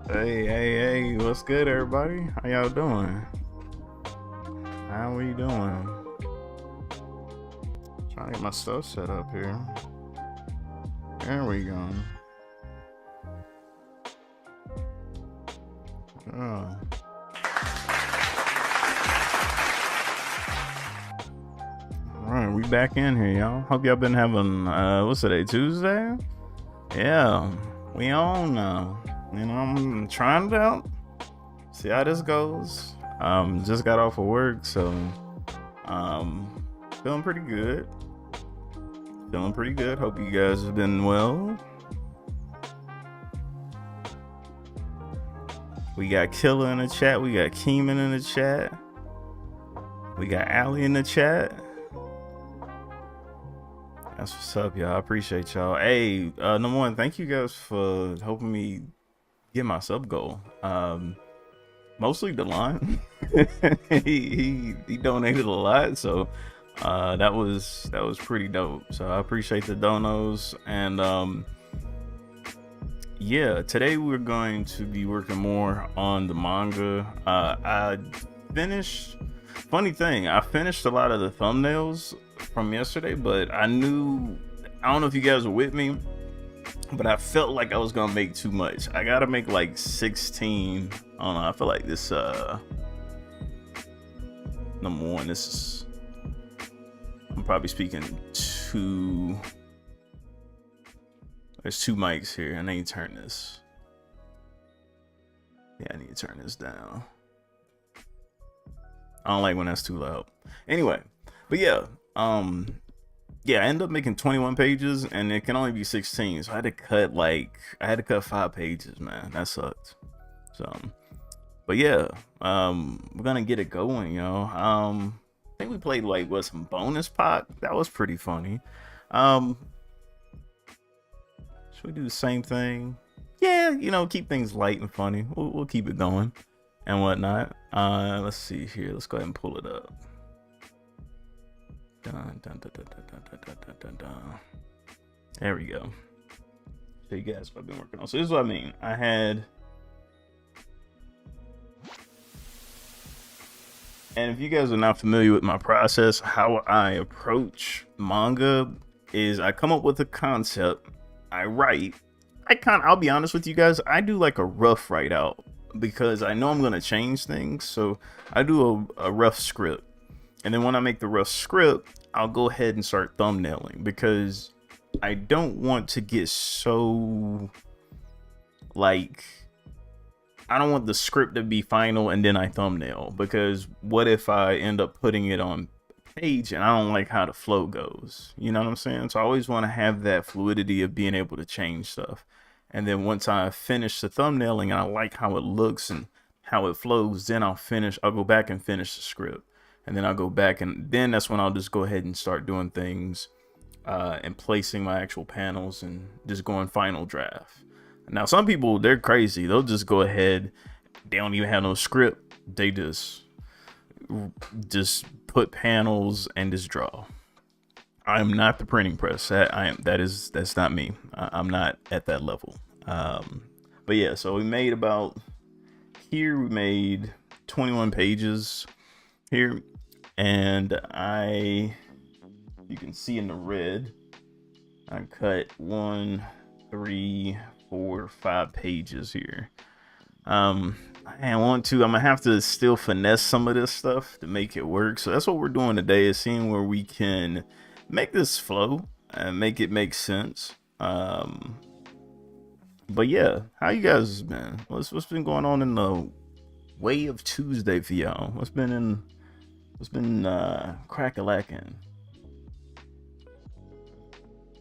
Hey, what's good, everybody? How y'all doing? How we doing? Trying to get my stuff set up here. There we go. Oh. Alright, we back in here, y'all. Hope y'all been having, what's today, Tuesday? Yeah, we on now. You know, I'm trying it out. See how this goes. Just got off of work, so feeling pretty good. Hope you guys have been well. We got Killer in the chat. We got Keeman in the chat. We got Allie in the chat. That's what's up, y'all. I appreciate y'all. Hey, number one, thank you guys for helping me get my sub goal. Mostly Delon. he donated a lot, so that was pretty dope. So I appreciate the donos. And yeah, today we're going to be working more on the manga. I finished. Funny thing, I finished a lot of the thumbnails from yesterday, but I don't know if you guys were with me, but I felt like I was gonna make too much. I gotta make like 16. I don't know, I feel like this number one, I'm probably speaking to, there's two mics here. I need to turn this. Yeah, I need to turn this down. I don't like when that's too loud. Anyway, but yeah, yeah, I ended up making 21 pages and it can only be 16. So I had to cut 5 pages, man. That sucked. So, but yeah, we're gonna get it going, yo. I think we played like some bonus pot. That was pretty funny. Should we do the same thing? Yeah, keep things light and funny. We'll keep it going and whatnot. Let's see here. Let's go ahead and pull it up. Dun, dun, dun, dun, dun, dun, dun, dun, dun. There we go. So you guys what I've been working on. So this is what I mean. And if you guys are not familiar with my process, how I approach manga is I come up with a concept, I write. I'll be honest with you guys, I do like a rough write out because I know I'm gonna change things. So I do a rough script. And then when I make the rough script, I'll go ahead and start thumbnailing because I don't want to get so I don't want the script to be final and then I thumbnail, because what if I end up putting it on page and I don't like how the flow goes? You know what I'm saying? So I always want to have that fluidity of being able to change stuff. And then once I finish the thumbnailing and I like how it looks and how it flows, then I'll go back and finish the script. And then I'll go back and then that's when I'll just go ahead and start doing things and placing my actual panels and just going final draft. Now, some people, they're crazy. They'll just go ahead. They don't even have no script. They just put panels and just draw. I'm not the printing press. That's not me. I'm not at that level. But yeah, so we made 21 pages here. And you can see in the red, I cut 1, 3, 4, 5 pages here. I'm gonna have to still finesse some of this stuff to make it work. So that's what we're doing today, is seeing where we can make this flow and make it make sense. But yeah, how you guys been? What's been going on in the way of Tuesday for y'all? What's been crack-a-lacking?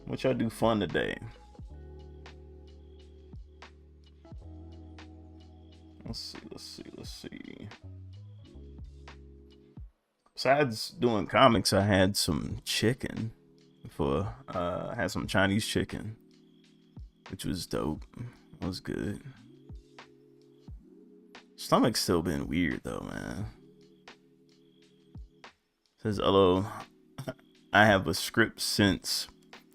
What y'all do fun today? Let's see. Besides doing comics, I had some chicken I had some Chinese chicken, which was dope. It was good. Stomach's still been weird though, man. Says, hello, I have a script since,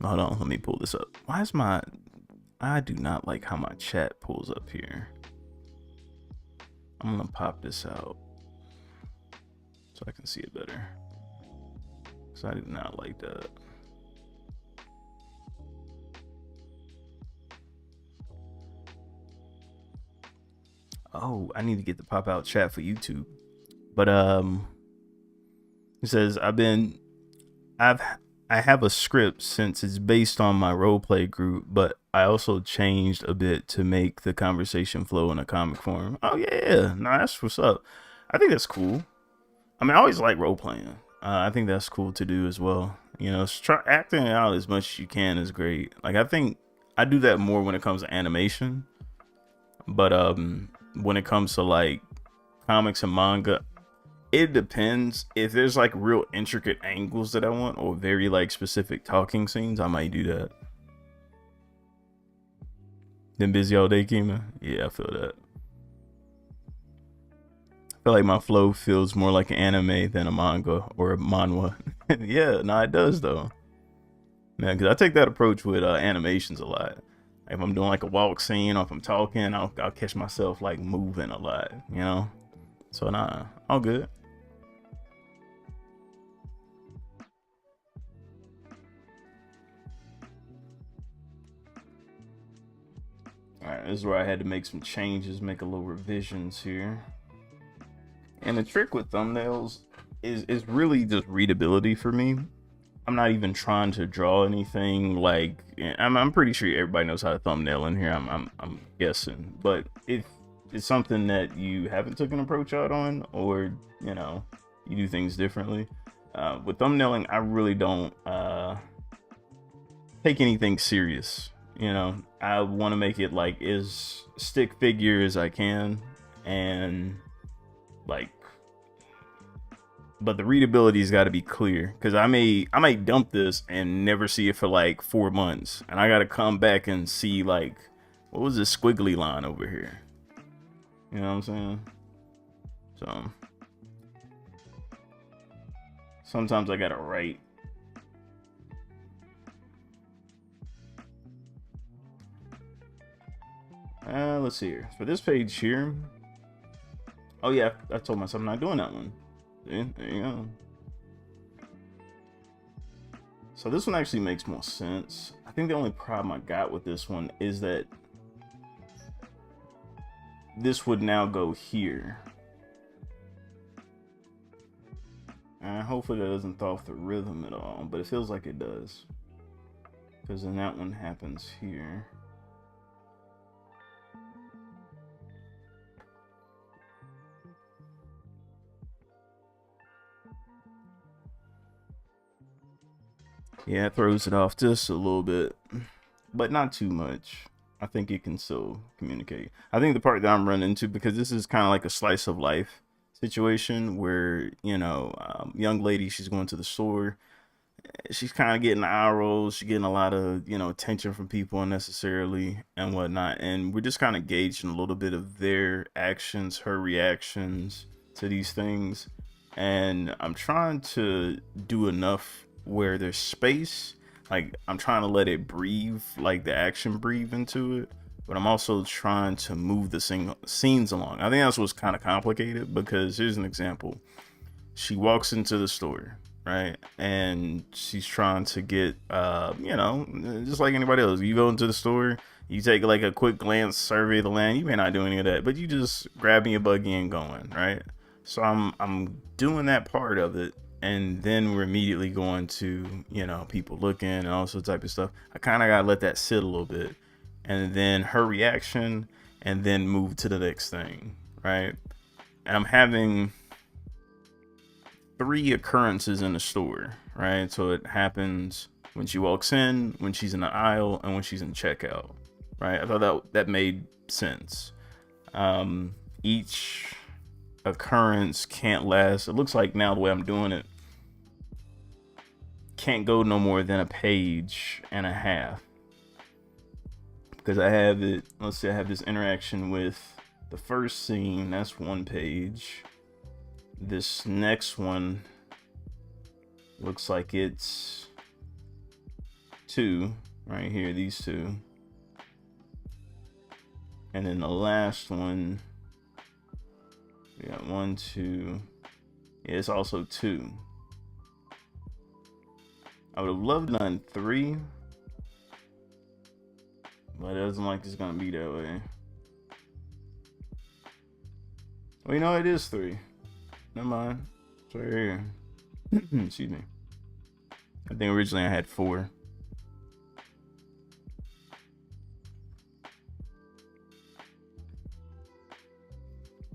hold on, let me pull this up. I do not like how my chat pulls up here. I'm gonna pop this out so I can see it better, because I do not like that. Oh, I need to get the pop out chat for YouTube. But it says I have a script since it's based on my roleplay group, but I also changed a bit to make the conversation flow in a comic form. Oh yeah, nah, that's what's up. I think that's cool. I mean, I always like role playing. I think that's cool to do as well. Try acting out as much as you can is great. Like, I think I do that more when it comes to animation, but when it comes to like comics and manga, It depends. If there's like real intricate angles that I want, or very like specific talking scenes, I might do that. Been busy all day, Kima? Yeah, I feel that. I feel like my flow feels more like an anime than a manga or a manhwa. Yeah, no, it does though. Man, because I take that approach with animations a lot. If I'm doing like a walk scene or if I'm talking, I'll catch myself like moving a lot, you know? So nah, all good. Alright, this is where I had to make some changes, make a little revisions here. And the trick with thumbnails is really just readability for me. I'm not even trying to draw anything like I'm pretty sure everybody knows how to thumbnail in here. I'm guessing, but if it's something that you haven't took an approach out on, or you know you do things differently with thumbnailing, I really don't take anything serious. You know, I want to make it like as stick figure as I can, and like, but the readability's got to be clear, because I may dump this and never see it for like 4 months, and I got to come back and see like what was this squiggly line over here. You know what I'm saying? So sometimes I gotta write. Let's see here. For this page here. Oh yeah, I told myself I'm not doing that one. See? There you go. So this one actually makes more sense. I think the only problem I got with this one is that this would now go here. And hopefully that doesn't throw off the rhythm at all, but it feels like it does. Because then that one happens here. Yeah, it throws it off just a little bit, but not too much. I think it can still communicate. I think the part that I'm running into, because this is kind of like a slice of life situation where, you know, young lady, she's going to the store. She's kind of getting eye rolls. She's getting a lot of, you know, attention from people unnecessarily and whatnot. And we're just kind of gauging a little bit of their actions, her reactions to these things. And I'm trying to do enough where there's space. Like, I'm trying to let it breathe, like the action breathe into it. But I'm also trying to move the scenes along. I think that's what's kind of complicated, because here's an example. She walks into the store, right? And she's trying to get, you know, just like anybody else. You go into the store, you take like a quick glance, survey of the land. You may not do any of that, but you just grabbing your buggy and going, right? So I'm doing that part of it. And then we're immediately going to, you know, people looking and all sorts of type of stuff. I kind of got to let that sit a little bit. And then her reaction, and then move to the next thing, right? And I'm having 3 occurrences in the store, right? So it happens when she walks in, when she's in the aisle, and when she's in checkout, right? I thought that made sense. Each occurrence can't last. It looks like now the way I'm doing it, can't go no more than a page and a half, because I have it. Let's say I have this interaction with the first scene. That's 1 page. This next one looks like it's 2 right here, these 2. And then the last one, we got 1, 2. Yeah, it's also 2. I would have loved done 3, but it doesn't like it's gonna be that way. Well, you know, it is 3. Never mind. It's right here. Excuse me. I think originally I had 4.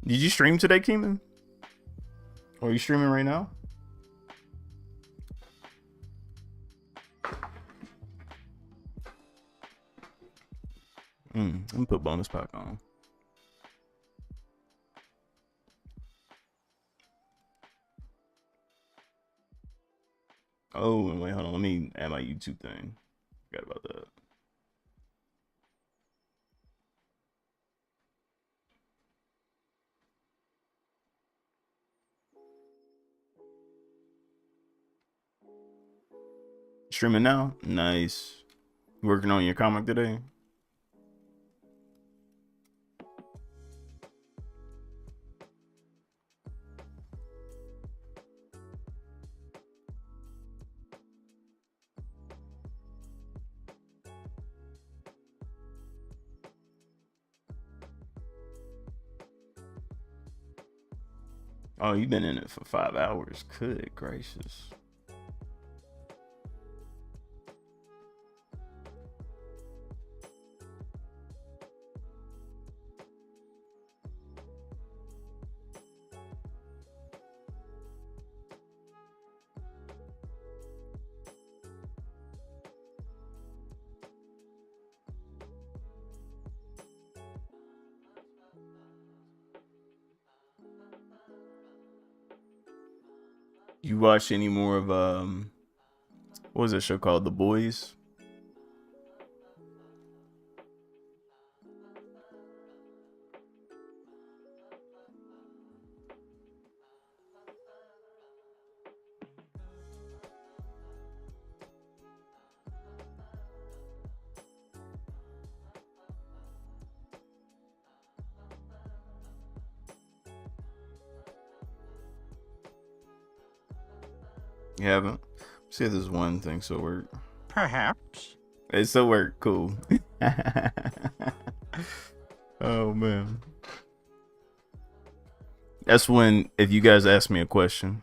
Did you stream today, Keeman? Or are you streaming right now? Let me put bonus pack on. Oh, and wait, hold on. Let me add my YouTube thing. Forgot about that. Streaming now? Nice. Working on your comic today? Oh, you've been in it for 5 hours. Good gracious. You watch any more of what was that show called? The Boys? You haven't? See if this one thing still work. Perhaps. It still work. Cool. Oh man. That's when if you guys ask me a question.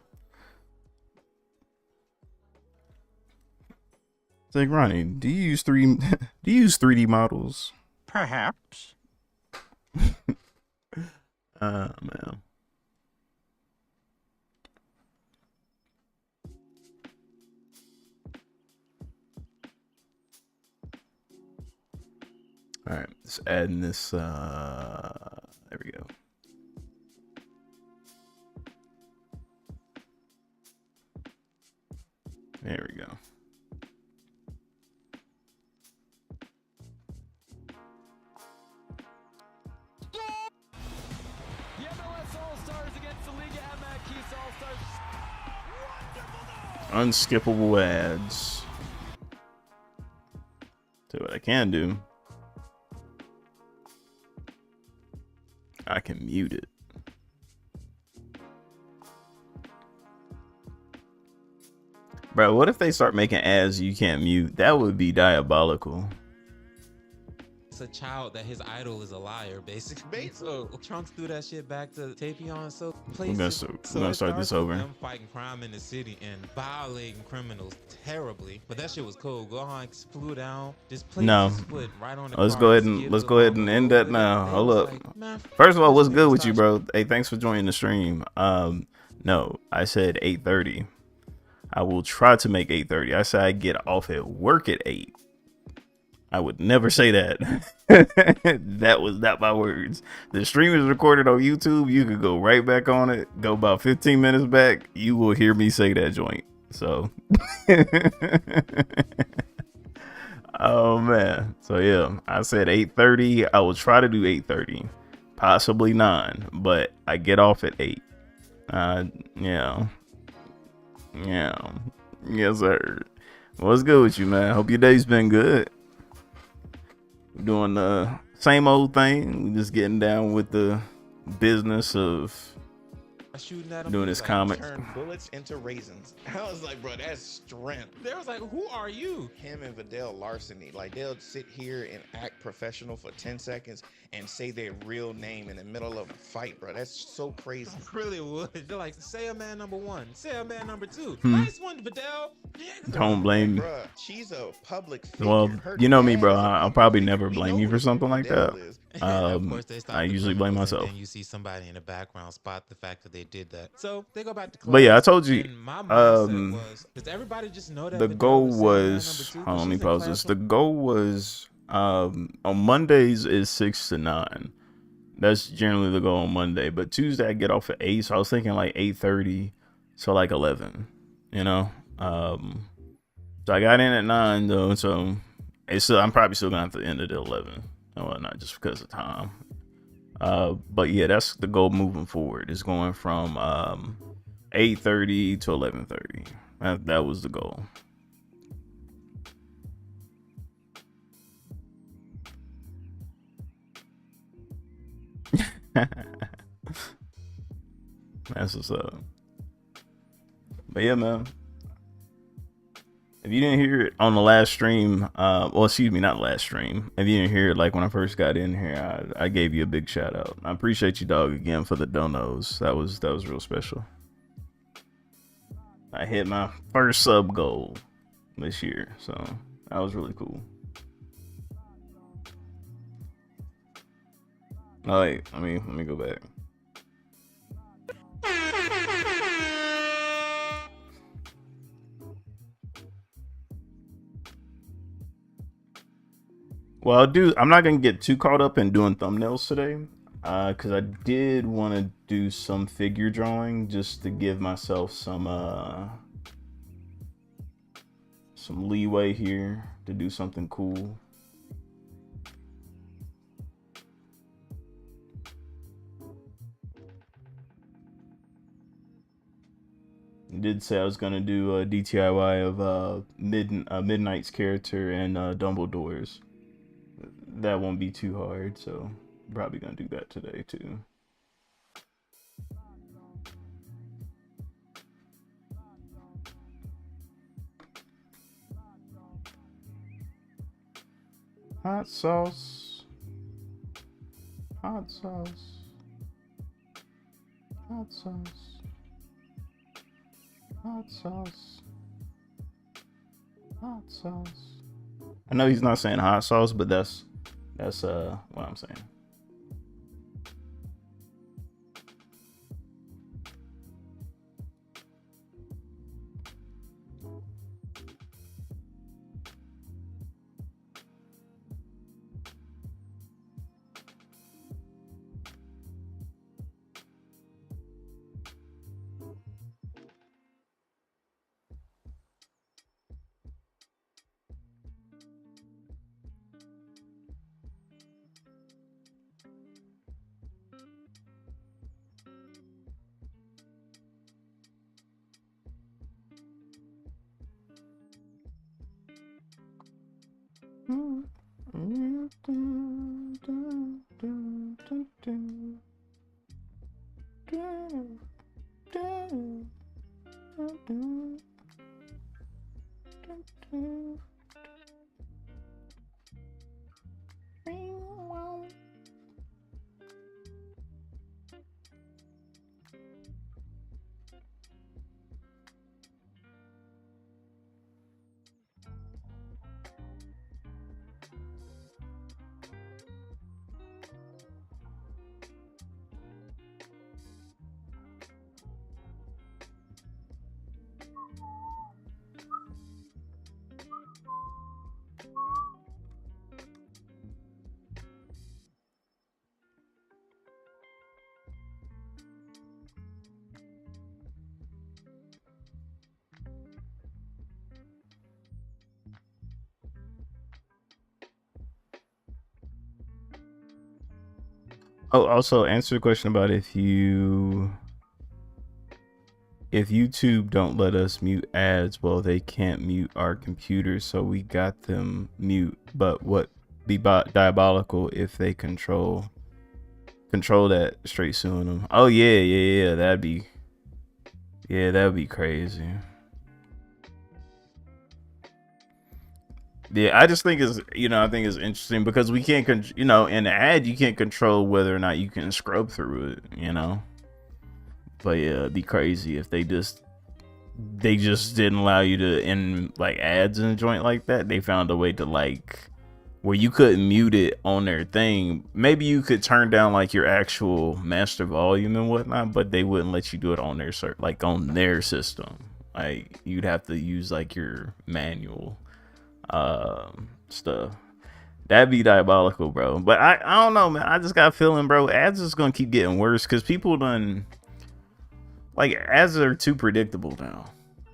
It's like, Ronnie, do you use 3D models? Perhaps. Man. All right, let's add in this. There we go. There we go. The MLS All-Stars against the Liga MX All-Stars. Unskippable ads. So what I can do, I can mute it. Bro, what if they start making ads you can't mute? That would be diabolical. It's a child that his idol is a liar, basically. So Trunks threw that shit back to Tapion. So We're gonna start this over. Them fighting crime in the city and violating criminals terribly, but that shit was cool. Gohan flew down. Just played his foot right on the Let's go ahead and end that now. Hold up. First of all, what's good with you, bro? Hey, thanks for joining the stream. No, I said 8:30. I will try to make 8:30. I said I get off at work at 8. I would never say that. That was not my words. The stream is recorded on YouTube. You could go right back on it. Go about 15 minutes back. You will hear me say that joint. So, oh man. So yeah, I said 8:30. I will try to do 8:30, possibly 9, but I get off at 8. Yeah. Yes, sir. What's good with you, man? Hope your day's been good. We're doing the same old thing. We're just getting down with the business of doing this comic. Turn bullets into raisins. I was like, bro, that's strength. They was like, who are you? Him and Vidal larceny. Like, they'll sit here and act professional for 10 seconds and say their real name in the middle of a fight, bro. That's so crazy. Really would. They're like, say a man number 1, say a man number 2. Nice one, Vidal. Don't blame me. Bro, she's a public figure. Well, Her you know me, dad bro. is a I'll public probably figure. never We blame know you who for something like Vidal that. is. Of course, they stop I the usually blame criminals, and myself. then you see somebody in the background spot the fact that they did that. So they go back to class. But yeah, I told you. And my mindset was, does everybody just know that The Vidal goal was saying man was. number 2 Hold on, let me because she's in pause class this. with The goal was on Mondays is 6 to 9. That's generally the goal on Monday. But Tuesday I get off at 8, so I was thinking like 8:30 to like 11. You know, So I got in at 9 though, so it's still, I'm probably still gonna have to end it at 11 and whatnot just because of time. But yeah, that's the goal moving forward. Is going from 8:30 to 11:30. That was the goal. That's what's up. But yeah, man. If you didn't hear it on the last stream, well, excuse me, not last stream. If you didn't hear it, like when I first got in here, I gave you a big shout out. I appreciate you, dog, again for the donos. That was real special. I hit my first sub goal this year, so that was really cool. Oh, wait, let me go back. Well, I'm not gonna get too caught up in doing thumbnails today, because I did want to do some figure drawing just to give myself some leeway here to do something cool. I did say I was gonna do a DTIY of Midnight's character and Dumbledore's. That won't be too hard, so I'm probably gonna do that today too. Hot sauce. Hot sauce. Hot sauce. Hot sauce. Hot sauce. I know he's not saying hot sauce, but that's what I'm saying. Oh, also answer the question about if YouTube don't let us mute ads, well, they can't mute our computers, so we got them mute. But what be diabolical if they control that straight suing them? Oh yeah, that'd be crazy. Yeah, I just think I think it's interesting because we can't, in the ad, you can't control whether or not you can scrub through it, But yeah, it'd be crazy if they just didn't allow you to end like ads in a joint like that. They found a way to where you couldn't mute it on their thing. Maybe you could turn down like your actual master volume and whatnot, but they wouldn't let you do it on their on their system. Like you'd have to use like your manual stuff. That'd be diabolical, bro. But I don't know, man. I just got a feeling, bro, ads is gonna keep getting worse because people ads are too predictable now.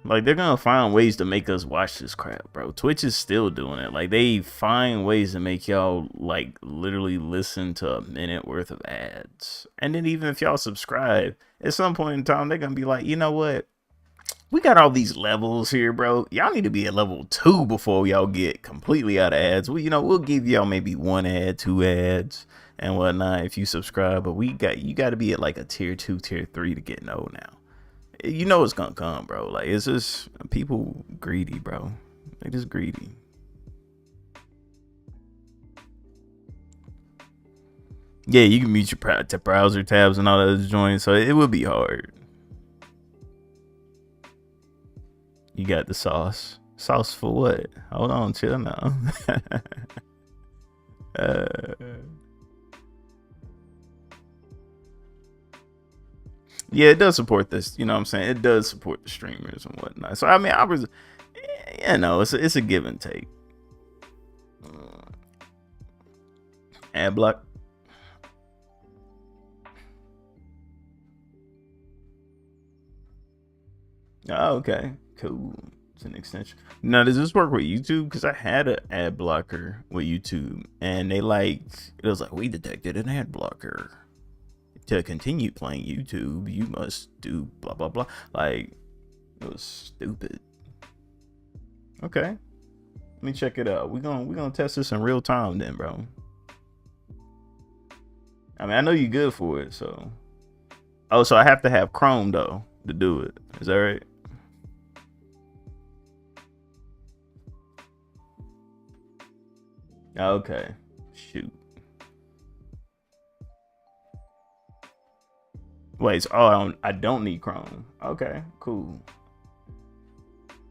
Like, they're gonna find ways to make us watch this crap, bro. Twitch is still doing it. Like, they find ways to make y'all, like, literally listen to a minute worth of ads. And then even if y'all subscribe, at some point in time, they're gonna be like, you know what? We got all these levels here, bro. Y'all need to be at level 2 before y'all get completely out of ads. We'll give y'all maybe 1 ad, 2 ads, and whatnot if you subscribe. But you got to be at like a tier 2, tier 3 to get no now. You know it's gonna come, bro. Like, it's just people greedy, bro. They just greedy. Yeah, you can mute your browser tabs and all that joints, so it would be hard. You got the sauce. Sauce for what? Hold on, chill now. Yeah, it does support this. You know what I'm saying? It does support the streamers and whatnot. So, I mean, it's a give and take. Ad block. Oh, okay. Cool. It's an extension. Now, does this work with YouTube? Because I had an ad blocker with YouTube, and it was like, we detected an ad blocker. To continue playing YouTube, you must do blah blah blah. Like, it was stupid. Okay, let me check it out. We're gonna test this in real time then, bro. I mean, I know you're good for it, so. Oh, so I have to have Chrome though to do it. Is that right? Okay. Shoot. Wait, so, I don't need Chrome. Okay, cool.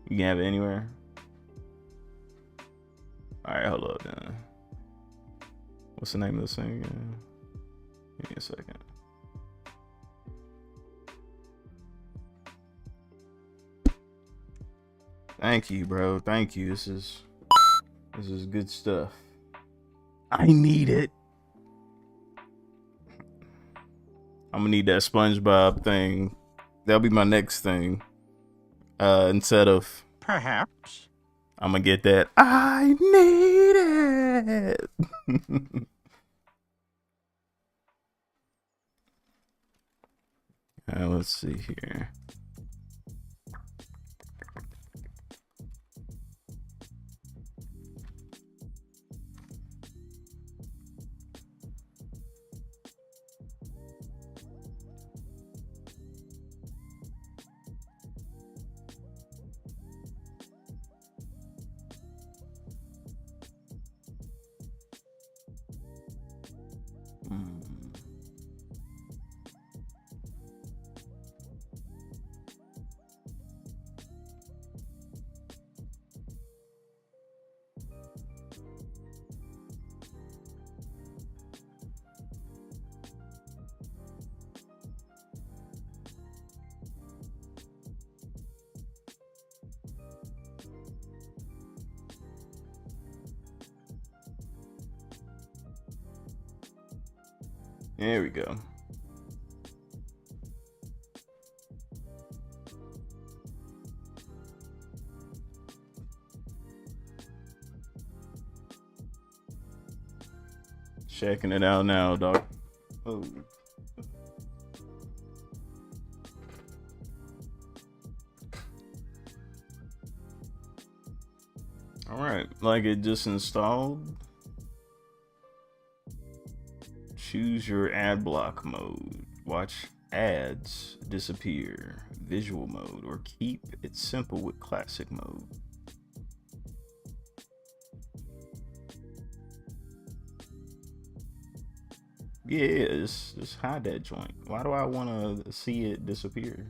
You can have it anywhere. All right, hold up then. What's the name of this thing again? Give me a second. Thank you, bro. Thank you. This is good stuff. I need it. I'm gonna need that SpongeBob thing. That'll be my next thing. Instead of Perhaps. I'm gonna get that. I need it. Let's see here. There we go. Checking it out now, dog. Oh. All right, like it just installed. Choose your ad block mode. Watch ads disappear. Visual mode, or keep it simple with classic mode. Yeah, just hide that joint. Why do I want to see it disappear?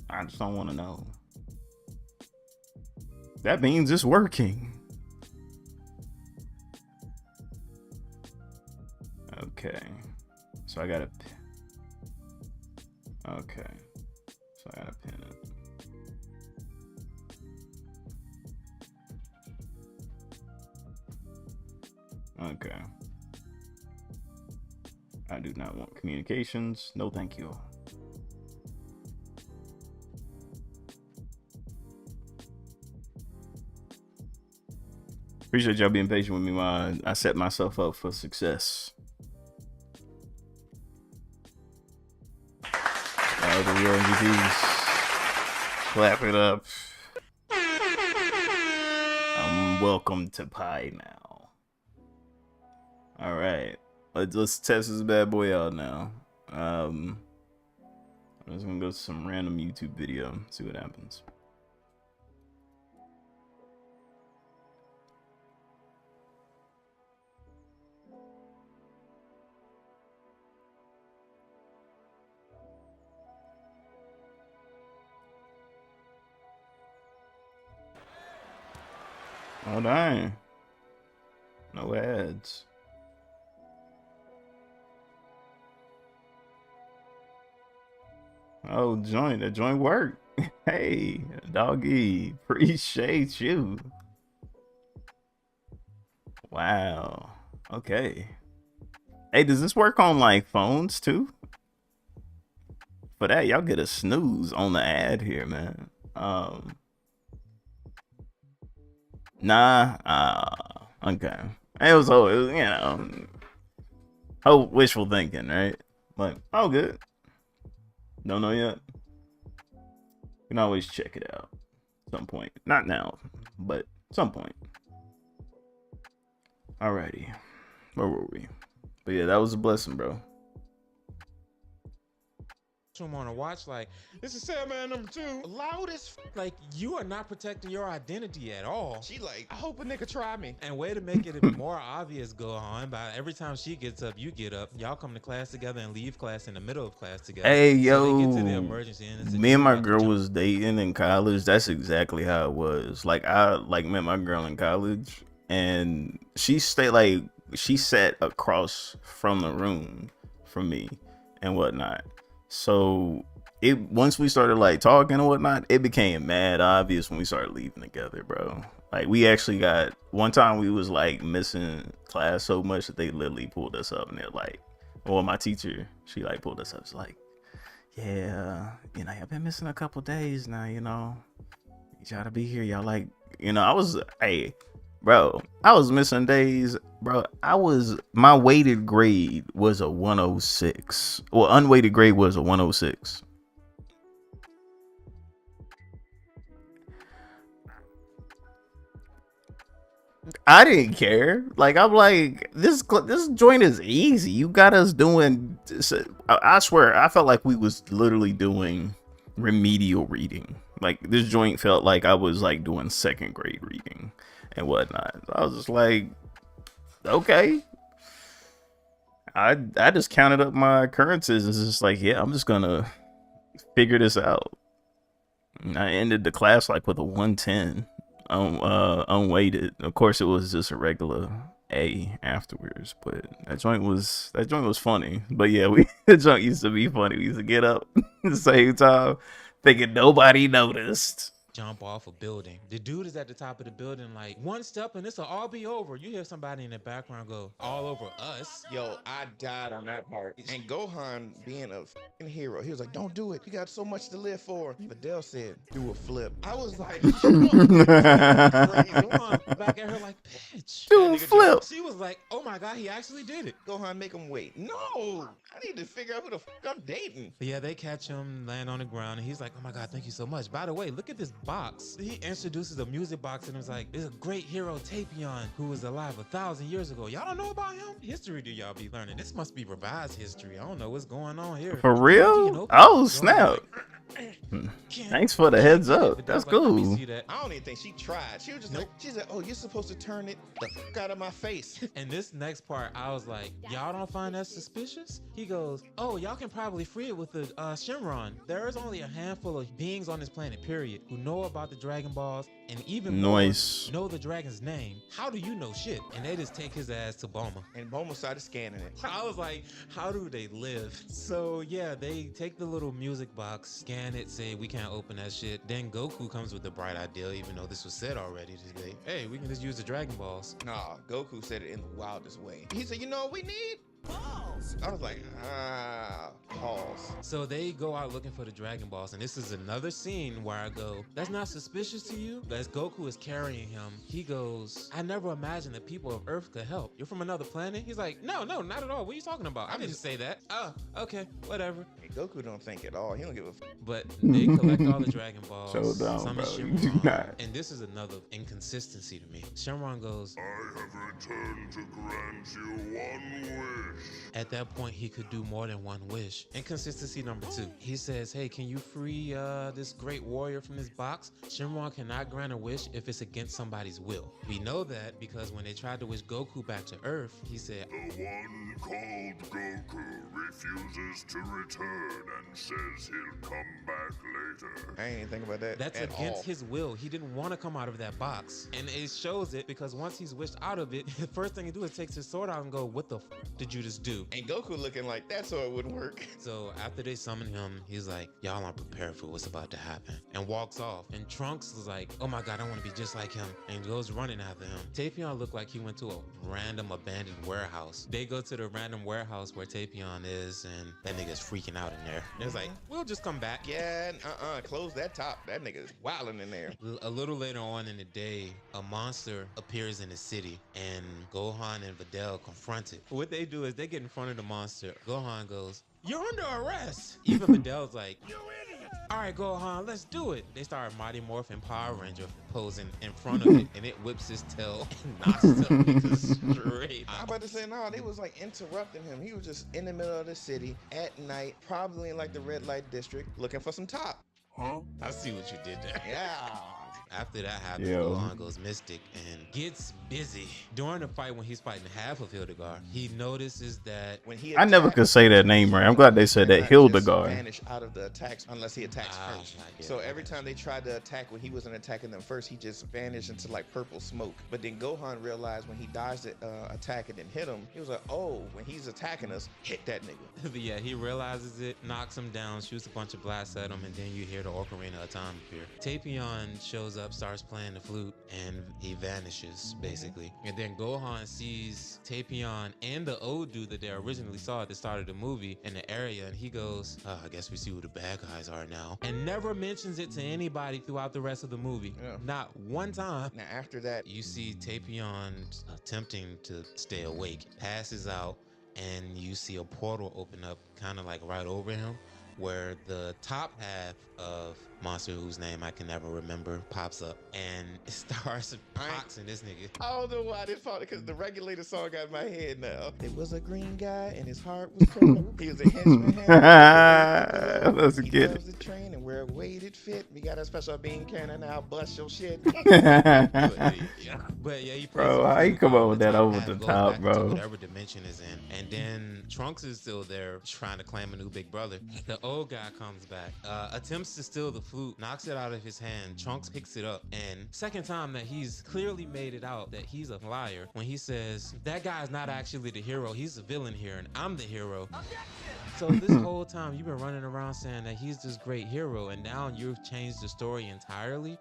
I just don't want to know. That means it's working. Okay, so I gotta. Okay, so I gotta pin it. Okay. I do not want communications. No, thank you. Appreciate y'all being patient with me while I set myself up for success. The real MVPs. Clap it up. Welcome to Pi now. All right, let's test this bad boy out now. I'm just gonna go to some random YouTube video, see what happens. Oh dang. No ads. Oh, that joint worked. Hey, doggy, appreciate you. Wow. Okay. Hey, does this work on like phones too? For that, y'all get a snooze on the ad here, man. Okay. It was you know, wishful thinking, right? But all good. Don't know yet. You can always check it out at some point. Not now, but some point. Alrighty. Where were we? But yeah, that was a blessing, bro. On a watch, like, this is Sandman number 2. Loud as Like, you are not protecting your identity at all. She like, I hope a nigga try me. And way to make it more obvious, go on. But every time she gets up, you get up. Y'all come to class together and leave class in the middle of class together. Hey, so yo. they get to the emergency and Me and my girl was dating in college. That's exactly how it was. Like, I met my girl in college, and she sat across from the room from me and whatnot. So once we started like talking and whatnot, it became mad obvious when we started leaving together, bro. Like, we actually got one time we was like missing class so much that they literally pulled us up, and they're like, well, my teacher, she like pulled us up. It's like, yeah, you know, I've been missing a couple days now, you know, y'all to be here. Y'all like, you know, I was missing days, bro. My weighted grade was a 106. Well, unweighted grade was a 106. I didn't care. Like, I'm like, this joint is easy. You got us doing, I swear, I felt like we was literally doing remedial reading. Like, this joint felt like I was like doing second grade reading and whatnot. I was just like, okay. I just counted up my occurrences. It's just like, yeah, I'm just gonna figure this out. And I ended the class like with a 110, unweighted. Of course, it was just a regular A afterwards, but that joint was funny. But yeah, the joint used to be funny. We used to get up at the same time, thinking nobody noticed. Jump off a building. The dude is at the top of the building, like, one step and this will all be over. You hear somebody in the background go, all over us. Yo, I died on that part. And Gohan, being a fucking hero, he was like, don't do it. You got so much to live for. But Dell said, do a flip. I was like, Gohan back at her like, bitch. Do a flip. She was like, oh my God, he actually did it. Gohan, make him wait. No, I need to figure out who the fuck I'm dating. But yeah, they catch him, land on the ground, and he's like, oh my God, thank you so much. By the way, look at this box. He introduces a music box and was like, there's a great hero Tapion who was alive 1,000 years ago. Y'all don't know about him? History do y'all be learning? This must be revised history. I don't know what's going on here. For real? Oh, snap. Thanks for the heads up. That's cool. I don't even think she tried. She was just like, she said, oh, you're supposed to turn it the fuck out of my face. And this next part, I was like, y'all don't find that suspicious? He goes, oh, y'all can probably free it with the Shenron. There is only a handful of beings on this planet, period, who know about the Dragon Balls and even nice. Know the dragon's name. How do you know shit? And they just take his ass to Bulma. And Bulma started scanning it. I was like, how do they live? So yeah, they take the little music box, scan it, say we can't open that shit. Then Goku comes with the bright idea, even though this was said already today. Hey, we can just use the Dragon Balls. Nah, Goku said it in the wildest way. He said, you know what we need? I was like, pause. So they go out looking for the Dragon Balls, and this is another scene where I go, that's not suspicious to you? As Goku is carrying him, he goes, I never imagined that people of Earth could help. You're from another planet? He's like, no, not at all. What are you talking about? I didn't say that. Oh, okay, whatever. Hey, Goku don't think at all. He don't give a But they collect all the Dragon Balls. So dumb, summon bro. You Shenron, do not. and this is another inconsistency to me. Shenron goes, I have returned to grant you one wish. at that point, he could do more than one wish. Inconsistency number 2. He says, hey, can you free this great warrior from this box? Shenron cannot grant a wish if it's against somebody's will. We know that because when they tried to wish Goku back to Earth, he said, The one called Goku refuses to return and says he'll come back later. I ain't even think about that. that's at against all. his will. He didn't want to come out of that box. And it shows it because once he's wished out of it, the first thing he do is takes his sword out and go, what the did you just do? And Goku looking like that, so it wouldn't work. So after they summon him, he's like, y'all aren't prepared for what's about to happen, and walks off. And Trunks is like, oh my God, I want to be just like him, and goes running after him. Tapion looked like he went to a random abandoned warehouse. They go to the random warehouse where Tapion is, and that nigga's freaking out in there. It's like, we'll just come back. Yeah, close that top. That nigga's wilding in there. A little later on in the day, a monster appears in the city, and Gohan and Videl confront it. What they do is they get in front of the monster. Gohan goes, you're under arrest. Even Videl's like, you idiot. All right, Gohan, let's do it. They start Mighty Morphin Power Ranger posing in front of it, and it whips his tail and knocks him straight I'm out. about to say, no, they was like interrupting him. He was just in the middle of the city at night, probably in like the red light district, looking for some top. Huh? I see what you did there. Yeah. After that happens, Yo. Gohan goes mystic and gets busy. During the fight when he's fighting half of Hildegard, he notices that When he I never attacked, could say that name right. I'm glad they said that not just Hildegard. vanish out of the attacks unless he attacks first. yeah, So yeah, every time they tried to attack when he wasn't attacking them first, he just vanished into like purple smoke. But then Gohan realized when he dodged the attack and then hit him, he was like, oh, when he's attacking us, hit that nigga. But yeah, he realizes it, knocks him down, shoots a bunch of blasts at him, and then you hear the Ocarina of Time appear. Tapion shows up, starts playing the flute, and he vanishes, basically. And then Gohan sees Tapion and the old dude that they originally saw at the start of the movie in the area, and he goes, oh, I guess we see who the bad guys are now. And never mentions it to anybody throughout the rest of the movie. Yeah. Not one time. Now after that, You see Tapion attempting to stay awake, passes out, and you see a portal open up kind of like right over him, where the top half of Monster, whose name I can never remember, pops up and it starts boxing this nigga. I don't know why this probably because the regulator song got in my head now. It was a green guy and his heart was cold. He was a henchman. Let's He get loves the train and where a weight it fit. We got a special bean cannon now. Bust your shit. it. But yeah, he Bro, how you come up with that over the top, bro? Whatever dimension is in, and then Trunks is still there trying to claim a new big brother. The old guy comes back, attempts to steal the flute, knocks it out of his hand. Trunks picks it up, and second time that he's clearly made it out that he's a liar when he says that guy's not actually the hero, he's the villain here, and I'm the hero. So this whole time you've been running around saying that he's this great hero, and now you've changed the story entirely.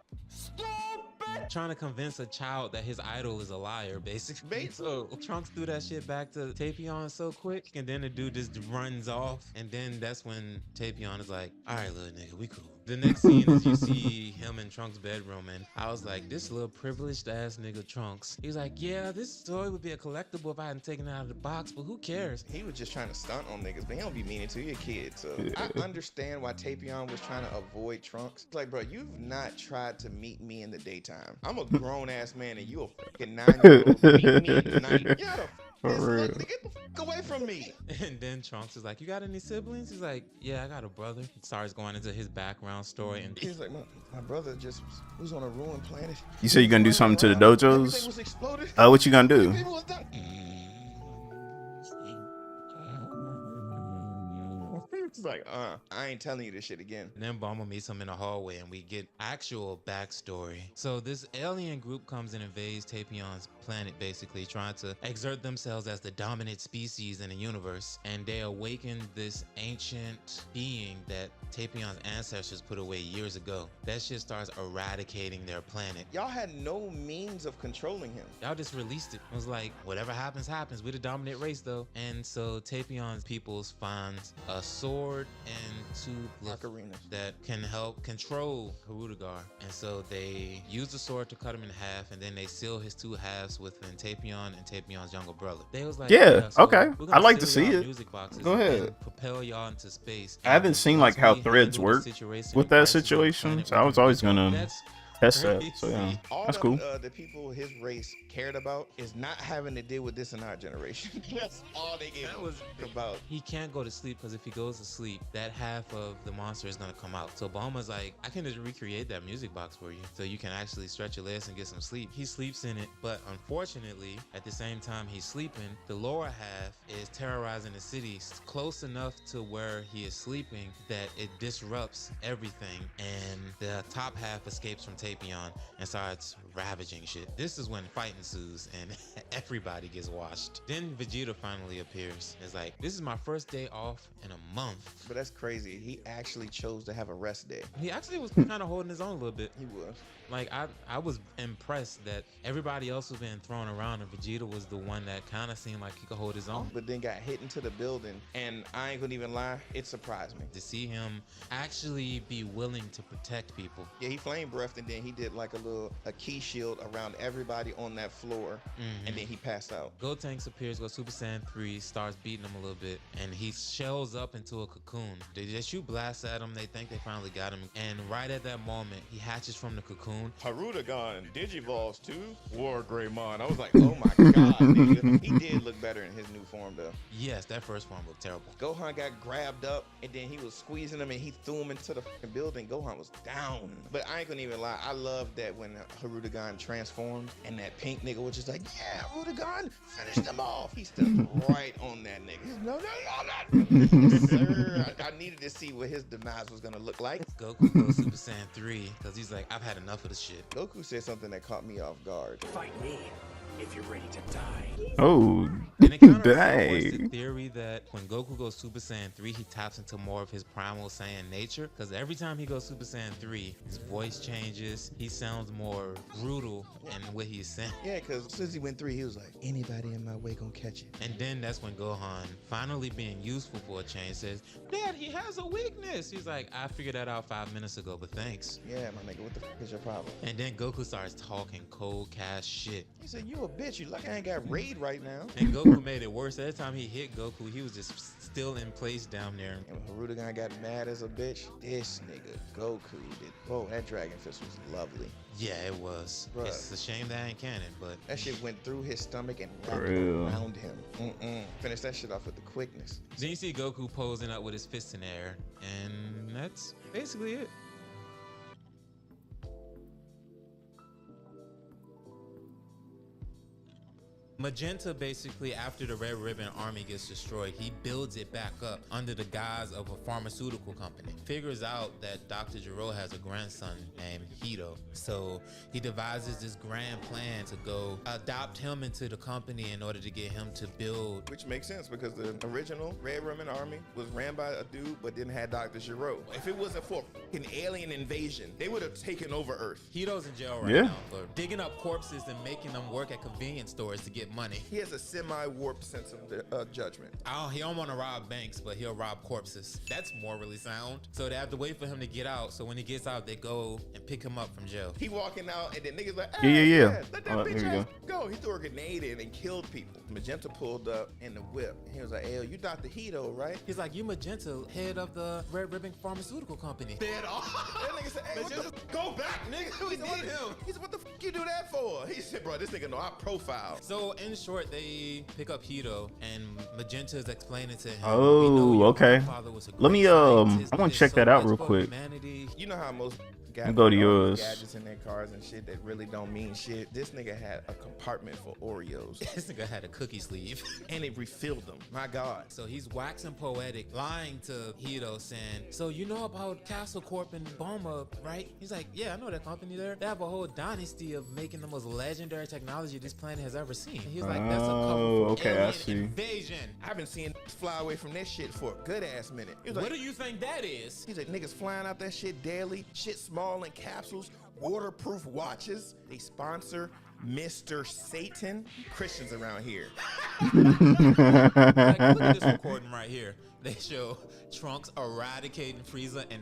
Trying to convince a child that his idol is a liar, basically. So Trunks threw that shit back to Tapion so quick, and then the dude just runs off, and then that's when Tapion is like, all right, little nigga, we cool. The next scene is you see him in Trunks' bedroom, and I was like, this little privileged ass nigga Trunks. He's like, yeah, this story would be a collectible if I hadn't taken it out of the box, but who cares? He was just trying to stunt on niggas, but he don't be meaning to. He a kid, so I understand why Tapion was trying to avoid Trunks. It's like, bro, you've not tried to meet me in the daytime. I'm a grown ass man, and you a fucking 9-year-old. Meet me at night. Yeah, For real. Get the fuck away from me. And then Trunks is like, you got any siblings? He's like, yeah, I got a brother. He starts going into his background story, and He's like, my brother just was on a ruined planet. You say you gonna do something to the Everything dojos? was exploded. What you gonna do? People was done. It's like, I ain't telling you this shit again. And then Bulma meets him in the hallway and we get actual backstory. So this alien group comes and invades Tapion's planet, basically trying to exert themselves as the dominant species in the universe. And they awaken this ancient being that Tapion's ancestors put away years ago. That shit starts eradicating their planet. Y'all had no means of controlling him. Y'all just released it. It was like, whatever happens, happens. We're the dominant race, though. And so Tapion's peoples finds a sword and two Ocarinas that can help control Harudagar. And so they use the sword to cut him in half, and then they seal his two halves within Tapion and Tapion's younger brother. They was like, Yeah, so okay. we're gonna I'd like to seal see y'all it. music boxes Go and ahead. propel y'all into space. I haven't seen like how threads work with that situation, so I was always gonna test that. So yeah, All that's cool. the people his race cared about is not having to deal with this in our generation. That's all they gave about. He can't go to sleep because if he goes to sleep, that half of the monster is gonna come out. So Bulma's like, I can just recreate that music box for you, so you can actually stretch your legs and get some sleep. He sleeps in it, but unfortunately, at the same time he's sleeping, the lower half is terrorizing the city close enough to where he is sleeping that it disrupts everything, and the top half escapes from Tapion and starts ravaging shit. This is when fight ensues and everybody gets washed. Then Vegeta finally appears. It's like, this is my first day off in a month. But that's crazy. He actually chose to have a rest day. He actually was kind of holding his own a little bit. He was. Like, I was impressed that everybody else was being thrown around and Vegeta was the one that kind of seemed like he could hold his own. But then got hit into the building, and I ain't gonna even lie, it surprised me. To see him actually be willing to protect people. Yeah, he flame breathed, and then he did like a key shield around everybody on that floor, and then he passed out. Gotenks appears, goes Super Saiyan 3, starts beating him a little bit, and he shells up into a cocoon. They just shoot blasts at him. They think they finally got him, and right at that moment, he hatches from the cocoon. Harudagon Digivolves too. War Greymon. I was like, oh my god, nigga. He did look better in his new form though. Yes, that first form looked terrible. Gohan got grabbed up, and then he was squeezing him, and he threw him into the fucking building. Gohan was down. But I ain't gonna even lie, I love that when Harudagon transformed, and that pink nigga was just like, yeah, Harudagon, finish them off. He stepped right on that nigga. No, sir. I needed to see what his demise was gonna look like. Goku goes Super Saiyan 3 because he's like, I've had enough of this shit. Goku said something that caught me off guard. Fight me if you're ready to die. Oh, And it kind of supports the dang. theory that when Goku goes Super Saiyan 3, he taps into more of his primal Saiyan nature. Because every time he goes Super Saiyan 3, his voice changes. He sounds more brutal in what he's saying. Yeah, because since he went 3, he was like, anybody in my way gonna catch it. And then that's when Gohan, finally being useful for a change, says, Dad, he has a weakness. He's like, I figured that out 5 minutes ago, but thanks. Yeah, my nigga, what the fuck is your problem? And then Goku starts talking cold cash shit. He said, you a bitch. You lucky I ain't got raid right now. And Goku made it worse. Every time he hit Goku, he was just still in place down there. And when Harudagon got mad as a bitch, this nigga Goku did. Whoa, that Dragon Fist was lovely. Yeah, it was. Bruh. It's a shame that ain't canon, but That shit went through his stomach and For wrapped real. around him. Finish that shit off with the quickness. then you see Goku posing up with his fist in the air, and that's basically it. Magenta basically, after the Red Ribbon Army gets destroyed, he builds it back up under the guise of a pharmaceutical company. Figures out that Dr. Gero has a grandson named Hito. So he devises this grand plan to go adopt him into the company in order to get him to build. Which makes sense because the original Red Ribbon Army was ran by a dude but didn't have Dr. Gero. If it wasn't for an alien invasion, they would have taken over Earth. Hito's in jail right Yeah. now for digging up corpses and making them work at convenience stores to get money. He has a semi-warped sense of judgment. He don't want to rob banks, but he'll rob corpses. That's morally sound. So they have to wait for him to get out. So when he gets out, they go and pick him up from jail. He walking out and then niggas like, Yeah, hey, yeah, yeah. man, let that Oh, bitch here we ass go. He threw a grenade in and killed people. Magenta pulled up in the whip. And he was like, hey, you Dr. Hito, right? He's like, you Magenta, head of the Red Ribbon Pharmaceutical Company. Dead off. That nigga said, hey, what the go back, nigga. We need him. He said, what the fuck you do that for? He said, bro, this nigga know our profile. So in short, they pick up Hito, and Magenta is explaining to him. Oh, "We know your okay. grandfather was a Let me, great scientist I wanna that check did that so out much real for quick. humanity." You know how most got Go to all these yours. gadgets in their cars and shit that really don't mean shit. This nigga had a compartment for Oreos. This nigga had a cookie sleeve. And they refilled them. My God. So he's waxing poetic, lying to Hito, saying, so you know about Castle Corp and Boma, right? He's like, yeah, I know that company there. They have a whole dynasty of making the most legendary technology this planet has ever seen. He's like, that's a Oh, couple okay, I alien see. invasion. I've been seeing fly away from that shit for a good ass minute. He was like, What do you think that is? he's like, niggas flying out that shit daily, shit small in capsules, waterproof watches. They sponsor Mr. Satan. Christians around here. Like, look at this recording right here. They show Trunks eradicating Frieza in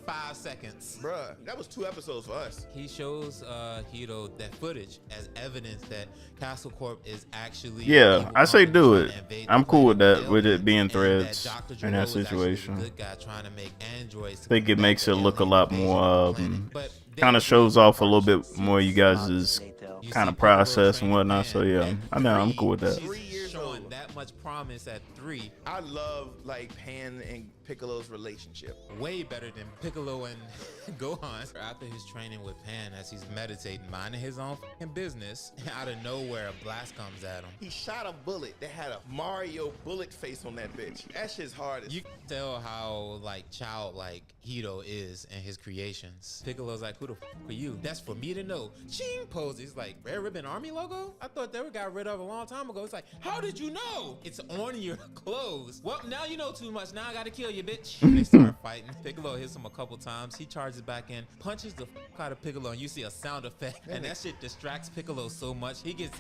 5 seconds. Bruh, that was 2 episodes for us. He shows Hito that footage as evidence that Castle Corp is actually Yeah, evil I say company do trying it. to invade I'm the cool with planet that, with it aliens, being and that threads Dr. in Gero that is actually the situation. good guy trying to make androids to think it combat makes the it look a alien lot invasion more, of the planet. But they kind of do shows it off a little first. bit more you guys' You kind see of Piccolo process and training whatnot. Pan So yeah, at I know I'm 3. cool with that. She's 3 years showing old. that much promise at 3. I love like Pan and Piccolo's relationship. Way better than Piccolo and Gohan. After his training with Pan, as he's meditating, minding his own f***ing business, out of nowhere a blast comes at him. He shot a bullet that had a Mario bullet face on that bitch. That shit's hard as You can tell how like childlike Hito is in his creations. Piccolo's like, who the f are you? That's for me to know. Ching poses. He's like, Red Ribbon Army logo? I thought they were got rid of a long time ago. It's like, how did you know? It's on your clothes. Well, now you know too much. Now I gotta kill you, bitch. They start fighting. Piccolo hits him a couple times. He charges back in, punches the f out of Piccolo, and you see a sound effect. And that shit distracts Piccolo so much. He gets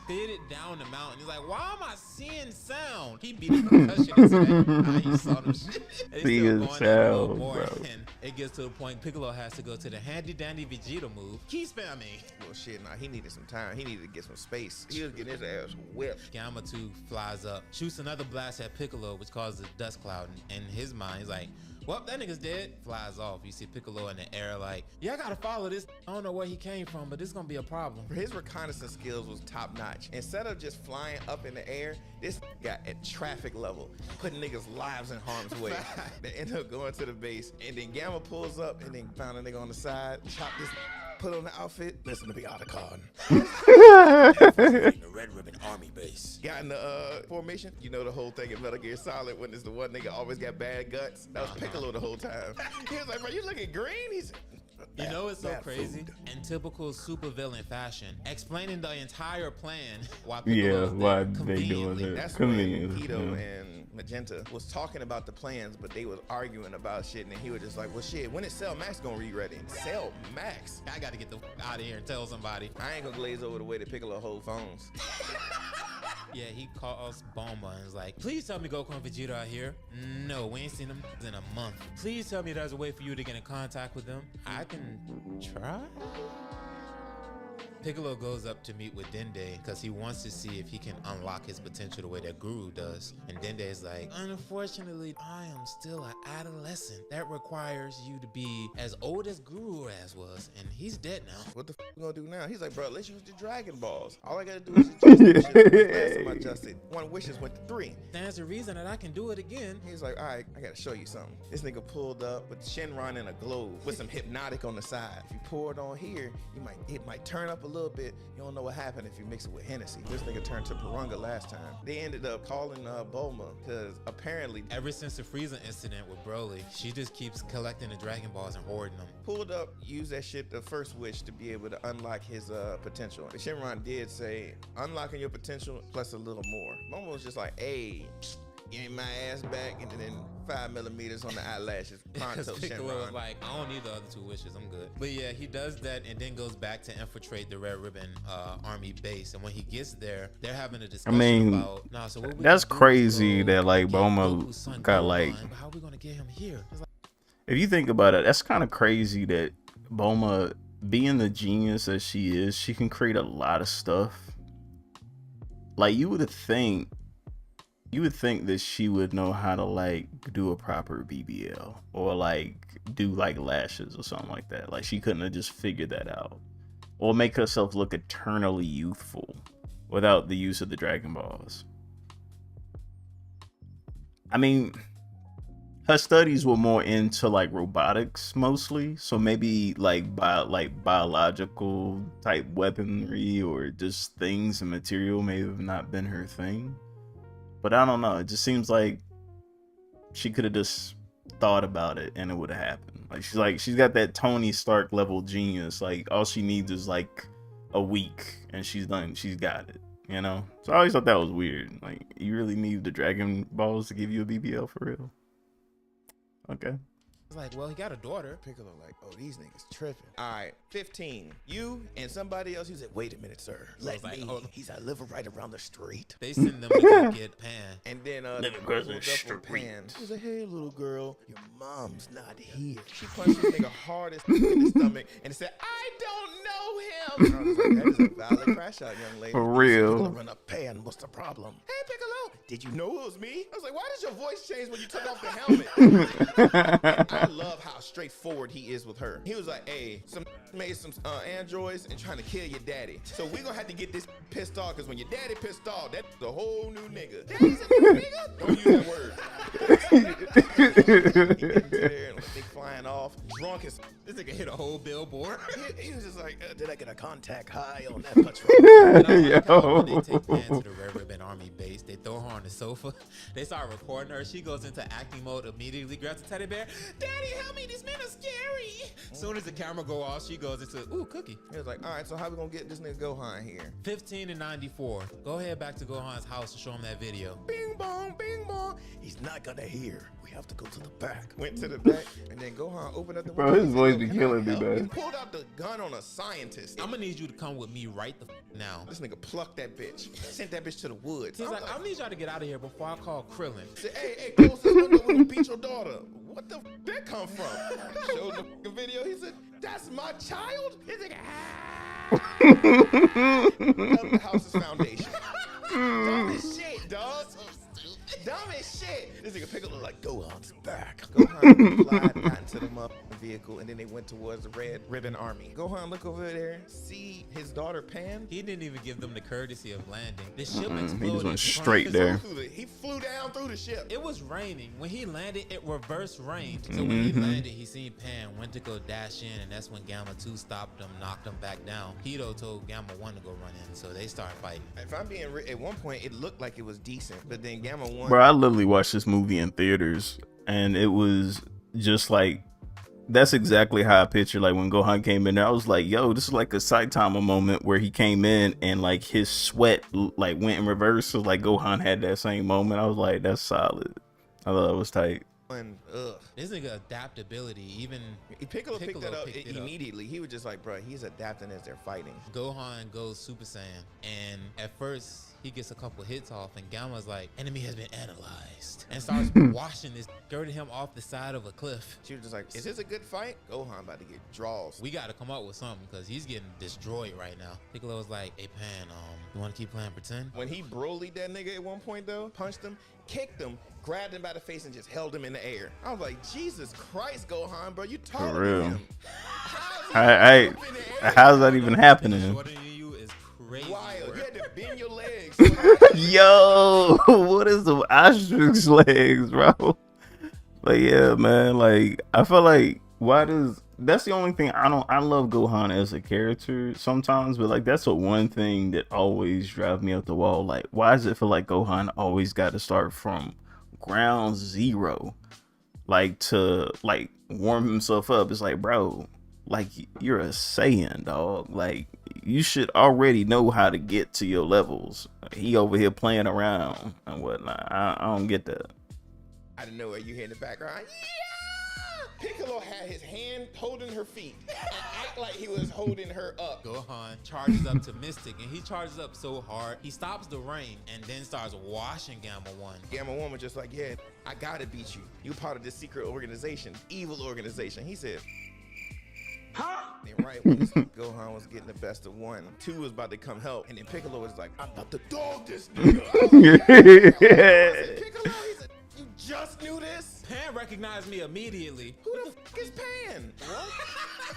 skidded down the mountain. He's like, why am I seeing sound? He beat the concussion into that. He saw them shit. They See still his going at it a little sound, more, bro. and it gets to the point Piccolo has to go to the handy dandy Vegeta move. Key spamming. well shit. Nah, he needed some time. He needed to get some space. He was getting his ass whipped. Gamma 2 flies up, shoots another blast at Piccolo, which causes a dust cloud. And in his mind, he's like, well, that nigga's dead. Flies off. You see Piccolo in the air like, yeah, I gotta follow this. I don't know where he came from, but this is gonna be a problem. His reconnaissance skills was top notch. Instead of just flying up in the air, this got at traffic level, putting niggas' lives in harm's way. They end up going to the base, and then Gamma pulls up, and then found a nigga on the side, chop this, put on the outfit, listen to me out of card. The Red Ribbon Army base. Got in the formation. You know the whole thing in Metal Gear Solid when it's the one nigga always got bad guts. That was Piccolo the whole time. He was like, bro, you looking green? He's You know it's so bad crazy? food. In typical supervillain fashion, explaining the entire plan while Yeah, Piccolo's why there they doing conveniently. it? That's when Convenient, Hito yeah. and Magenta was talking about the plans, but they was arguing about shit, and then he was just like, well shit, when is Cell Max gonna be ready? Cell Max? I gotta get the f out of here and tell somebody. I ain't gonna glaze over the way that Piccolo hold phones. Yeah, he calls Bulma and is like, please tell me Goku and Vegeta are here. No, we ain't seen them in a month. Please tell me there's a way for you to get in contact with them. I can try? Piccolo goes up to meet with Dende because he wants to see if he can unlock his potential the way that Guru does. And Dende is like, unfortunately, I am still an adolescent. That requires you to be as old as Guru as was, and he's dead now. What the f you gonna do now? He's like, bro, let's use the Dragon Balls. All I gotta do is adjust this shit. Last time I adjusted, 1 wishes went to 3. Stands the reason that I can do it again. He's like, all right, I gotta show you something. This nigga pulled up with Shenron in a globe with some hypnotic on the side. If you pour it on here, it might turn up a little bit. You don't know what happened if you mix it with Hennessy. This nigga turned to Purunga last time. They ended up calling Bulma because apparently Ever since the Frieza incident with Broly, she just keeps collecting the Dragon Balls and hoarding them. pulled up, used that shit, the first wish, to be able to unlock his potential. And Shenron did say, unlocking your potential plus a little more. Momo was just like, hey, give me my ass back, and then 5mm on the eyelashes. Pronto, Piccolo was Shenron. like, I don't need the other 2 wishes, I'm good. But yeah, he does that and then goes back to infiltrate the Red Ribbon Army base. And when he gets there, they're having a discussion mean, about, nah, so what we that's gonna do is crazy go that, like, get Bulma Goku's son got, Gohan, like- but how are we gonna get him here? It's like, If you think about it, that's kind of crazy that Bulma, being the genius that she is, she can create a lot of stuff. Like, you would think that she would know how to, like, do a proper BBL or, like, do, like, lashes or something like that. Like, she couldn't have just figured that out. Or make herself look eternally youthful without the use of the Dragon Balls. I mean, her studies were more into like robotics mostly, so maybe like biological type weaponry or just things and material may have not been her thing. But I don't know, it just seems like she could have just thought about it and it would have happened. Like she's got that Tony Stark level genius. Like all she needs is like a week and she's done. She's got it, you know. So I always thought that was weird. Like you really need the Dragon Balls to give you a BBL for real? Okay. It's like, well, he got a daughter. Piccolo like, oh, these niggas tripping. All right, 15. You and somebody else. He said, wait a minute, sir. Let like, me. hold on. He's I live right around the street. They send them to go get Pan. And then Living the across girl the pulled up on street. Pan. She was like, hey, little girl, your mom's not here. She punched this nigga hard as in the stomach and said, I don't know him. And I was like, that is a valid crash out, young lady. For real. Piccolo run up Pan. What's the problem? Hey, Piccolo. Did you know it was me? I was like, why does your voice change when you took off the helmet? I love how straightforward he is with her. He was like, hey, some made some androids and trying to kill your daddy. So we're gonna have to get this pissed off, because when your daddy pissed off, that's a whole new nigga. Daddy's a new nigga? Don't use that word. He get there and they flying off, drunk as This nigga hit a whole billboard. he was just like, did I get a contact high on that patrol? And I like how when they take Pan to the Red Ribbon Army base, they throw her on the sofa. They start recording her. She goes into acting mode immediately, grabs a teddy bear. Daddy, help me. These men are scary. As soon as the camera go off, she goes into, ooh, cookie. He was like, all right, so how we gonna get this nigga Gohan here? 15 and 94. Go ahead back to Gohan's house to show him that video. Bing bong, bing bong. He's not gonna hear. We have to go to the back. Went to the back, and then Gohan opened up the Bro, window. his He said, voice "Yo, be can I killing me, help?" man. He pulled out the gun on a scientist. I'm gonna need you to come with me right the now. This nigga plucked that bitch. Sent that bitch to the woods. He's I'm like, I need y'all to get out of here before I call Krillin. said, hey, close this window, we're gonna beat your daughter. What the that come from? Showed the fucking video. He said, that's my child? This nigga, Up the house's foundation. Dumb as shit, dog. Dumb as shit. This nigga Piccolo like, Gohan's back. Gohan flied, got into the motherfucking vehicle, and then they went towards the Red Ribbon Army. Gohan look over there, see his daughter Pan. He didn't even give them the courtesy of landing. The ship He exploded. just went in front straight of his there. He flew down through the ship. It was raining. When he landed, it reverse rained. So when he landed, he seen Pan, went to go dash in, and that's when Gamma 2 stopped him, knocked him back down. Hito told Gamma 1 to go run in, so they started fighting. If I'm being at one point, it looked like it was decent, but then Gamma 1. Bro, I literally watched this movie in theaters and it was just like, that's exactly how I pictured like when Gohan came in there. I was like, yo, this is like a Saitama moment where he came in and like his sweat like went in reverse. So like Gohan had that same moment. I was like, that's solid. I thought it was tight. This nigga adaptability, even Piccolo picked that up picked it up. immediately. He was just like, bro, he's adapting as they're fighting. Gohan goes Super Saiyan, and at first he gets a couple hits off, and Gamma's like, enemy has been analyzed, and starts washing this, skirting him off the side of a cliff. She was just like, is this a good fight? Gohan about to get draws. We got to come up with something because he's getting destroyed right now. Piccolo was like, hey Pan, you want to keep playing pretend? When he Broly'd that nigga at one point though, punched him, kicked him, grabbed him by the face and just held him in the air. I was like, Jesus Christ, Gohan, bro, you taller For real. than him. How's that even happening? Shorter than you is crazy. Wild. bro. You had to bend your legs. Yo, what is the ostrich legs, bro? Like, yeah, man. Like, I feel like that's the only thing I love Gohan as a character sometimes, but like that's the one thing that always drives me up the wall. Like, why does it feel like Gohan always got to start from ground zero, like to like warm himself up? It's like, bro, like you're a Saiyan, dog. Like you should already know how to get to your levels. He over here playing around and whatnot. I don't get that. I didn't know where you hear in the background. Yeah! Piccolo had his hand holding her feet and act like he was holding her up. Gohan charges up to Mystic, and he charges up so hard, he stops the rain and then starts washing Gamma 1. Gamma 1 was just like, yeah, I gotta beat you. You part of this secret organization, evil organization. He said, huh? And right when Gohan was getting the best of 1, 2 was about to come help, and then Piccolo was like, I'm about to dog this nigga. Piccolo, he said, you just knew this? Pan recognized me immediately. Who the fuck is Pan? What?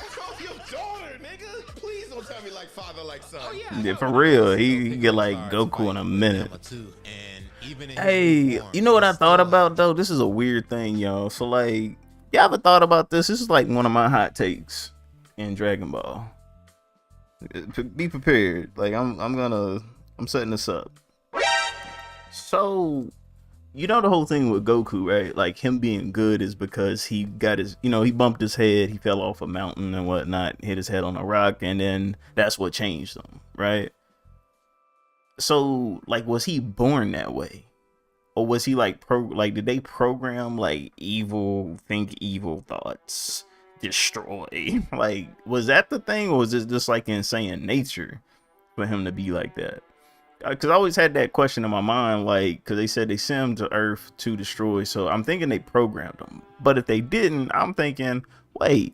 That's your daughter, nigga. Please don't tell me like father, like son. Oh yeah. Yeah, for real. He get like Goku in a minute. Gamma 2. And Even in his Hey, new form, you know what I he's thought still about like, though? This is a weird thing, y'all. So like, y'all ever thought about this? This is like one of my hot takes in Dragon Ball. Be prepared. Like I'm setting this up. So you know the whole thing with Goku, right? Like him being good is because he got his, he bumped his head, he fell off a mountain and whatnot, hit his head on a rock, and then that's what changed him, right? So like, was he born that way? Or was he like did they program like think evil thoughts, destroy? Like, was that the thing, or was it just like insane nature for him to be like that? Because I always had that question in my mind, like, because they said they sent him to Earth to destroy, so I'm thinking they programmed him. But if they didn't, I'm thinking, wait,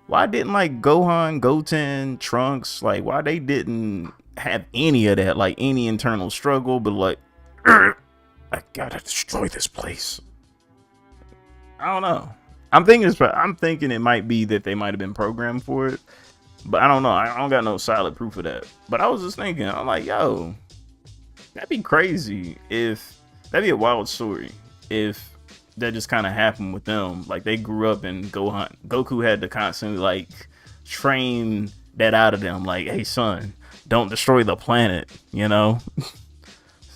why didn't like Gohan, Goten, Trunks, like why they didn't have any of that, like any internal struggle, but like, I gotta destroy this place. I don't know. I'm thinking it might be that they might have been programmed for it, but I don't know. I don't got no solid proof of that. But I was just thinking, I'm like, yo, that'd be crazy that'd be a wild story if that just kind of happened with them. Like they grew up and Goku had to constantly like train that out of them. Like, hey son, don't destroy the planet,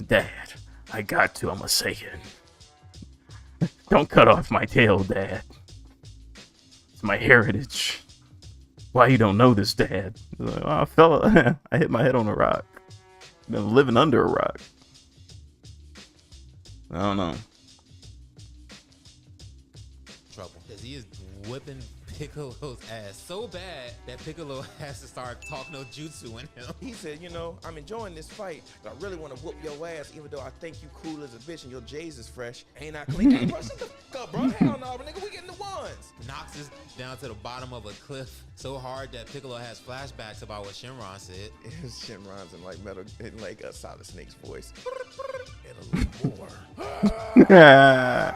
Dad, I got to. I'm a Saiyan. Don't cut off my tail, Dad. It's my heritage. Why you don't know this, Dad? Like, I hit my head on a rock. Been living under a rock. I don't know. trouble because he is whipping Piccolo's ass so bad that Piccolo has to start talking no jutsu in him. He said, I'm enjoying this fight, but I really want to whoop your ass, even though I think you cool as a bitch and your J's is fresh. Ain't I clean? Hey, bro, shut the fuck up, bro. Hell no, nigga, we getting the ones. Knocks us down to the bottom of a cliff so hard that Piccolo has flashbacks about what Shenron said. It was Shenron's in like a Solid Snake's voice. And a little more.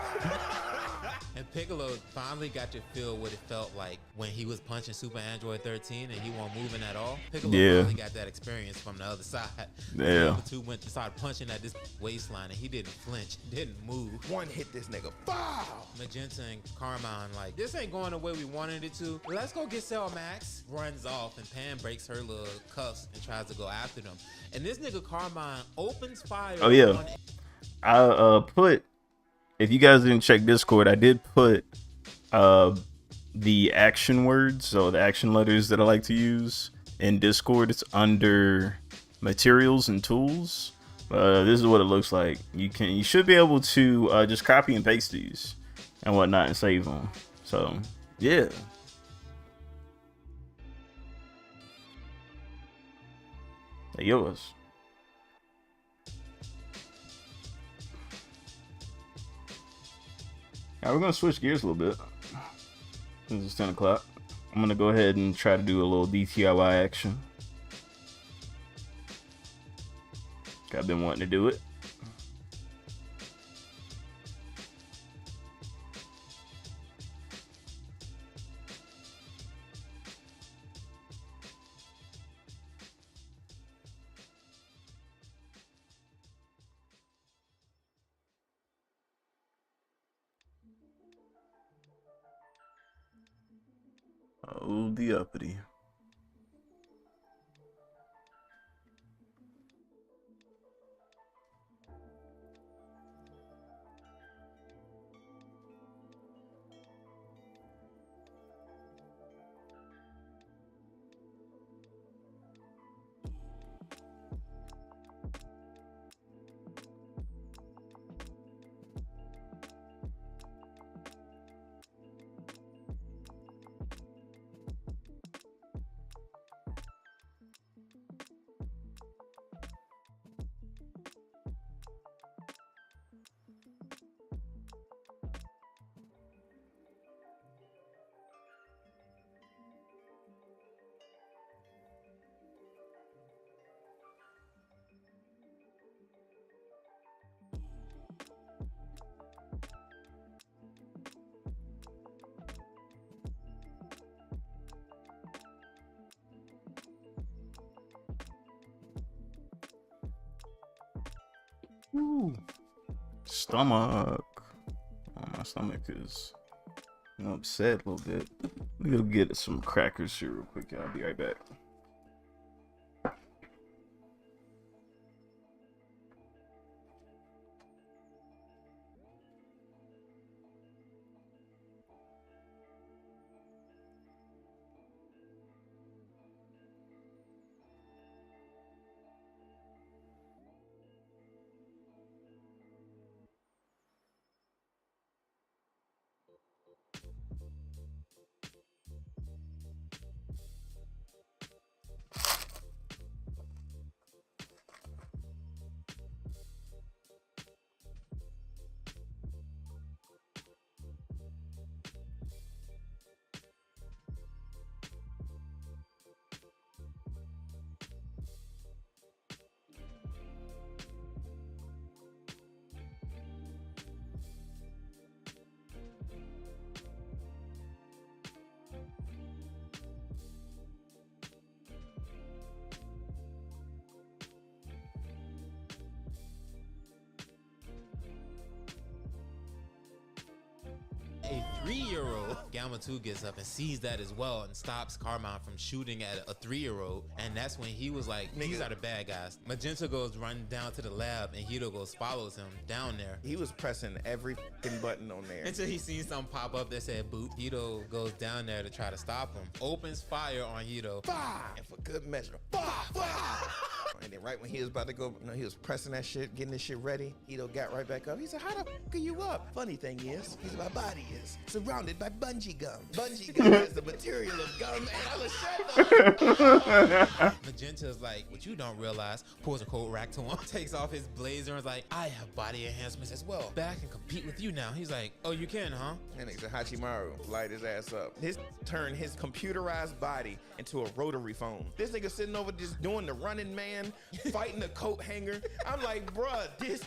And Piccolo finally got to feel what it felt like when he was punching Super Android 13 and he wasn't moving at all. Piccolo finally got that experience from the other side. Yeah. The two went to start punching at this waistline and he didn't flinch, didn't move. One hit this nigga. Wow. Magenta and Carmine like, this ain't going the way we wanted it to. Let's go get Cell Max. Runs off and Pan breaks her little cuffs and tries to go after them. And this nigga Carmine opens fire. Oh yeah. I put, if you guys didn't check Discord, I did put the action words, so the action letters that I like to use in Discord. It's under materials and tools. This is what it looks like. You should be able to just copy and paste these and whatnot and save them. So yeah. They're yours. Now we're gonna switch gears a little bit. Since it's 10 o'clock, I'm gonna go ahead and try to do a little DTIY action. I've been wanting to do it. Oh, the uppity. Ooh. Stomach. Oh, my stomach is upset a little bit. We'll get some crackers here real quick. I'll be right back. A 3-year-old, Gamma 2 gets up and sees that as well and stops Carmine from shooting at a 3-year-old. And that's when he was like, these are the bad guys. Magenta goes running down to the lab and Hito goes follows him down there. He was pressing every fucking button on there. Until he sees something pop up that said boop. Hito goes down there to try to stop him. Opens fire on Hito. Fire! And for good measure, fire! And then right when he was about to go, he was pressing that shit, getting this shit ready. Hito got right back up. He said, how the fuck are you up? Funny thing is, my body is surrounded by bungee gum. Bungee gum is the material of gum and other shit. Magenta's like, what you don't realize, pulls a coat rack to him, takes off his blazer and is like, I have body enhancements as well. But I can compete with you now. He's like, oh, you can, huh? And nigga said, Hachimaru, light his ass up. This turned his computerized body into a rotary phone. This nigga sitting over just doing the running man, fighting the coat hanger. I'm like, bruh, this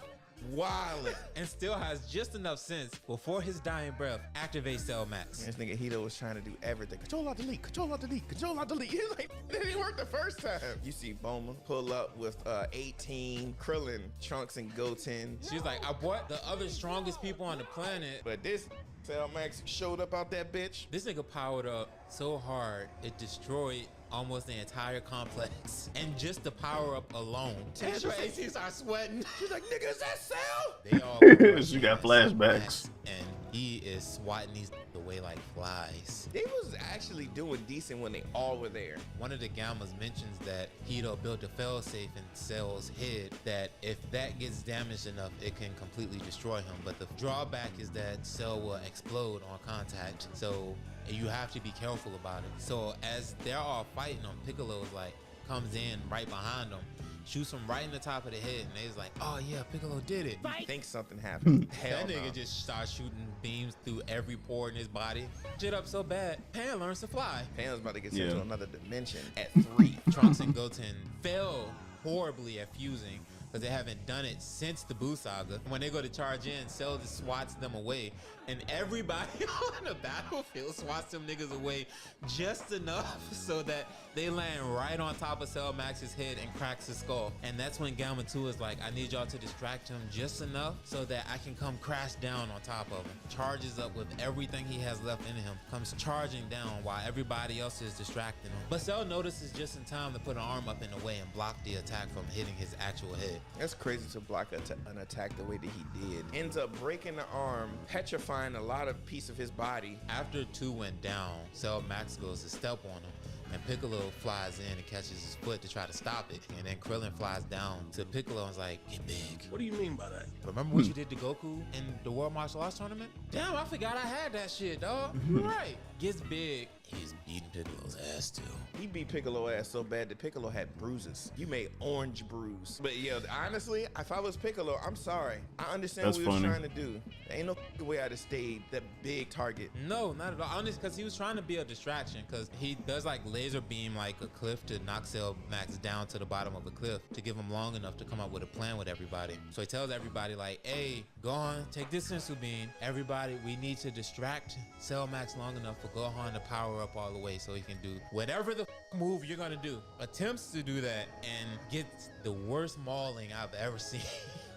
wildin'. And still has just enough sense before his dying breath activate Cell Max. This nigga Hito was trying to do everything. Control out delete, control out delete, control out delete. He's like, that didn't work the first time. You see Boma pull up with 18 Krillin, Trunks, and Goten. She's like, I brought the other strongest people on the planet, but this Cell Max showed up out that bitch. This nigga powered up so hard it destroyed almost the entire complex. And just the power up alone. Tandra AC starts sweating. She's like, nigga, is that Cell? They all She got flashbacks. And he is swatting these away like flies. They was actually doing decent when they all were there. One of the Gammas mentions that Hito built a failsafe in Cell's head that if that gets damaged enough, it can completely destroy him. But the drawback is that Cell will explode on contact. So you have to be careful about it. So as they're all fighting him, Piccolo's like comes in right behind them, shoots him right in the top of the head, and they's like, oh yeah, Piccolo did it. He thinks something happened. Hell that nigga just starts shooting beams through every pore in his body. Shit up so bad, Pan learns to fly. Pan's about to get sent to another dimension at 3. Trunks and Goten fail horribly at fusing because they haven't done it since the Buu saga. When they go to charge in, Cell just swats them away, and everybody on the battlefield swats them niggas away just enough so that they land right on top of Cell Max's head and cracks his skull. And that's when Gamma 2 is like, I need y'all to distract him just enough so that I can come crash down on top of him. Charges up with everything he has left in him, comes charging down while everybody else is distracting him. But Cell notices just in time to put an arm up in the way and block the attack from hitting his actual head. That's crazy to block an attack the way that he did. Ends up breaking the arm, petrifying a lot of piece of his body. After 2 went down, Cell Max goes to step on him, and Piccolo flies in and catches his foot to try to stop it. And then Krillin flies down to Piccolo and is like, get big. What do you mean by that? Remember what you did to Goku in the World Martial Arts Tournament? Damn, I forgot I had that shit, dog. You're right. Gets big. He's beating Piccolo's ass too. He beat Piccolo's ass so bad that Piccolo had bruises. You made orange bruise. But yeah, honestly, if I was Piccolo, I'm sorry. I understand what he was trying to do. There ain't no way I'd have stayed that big target. No, not at all. Honestly, because he was trying to be a distraction, because he does like laser beam like a cliff to knock Cell Max down to the bottom of the cliff to give him long enough to come up with a plan with everybody. So he tells everybody like, hey, Gohan, take this sensu bean. Everybody, we need to distract Cell Max long enough for Gohan to power up all the way so he can do whatever the move you're gonna do. Attempts to do that and gets the worst mauling I've ever seen.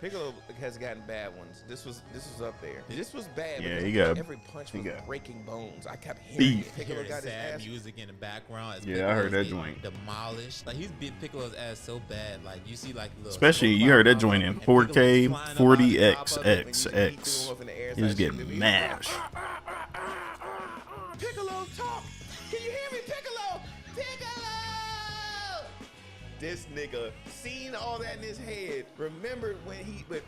Piccolo has gotten bad ones. This was up there. This was bad. Yeah, because he got- every punch was got breaking bones. I kept hearing beef. it. Piccolo Hearing got his sad ass. music in the background. As Yeah, I heard Piccolo's that getting joint. Demolished. Like he's beat Piccolo's ass so bad. Like you see like little. Especially smoke you heard that cloud joint in and Piccolo 4K, flying up out the top of it. 40xx. He was getting mashed. Piccolo, talk! Can you hear me, Piccolo? Piccolo! This nigga seen all that in his head. Remember when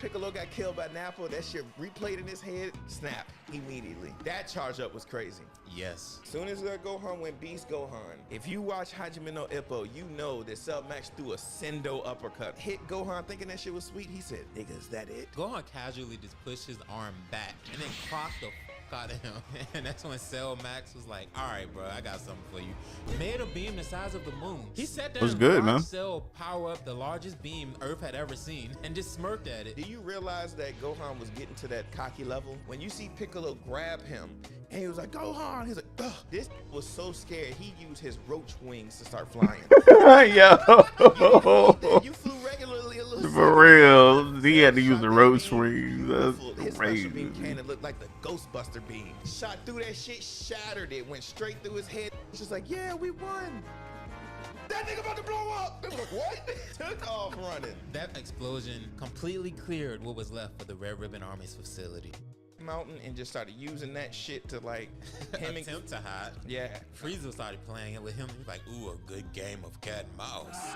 Piccolo got killed by Nappa? That shit replayed in his head. Snap immediately. That charge up was crazy. Yes. Soon as Gohan went Beast Gohan, if you watch Hajime no Ippo, you know that Cell Max threw a Sendo uppercut. Hit Gohan thinking that shit was sweet. He said, nigga, is that it? Gohan casually just pushed his arm back and then clocked the f out of him. And that's when Cell Max was like, all right, bro, I got something for you. Made a beam the size of the moon. He sat there What's and good, watched man? Cell power up the largest beam Earth had ever seen and just smirked at it. Do you realize that Gohan was getting to that cocky level? When you see Piccolo grab him, and he was like, Gohan, he's like, ugh. This was so scared, he used his roach wings to start flying. Yo. You flew regularly a little For real. He had to use the roach wings. That's His special beam crazy. cannon looked like the Ghostbuster beam. Shot through that shit, shattered it, went straight through his head. It's just like, yeah, we won. That nigga about to blow up. They were like, what? Took off running. That explosion completely cleared what was left for the Red Ribbon Army's facility. Mountain and just started using that shit to like him and Attempt to hide. yeah. Frieza started playing it with him. He was like, ooh, a good game of cat and mouse.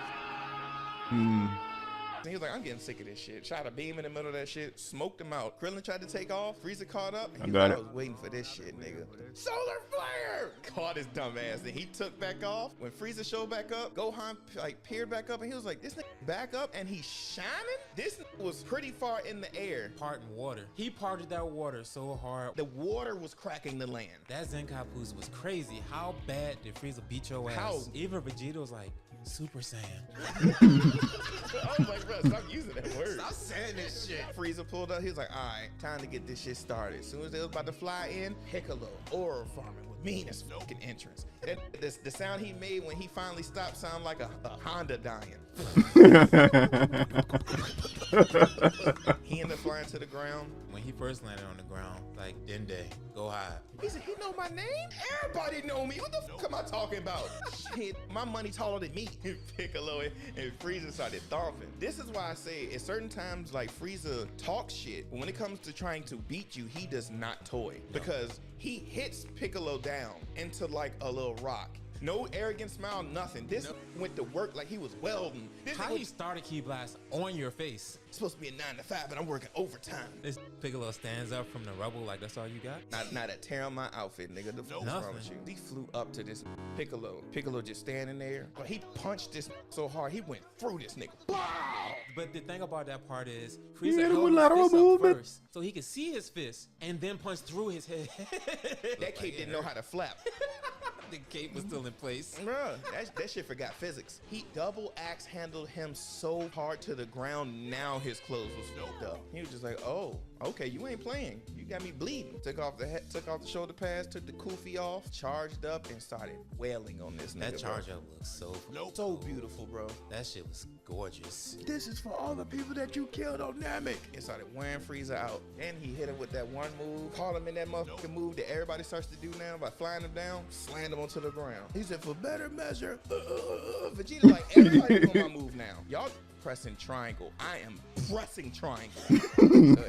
And he was like, I'm getting sick of this shit. Shot a beam in the middle of that shit, smoked him out. Krillin tried to take off. Frieza caught up. And he was got like, it. I was waiting for this shit, nigga. Solar flare! Caught his dumb ass. Then he took back off. When Frieza showed back up, Gohan like peered back up and he was like, this nigga back up and he's shining? This nigga was pretty far in the air. Parting water. He parted that water so hard. The water was cracking the land. That Zenkai was crazy. How bad did Frieza beat your ass? How? Even Vegeta was like, Super Saiyan. I was like, bro, stop using that word. Stop saying this shit. Frieza pulled up. He was like, all right, time to get this shit started. As soon as they was about to fly in, Piccolo, oral farming with meanest fucking entrance. And the sound he made when he finally stopped sounded like a Honda dying. He ended up flying to the ground. When he first landed on the ground, like, Dende, go hide. He said, he know my name? Everybody know me. What the fuck am I talking about? Shit, my money taller than me. Piccolo and Frieza started thumping. This is why I say at certain times, like, Frieza talks shit, but when it comes to trying to beat you, he does not toy. Because he hits Piccolo down into like a little rock. No arrogant smile, nothing. This went to work like he was welding. This How nigga you was start a key blast on your face? supposed to be a 9 to 5, but I'm working overtime. This Piccolo stands up from the rubble like that's all you got? Not a tear on my outfit, nigga. The fuck is wrong with you? He flew up to this Piccolo. Piccolo just standing there. But he punched this so hard, he went through this nigga. Wow! But the thing about that part is, hit Frieza him held with his lateral fist up movement. first, so he could see his fist, and then punch through his head. That kid didn't know how to flap. The cape was still in place. Bruh, that shit forgot physics. He double axe handled him so hard to the ground, now his clothes was fucked up. He was just like, oh, okay, you ain't playing. You got me bleeding. Took off the head, took off the shoulder pads, took the kufi off, charged up, and started wailing on this nigga. That bro. charge up looks so So beautiful, bro. That shit was gorgeous. This is for all the people that you killed on Namek. And started wearing Frieza out. And he hit him with that one move. Caught him in that motherfucking move that everybody starts to do now by flying him down, slammed him onto the ground. He said, for better measure, Vegeta like, everybody doing my move now. Y'all pressing triangle. I am pressing triangle. So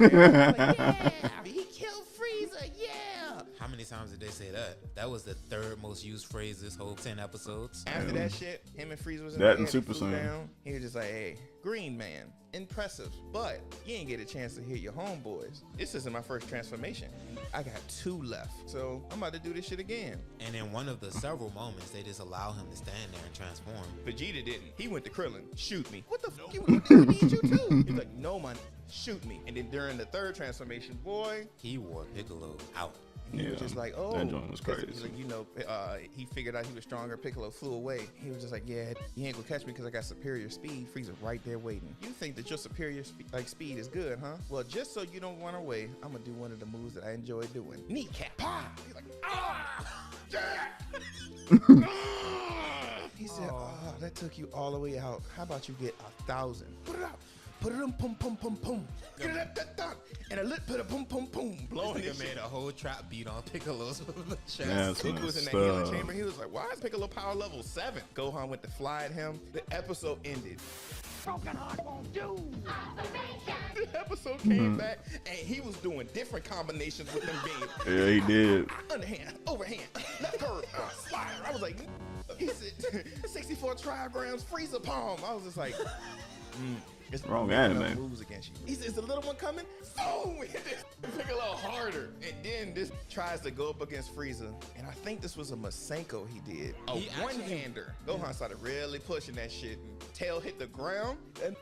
everybody's like, yeah, he killed Frieza, yeah. How many times did they say that? That was the third most used phrase this whole 10 episodes. After that shit, him and Frieza was in That the and air, Super he flew Saiyan. down. He was just like, hey, Green Man, impressive, but you ain't get a chance to hit your homeboys. This isn't my first transformation. I got 2 left, so I'm about to do this shit again. And in one of the several moments, they just allow him to stand there and transform. Vegeta didn't. He went to Krillin. Shoot me. What the fuck? You need you too. He's like, no, man. Shoot me. And then during the 3rd transformation, boy, He wore Piccolo out. he was just like, oh. that joint was 'cause crazy. he's like, you know, he figured out he was stronger. Piccolo flew away. He was just like, yeah, you ain't gonna catch me because I got superior speed. Frieza right there waiting. You think that your superior speed is good, huh? Well, just so you don't run away, I'm gonna do one of the moves that I enjoy doing. Kneecap. Pa! He's like, ah! Yeah! He said, oh, that took you all the way out. How about you get 1,000? Put it out. put it pum pum pum pum. And a lit put a pum pum pum. Blowing This this nigga made shit. a whole trap beat on Piccolo's chest. That's Goku was in the messed healing up. chamber. He was like, why is Piccolo power level 7? Gohan went to fly at him. The episode ended. Broken heart won't do. The episode came back and he was doing different combinations with them beams. Yeah, he did. Underhand, overhand, left curve, slider. I was like, he said 64 trigrams, Frieza palm. I was just like, it's Wrong making anime. moves against you. He says, is the little one coming? Oh, we hit this Piccolo harder. And then this tries to go up against Frieza. And I think this was a Masenko he did. A He actually- one-hander. Gohan started really pushing that shit. And tail hit the ground. And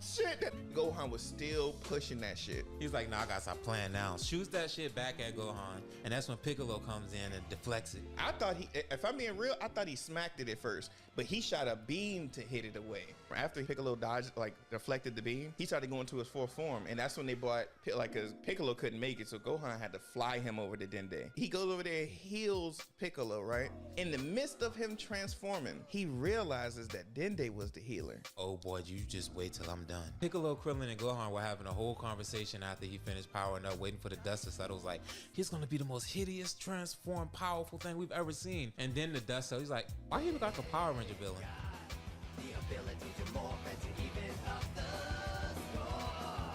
shit. Gohan was still pushing that shit. He's like, nah, I gotta stop playing now. Shoots that shit back at Gohan, and that's when Piccolo comes in and deflects it. I thought if I'm being real, I thought he smacked it at first, but he shot a beam to hit it away. After Piccolo dodged, like deflected the beam, he started going to his fourth form, and that's when they brought, like, cause Piccolo couldn't make it, so Gohan had to fly him over to Dende. He goes over there, heals Piccolo, right? In the midst of him transforming, he realizes that Dende was the healer. Oh boy, you just wait till I'm done. Piccolo, Krillin, and Gohan were having a whole conversation after he finished powering up, waiting for the dust to settle. It was like, he's gonna be the most hideous, transformed, powerful thing we've ever seen. And then the dust settled. He's like, why he look like a Power Ranger villain?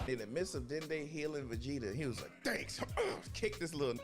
In the midst of Dende healing Vegeta, he was like, thanks, kicked this little,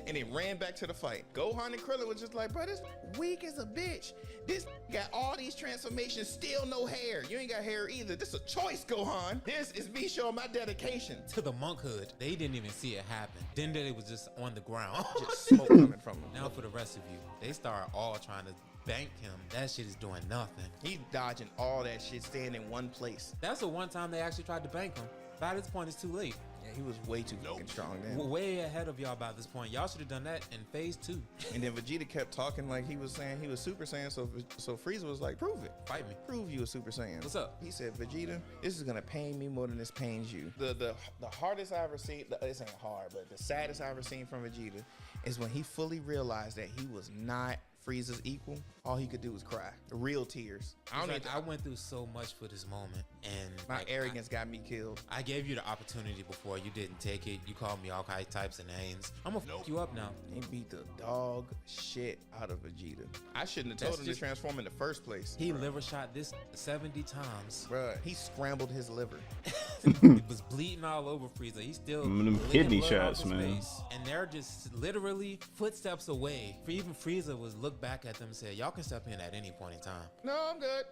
and he ran back to the fight. Gohan and Krillin was just like, bro, this weak as a bitch. This got all these transformations, still no hair. You ain't got hair either. This is a choice, Gohan. This is me showing my dedication. To the monkhood. They didn't even see it happen. Dende was just on the ground. Just smoke coming from him. Now for the rest of you, they start all trying to bank him. That shit is doing nothing. He's dodging all that shit, staying in one place. That's the one time they actually tried to bank him. By this point, it's too late. Yeah, he was way too fucking strong then. We're way ahead of y'all by this point. Y'all should have done that in phase 2. And then Vegeta kept talking like he was saying he was Super Saiyan, so Frieza was like, prove it. Fight me. Prove you a Super Saiyan. What's up? He said, Vegeta, this is gonna pain me more than this pains you. The hardest I ever seen, this ain't hard, but the saddest I ever seen from Vegeta is when he fully realized that he was not Frieza's equal. All he could do was cry. Real tears. I went through so much for this moment, and My like, arrogance got me killed. I gave you the opportunity before. You didn't take it. You called me all types of names. I'm gonna fuck you up now. He beat the dog shit out of Vegeta. I shouldn't have That's told him to just- transform in the first place. He liver shot this 70 times. Bruh, he scrambled his liver. It was bleeding all over Frieza. He's still Them licking kidney blood off shots, his man. face. And they're just literally footsteps away. For even Frieza was look back at them and said, y'all can step in at any point in time. No, I'm good.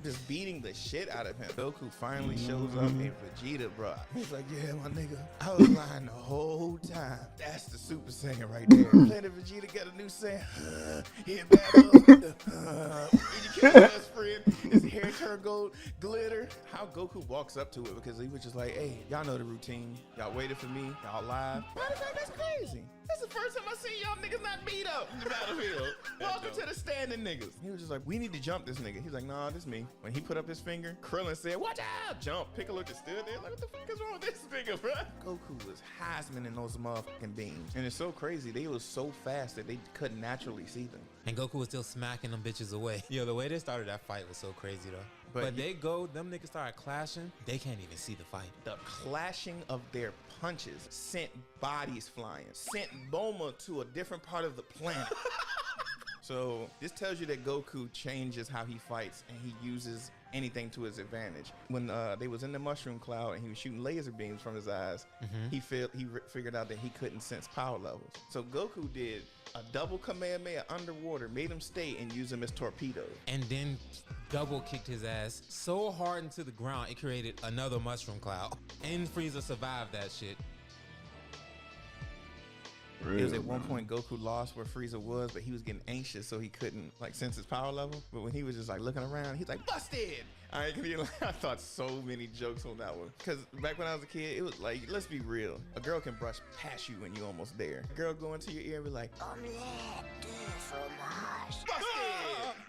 just beating the shit out of him. Goku finally shows up and Vegeta, bro. He's like, yeah, my nigga. I was lying the whole time. That's the Super Saiyan right there. Planet Vegeta got a new Saiyan. He in battle. He killed his best friend. His hair turned gold. Glitter. How Goku walks up to it because he was just like, hey, y'all know the routine. Y'all waited for me. Y'all live. Matter of fact, that's crazy. That's the first time I seen y'all niggas not beat up in the battlefield. Welcome to the standing niggas. He was just like, we need to jump this nigga. He's like, nah, this me. When he put up his finger, Krillin said, watch out, jump. Piccolo just stood there like, what the fuck is wrong with this nigga, bro? Goku was Heisman in those motherfucking beams. And it's so crazy. They was so fast that they couldn't naturally see them. And Goku was still smacking them bitches away. Yo, the way they started that fight was so crazy though. But them niggas started clashing. They can't even see the fight. The clashing of their punches sent bodies flying, sent Bulma to a different part of the planet. So this tells you that Goku changes how he fights and he uses anything to his advantage. When they was in the mushroom cloud and he was shooting laser beams from his eyes, he figured out that he couldn't sense power levels. So Goku did a double Kamehameha underwater, made him stay and use him as torpedoes. And then double kicked his ass so hard into the ground, it created another mushroom cloud. And Frieza survived that shit. It was at one point Goku lost where Frieza was, but he was getting anxious, so he couldn't like sense his power level. But when he was just like looking around, he's like, busted! I thought so many jokes on that one. Because back when I was a kid, it was like, let's be real. A girl can brush past you when you're almost there. A girl go into your ear and be like, busted!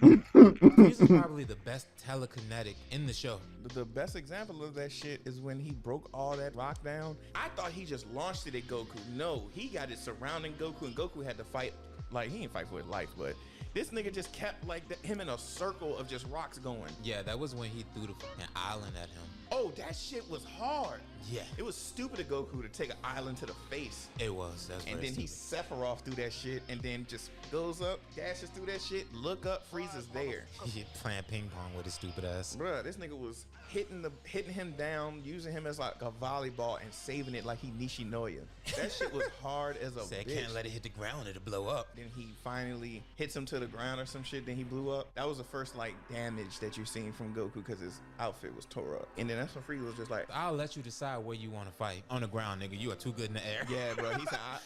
Frieza's probably the best telekinetic in the show. The best example of that shit is when he broke all that rock down. I thought he just launched it at Goku. No, he got it surrounding Goku, and Goku had to fight Like, he ain't fight for his life, but this nigga just kept like him in a circle of just rocks going. Yeah, that was when he threw the fucking island at him. Oh, that shit was hard. Yeah, It was stupid of Goku to take an island to the face. it was. That's And very then he stupid. Sephiroth through that shit, and then just goes up, dashes through that shit, look up, Frieza's there. He playing ping pong with his stupid ass. Bruh, this nigga was hitting him down, using him as like a volleyball and saving it like he Nishinoya. That shit was hard as a Said bitch. can't let it hit the ground, it'll blow up. Then he finally hits him to the ground or some shit, then he blew up. That was the first like damage that you seen from Goku because his outfit was tore up. And then that's when Frieza was just like, I'll let you decide where you want to fight. On the ground, nigga. You are too good in the air. yeah, bro.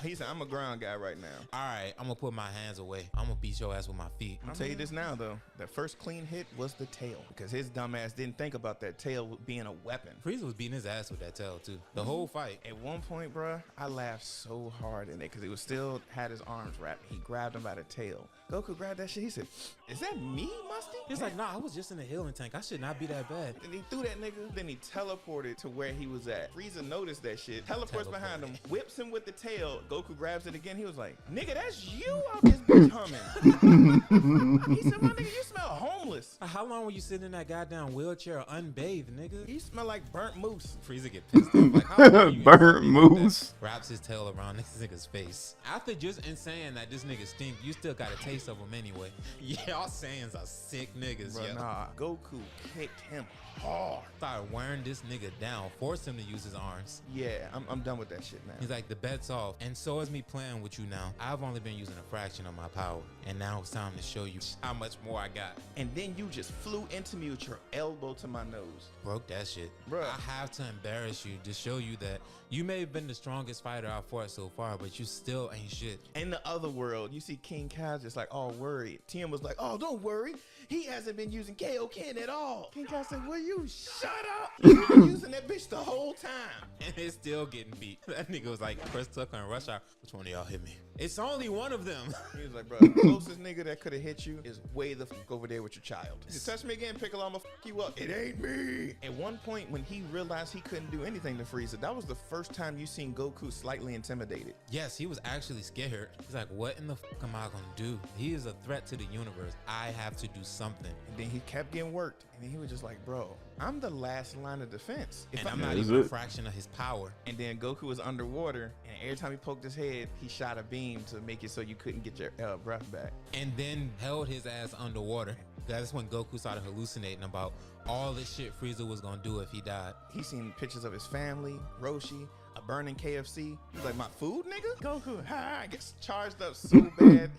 He said, I'm a ground guy right now. All right, I'm gonna put my hands away. I'm gonna beat your ass with my feet. I'll tell you this now though, the first clean hit was the tail because his dumb ass didn't think about that tail being a weapon. Frieza was beating his ass with that tail too. The whole fight. At one point, bruh, I laughed so hard in it because he was still had his arms wrapped. He grabbed him by the tail. Goku grabbed that shit. He said, "Is that me, Musty?" He's like, nah, I was just in the healing tank. I should not be that bad. And he threw that nigga. Then he teleported to where he was at. Frieza noticed that shit. Teleports behind him, whips him with the tail. Goku grabs it again. He was like, "Nigga, that's you out this bitch humming." He said, "My nigga, you smell homeless. How long were you sitting in that goddamn wheelchair unbathed, nigga? You smell like burnt moose." Frieza get pissed off. Like, how long are you Burnt talking about that? moose. Wraps his tail around this nigga's face. After just in saying that this nigga stink, you still got a taste of him anyway. Yeah, y'all sayings are sick niggas, Bruh, yo. nah, Goku kicked him hard. Started wearing this nigga down, forced him to use his arms. Yeah, I'm done with that shit, man. He's like, the bet's off. And so is me playing with you now. I've only been using a fraction of my power. And now it's time to show you how much more I got. And then you just flew into me with your elbow to my nose. Broke that shit. Bruh. I have to embarrass you to show you that you may have been the strongest fighter I've fought so far, but you still ain't shit. In the other world, you see King Kai just like all worried. Tien was like, "Oh, don't worry. He hasn't been using Kaioken at all." King Kai said, "Will you shut up? You've been using that bitch the whole time." And it's still getting beat. That nigga was like, Chris Tucker and Rush Hour, which one of y'all hit me? It's only one of them. He was like, "Bro, the closest nigga that could have hit you is way the fuck over there with your child. You touch me again, Piccolo, I'ma fuck you up." It ain't me. At one point, when he realized he couldn't do anything to Frieza, that was the first time you seen Goku slightly intimidated. Yes, he was actually scared. He's like, what in the fuck am I gonna do? He is a threat to the universe. I have to do something. And then he kept getting worked. And then he was just like, "Bro, I'm the last line of defense. And I'm not Is even a it? fraction of his power. And then Goku was underwater, and every time he poked his head, he shot a beam to make it so you couldn't get your breath back. And then held his ass underwater. That's when Goku started hallucinating about all the shit Frieza was gonna do if he died. He seen pictures of his family, Roshi, a burning KFC. He's like, "My food, nigga?" Goku, gets charged up so bad,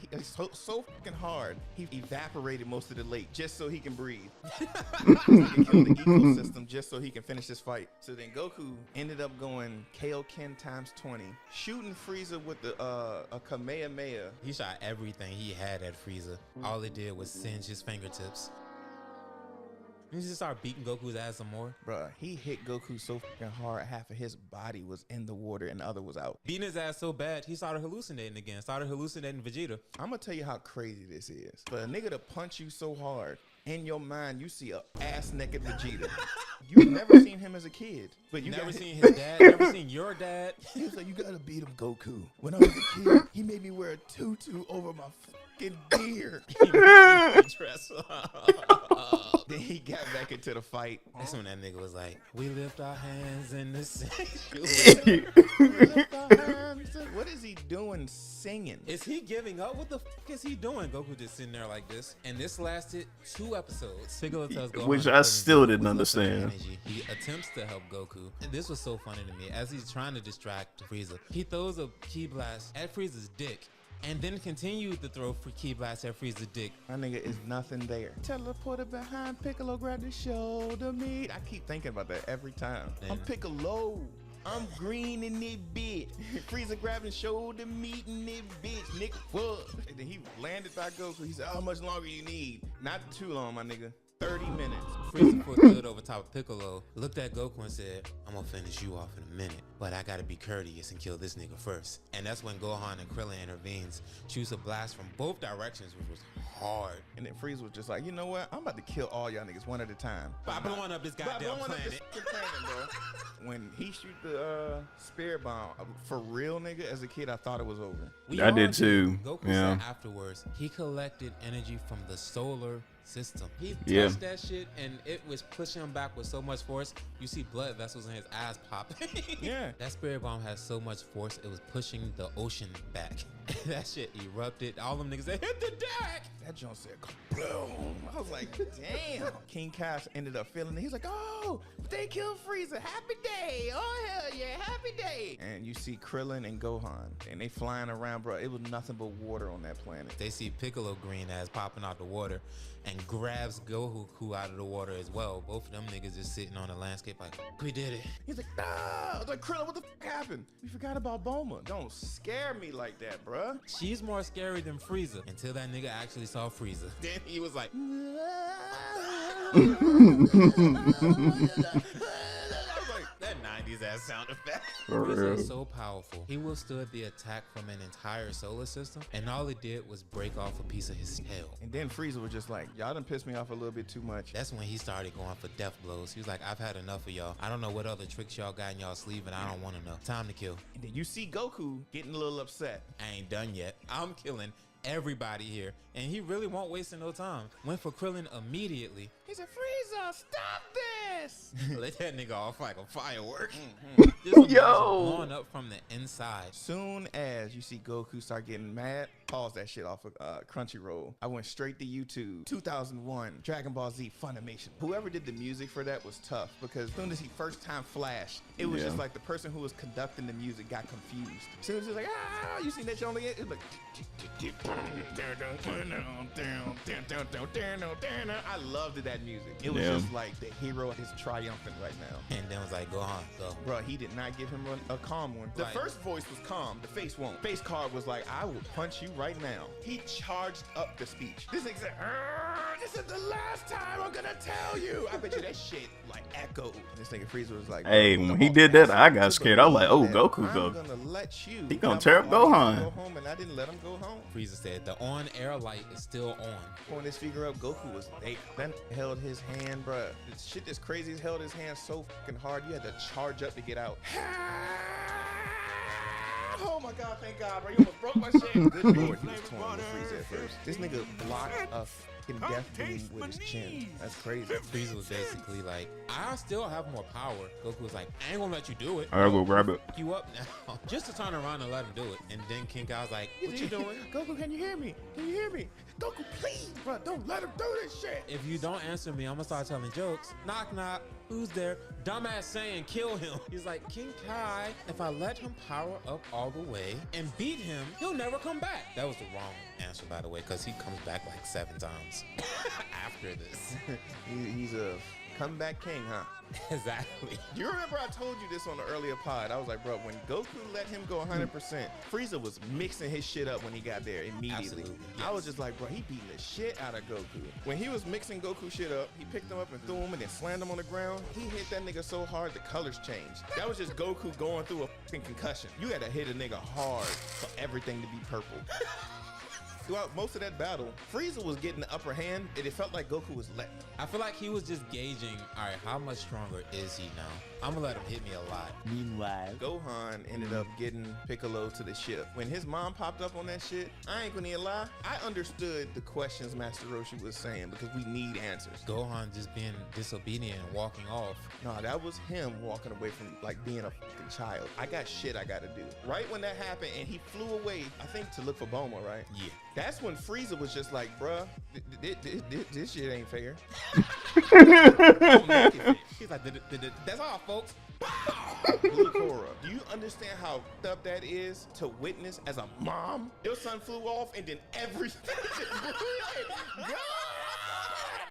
so fucking hard. He evaporated most of the lake just so he can breathe. So he can kill the ecosystem just so he can finish this fight. So then Goku ended up going Kaioken times 20, shooting Frieza with a Kamehameha. He shot everything he had at Frieza. All it did was singe his fingertips. He just started beating Goku's ass some more. Bruh, he hit Goku so fucking hard, half of his body was in the water and the other was out. Beating his ass so bad, he started hallucinating again. Started hallucinating Vegeta. I'm gonna tell you how crazy this is. For a nigga to punch you so hard, in your mind, you see a ass naked Vegeta. You've never seen him as a kid, but you Never got seen his dad. Never seen your dad. He was like, "You gotta beat him, Goku." When I was a kid, he made me wear a tutu over my fucking beard. He made me dress up. Then he got back into the fight. That's when that nigga was like, we lift our hands in the sanctuary. What is he doing singing? Is he giving up? What the fuck is he doing? Goku just sitting there like this. And this lasted 2 episodes. Piccolo tells Gohan Which to I put still in didn't what's left of understand. the energy. He attempts to help Goku. And this was so funny to me. As he's trying to distract Frieza, he throws a ki blast at Frieza's dick. And then continued to throw ki blast at Frieza's dick. My nigga is nothing there. Teleported behind Piccolo, grabbed his shoulder meat. I keep thinking about that every time. I'm Piccolo. I'm green in this bitch. Frieza grabbing shoulder meat in this bitch, nigga. Fuck. And then he landed by Goku. He said, "How much longer you need?" Not too long, my nigga. 30 minutes. Frieza put stood over top of Piccolo, looked at Goku and said, I'm gonna finish you off in a minute, but I gotta be courteous and kill this nigga first. And that's when Gohan and Krillin intervenes, shoots a blast from both directions, which was hard. And then Frieza was just like, you know what? I'm about to kill all y'all niggas one at a time. By blowing up this goddamn planet. Bro. When he shoot the spirit bomb, for real, nigga, as a kid, I thought it was over. I did too. Goku Yeah. said afterwards, he collected energy from the solar system. He touched Yeah. that shit and it was pushing him back with so much force. You see blood vessels in his eyes popping. Yeah. That spirit bomb has so much force, it was pushing the ocean back. That shit erupted. All them niggas said, hit the deck. That joint said, boom. I was like, damn. King Cash ended up feeling it. He's like, oh, they killed Frieza. Happy day. Oh, hell yeah. Happy day. And you see Krillin and Gohan, and they flying around, bro. It was nothing but water on that planet. They see Piccolo green ass popping out the water and grabs Goku out of the water as well. Both of them niggas just sitting on the landscape like, we did it. He's like, nah. I was like, Krillin, what the fuck happened? We forgot about Bulma. Don't scare me like that, bruh. She's more scary than Frieza until that nigga actually saw Frieza. Then he was like, that 90s ass sound effect. For Frieza real. is so powerful. He withstood the attack from an entire solar system, and all it did was break off a piece of his tail. And then Frieza was just like, y'all done pissed me off a little bit too much. That's when he started going for death blows. He was like, I've had enough of y'all. I don't know what other tricks y'all got in y'all sleeve, and I don't want to know. Time to kill. And then you see Goku getting a little upset. I ain't done yet. I'm killing everybody here, and he really won't waste no time. Went for Krillin immediately. He said, Frieza, stop this! Let that nigga off like a firework. Mm-hmm. This one Yo. blowing up from the inside. Soon as you see Goku start getting mad, pause that shit off of Crunchyroll. I went straight to YouTube. 2001, Dragon Ball Z Funimation. Whoever did the music for that was tough because as soon as he first time flashed, it was just like the person who was conducting the music got confused. As soon as it was like, ah, you seen that shit on the end? It was like, I loved that music. It was just like the hero is triumphant right now. And then was like, go on, go. Bro, he did not give him a calm one. The Right. first voice was calm, the face won't. Face card was like, I will punch you right now. He charged up the speech. This nigga said, this is the last time I'm gonna tell you. I bet you that shit like echoed. This nigga Frieza was like, Hey, when he did that, I got scared. I was like, oh, Goku I'm go. gonna let you. He gonna tear up Gohan. Go home, and I didn't let him go home. Frieza said, the on-air light is still on. Pulling this figure up, Goku was there. Then held his hand, bruh. This shit that's crazy. He held his hand so fucking hard, you had to charge up to get out. Oh my god, thank God, bro. You almost broke my shit. Good lord, he was torn with Frieza at first. This nigga blocked a fucking death beam with his chin. That's crazy. Frieza was basically like, I still have more power. Goku was like, I ain't gonna let you do it. I gotta go grab it. You up now. Just to turn around and let him do it. And then King Kai was like, what you doing? Goku, can you hear me? Can you hear me? Goku, please, bro, don't let him do this shit. If you don't answer me, I'm gonna start telling jokes. Knock, knock. Who's there? Dumbass saying, kill him. He's like, King Kai, if I let him power up all the way and beat him, he'll never come back. That was the wrong answer, by the way, because he comes back like 7 times after this. He's a comeback king, huh? Exactly. You remember I told you this on the earlier pod. I was like, bro, when Goku let him go 100%, Frieza was mixing his shit up when he got there immediately. Absolutely, I was yes. just like, bro, he beating the shit out of Goku. When he was mixing Goku shit up, he picked him up and threw him and then slammed him on the ground. He hit that nigga so hard the colors changed. That was just Goku going through a fucking concussion. You had to hit a nigga hard for everything to be purple. Throughout most of that battle, Frieza was getting the upper hand, and it felt like Goku was letting him. I feel like he was just gauging, all right, how much stronger is he now? I'm gonna let him hit me a lot. Meanwhile, Gohan ended up getting Piccolo to the ship. When his mom popped up on that shit, I ain't gonna even lie, I understood the questions Master Roshi was saying because we need answers. Gohan just being disobedient and walking off. No, that was him walking away from like being a fucking child. I got shit I gotta do. Right when that happened and he flew away, I think to look for Bulma, right? Yeah. That's when Frieza was just like, bruh, this shit ain't fair. He's like, that's all, folks. Blue Korra, do you understand how fucked up that is to witness as a mom? Your son flew off and then everything just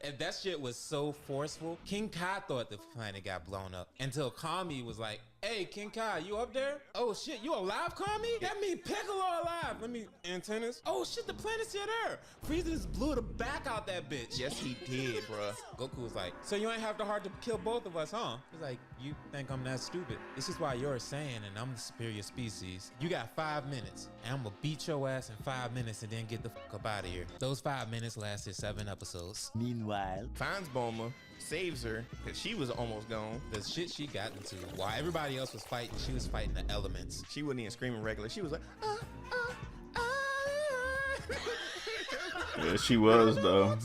And that shit was so forceful. King Kai thought the planet got blown up until Kami was like, Hey, King Kai, you up there? Oh shit, you alive, Kami? That mean Piccolo alive. Let me antennas. Oh shit, the planet's still there. Frieza just blew the back out that bitch. Yes, he did, bruh. Goku was like, so you ain't have the heart to kill both of us, huh? He's like, you think I'm that stupid? This is why you're a Saiyan and I'm the superior species. You got 5 minutes, and I'm gonna beat your ass in 5 minutes and then get the fuck up out of here. Those 5 minutes lasted 7 episodes. Meanwhile, Finds Bulma, saves her, because she was almost gone. The shit she got into, while everybody else was fighting, she was fighting the elements. She wasn't even screaming regular. She was like, Yeah, she was though.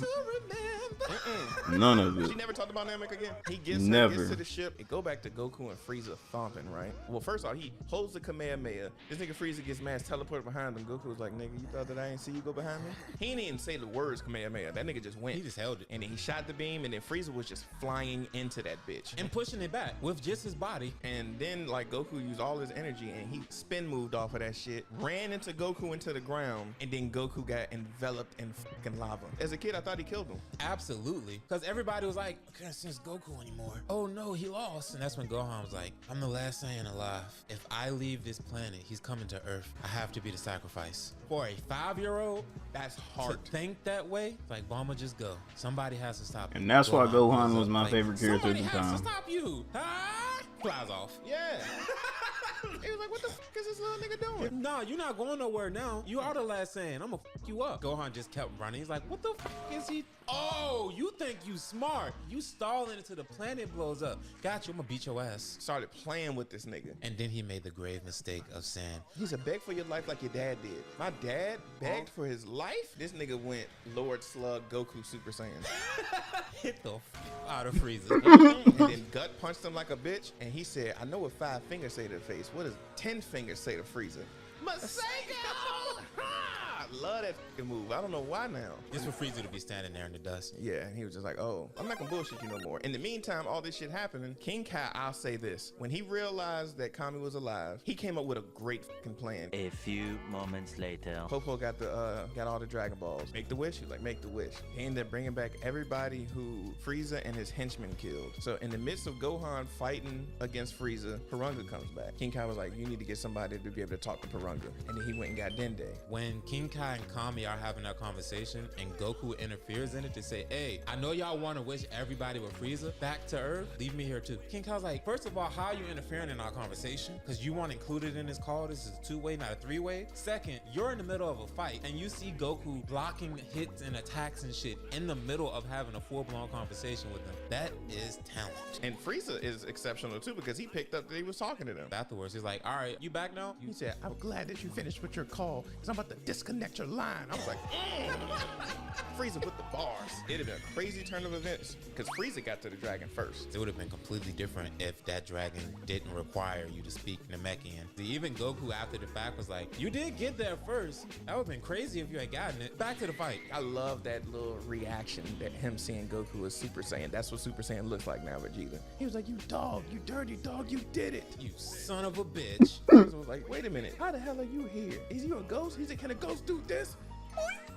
None of She it. never talked about Namek again. He gets to the ship and go back to Goku and Frieza thumping, right? Well, first off, he holds the Kamehameha. This nigga Frieza gets mad, teleported behind him. Goku was like, nigga, you thought that I didn't see you go behind me? He didn't even say the words Kamehameha. That nigga just went. He just held it. And then he shot the beam, and then Frieza was just flying into that bitch. And pushing it back with just his body. And then, like, Goku used all his energy, and he spin moved off of that shit, ran into Goku into the ground, and then Goku got enveloped in fucking lava. As a kid, I thought he killed him. Absolutely. Because everybody was like, I can't sense Goku anymore. Oh no, he lost. And that's when Gohan was like, I'm the last Saiyan alive. If I leave this planet, he's coming to Earth. I have to be the sacrifice. For a 5-year-old, That's to hard. think that way, like, Bulma, just go. Somebody has to stop you. And that's why Gohan goes was up, my like, favorite character at somebody the has time. to stop you. Ah! Flies off. Yeah. He was like, what the fuck is this little nigga doing? Nah, you're not going nowhere now. You are the last Saiyan. I'm gonna fuck you up. Gohan just kept running. He's like, what the fuck is he? Oh, you think you smart. You stalling until the planet blows up. Got you, I'm gonna beat your ass. Started playing with this nigga. And then he made the grave mistake of saying, He said, beg for your life like your dad did. My dad begged for his life? This nigga went Lord Slug Goku Super Saiyan. hit the out of Frieza. And then gut punched him like a bitch. And he said, I know what 5 fingers say to the face. What does 10 fingers say to Frieza? Masego! Love that fucking move. I don't know why now. It's for Frieza to be standing there in the dust. Yeah, and he was just like, oh, I'm not gonna bullshit you no more. In the meantime, all this shit happening, King Kai, I'll say this. When he realized that Kami was alive, he came up with a great fucking plan. a few moments later. Popo got all the Dragon Balls. Make the wish. He was like, make the wish. He ended up bringing back everybody who Frieza and his henchmen killed. So in the midst of Gohan fighting against Frieza, Purunga comes back. King Kai was like, you need to get somebody to be able to talk to Purunga. And then he went and got Dende. When King Kai and Kami are having that conversation and Goku interferes in it to say, hey, I know y'all want to wish everybody with Frieza back to Earth. Leave me here too. King Kai's like, first of all, how are you interfering in our conversation? Because you want included in this call. This is a 2-way, not a 3-way. Second, you're in the middle of a fight and you see Goku blocking hits and attacks and shit in the middle of having a full-blown conversation with him. That is talent. And Frieza is exceptional too because he picked up that he was talking to them. Afterwards, he's like, all right, you back now? He said, I'm glad that you finished with your call because I'm about to disconnect your line. I was like, Frieza with the bars. It'd have been a crazy turn of events because Frieza got to the dragon first. It would have been completely different if that dragon didn't require you to speak Namekian. Even Goku after the fact was like, you did get there first. That would have been crazy if you had gotten it. Back to the fight. I love that little reaction that him seeing Goku as Super Saiyan. That's what Super Saiyan looks like now, Vegeta. He was like, you dog, you dirty dog, you did it. You son of a bitch. Frieza was like, wait a minute, how the hell are you here? Is you a ghost? He said, can a ghost do this?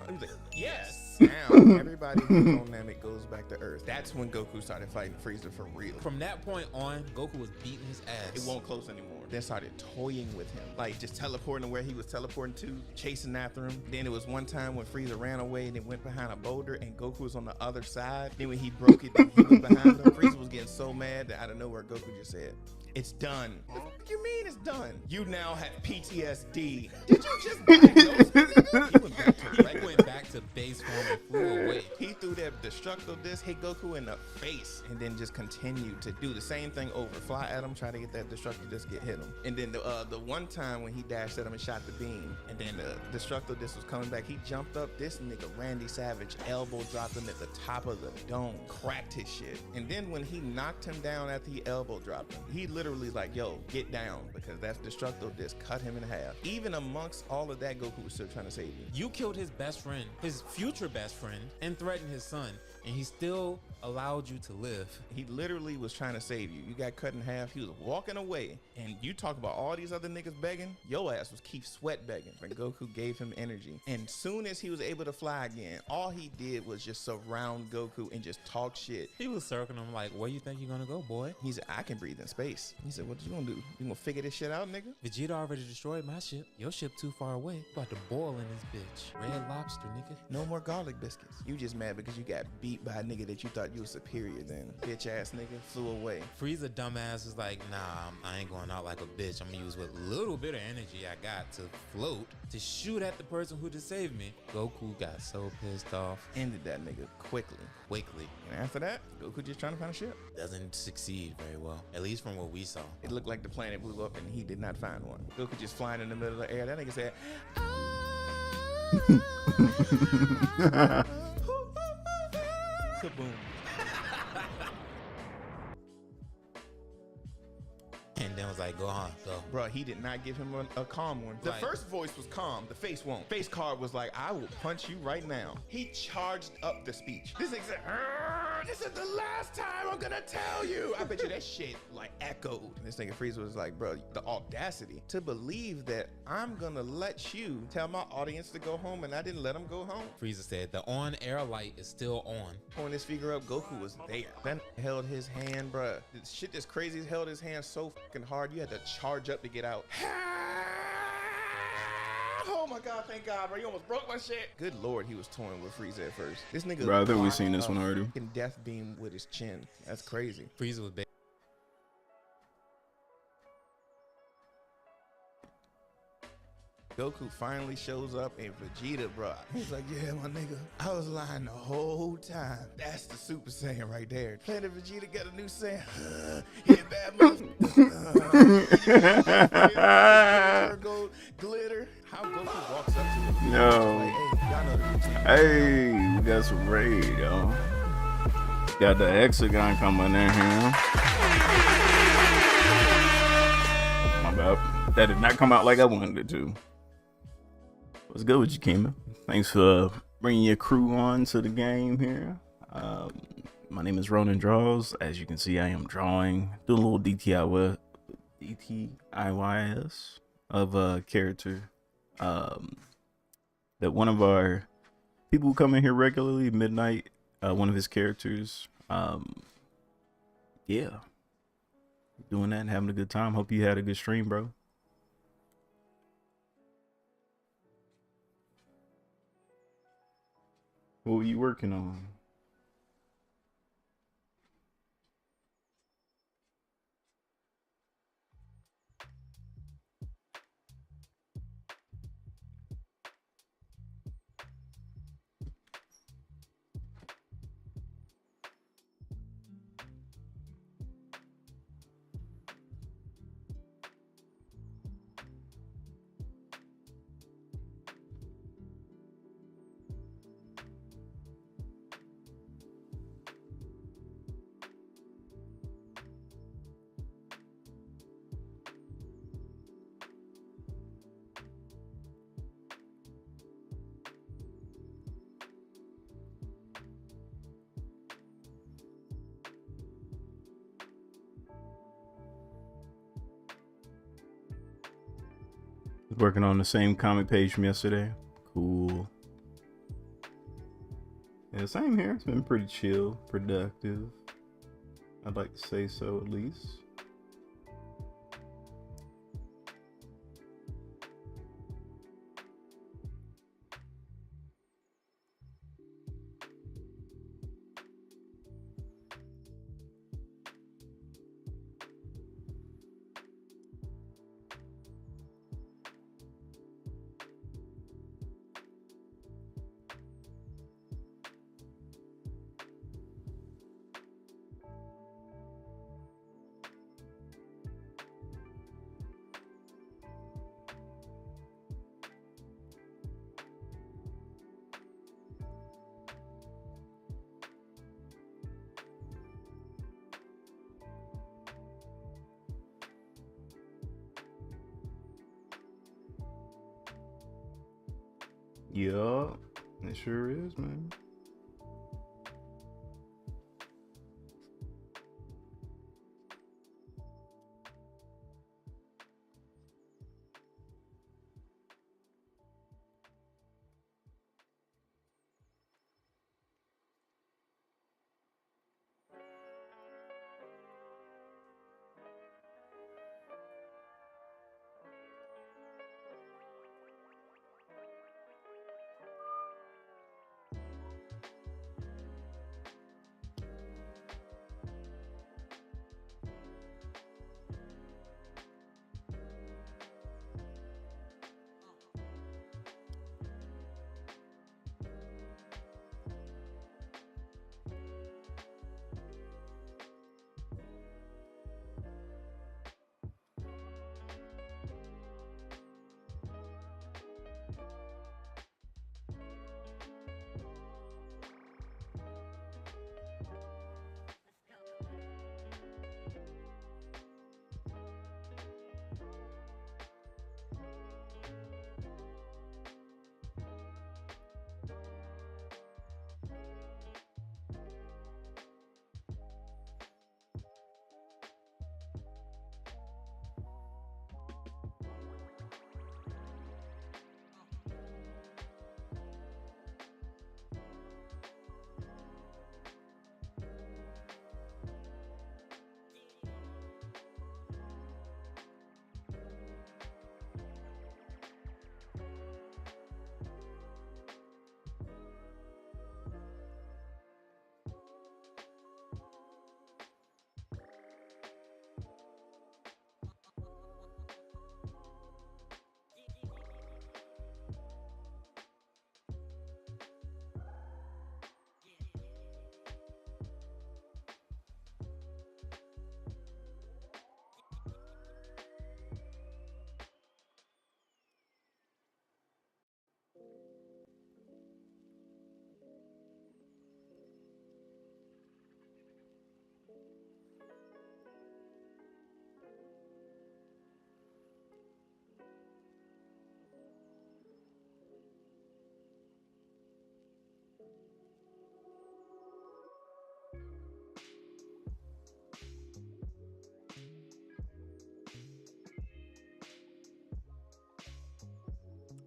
He was like, yes. Now everybody who's on Namek goes back to Earth. That's when Goku started fighting Frieza for real. From that point on, Goku was beating his ass. It won't close anymore. Then started toying with him, like just teleporting to where he was teleporting to, chasing after him. Then it was one time when Frieza ran away and then went behind a boulder and Goku was on the other side. Then when he broke it, then he was behind him. Frieza was getting so mad that out of nowhere, Goku just said, it's done. What the fuck you mean it's done? You now have PTSD. Did you just diagnose me? He went back to base form and flew away. He threw that destructo disc, hit Goku in the face, and then just continued to do the same thing over. Fly at him, try to get that destructo disc, hit him. And then the one time when he dashed at him and shot the beam, and then the destructo disc was coming back, he jumped up. This nigga Randy Savage elbow dropped him at the top of the dome, cracked his shit. And then when he knocked him down after he elbow dropped him, he literally like, yo, get down, because that destructo disc cut him in half. Even amongst all of that, Goku was still trying to save him. You killed his best friend, his future best friend, and threatened his son. villain, and he still allowed you to live. He literally was trying to save you. You got cut in half. He was walking away. And you talk about all these other niggas begging. Your ass was keep sweat begging. And Goku gave him energy. And soon as he was able to fly again, all he did was just surround Goku and just talk shit. He was circling him like, where you think you're gonna go, boy? He said, I can breathe in space. He said, what you gonna do? You gonna figure this shit out, nigga? Vegeta already destroyed my ship. Your ship too far away. About to boil in this bitch. Red Lobster, nigga. No more garlic biscuits. You just mad because you got beat by a nigga that you thought you was superior than. Bitch ass nigga flew away. Frieza dumbass was like, nah, I ain't going out like a bitch. I'm gonna use what little bit of energy I got to float to shoot at the person who just saved me. Goku got so pissed off. Ended that nigga quickly. And after that, Goku just trying to find a ship. Doesn't succeed very well, at least from what we saw. It looked like the planet blew up and he did not find one. Goku just flying in the middle of the air. That nigga said, kaboom. And then was like, go on, go. Bro, he did not give him a calm one. The Like- first voice was calm. The face won't. Face card was like, I will punch you right now. He charged up the speech. This nigga said, this is the last time I'm gonna tell you. I bet you that shit like echoed. And this nigga Frieza was like, bro, the audacity to believe that I'm gonna let you tell my audience to go home and I didn't let them go home. Frieza said, the on-air light is still on. Pulling his figure up, Goku was there. Then held his hand, bruh. This shit that's crazy. He held his hand so fucking hard, you had to charge up to get out. Oh my god, thank God, bro. You almost broke my shit. Good lord, he was toying with Frieza at first. This nigga. Bro, I think we blocked seen this a one already. fucking death beam with his chin. That's crazy. Frieza was big. Goku finally shows up and Vegeta, bro. He's like, yeah, my nigga, I was lying the whole time. That's the Super Saiyan right there. Planet Vegeta got a new Saiyan. Yeah, bad motherfucker. Gold glitter. How Goku walks up to him. Yo. Like, hey, y'all know the new Saiyan. Hey, we got some raid, yo. Got the hexagon coming in here. My bad. That did not come out like I wanted it to. What's good with you, Kima? Thanks for bringing your crew on to the game here. My name is Ronan Draws. As you can see, I am drawing, doing a little DTIYS of a character that one of our people who come in here regularly, Midnight, one of his characters. Yeah, doing that and having a good time. Hope you had a good stream, bro. What were you working on? Working on the same comic page from yesterday. Cool. Yeah, same here. It's been pretty chill, productive. I'd like to say so, at least. Yeah, it sure is, man.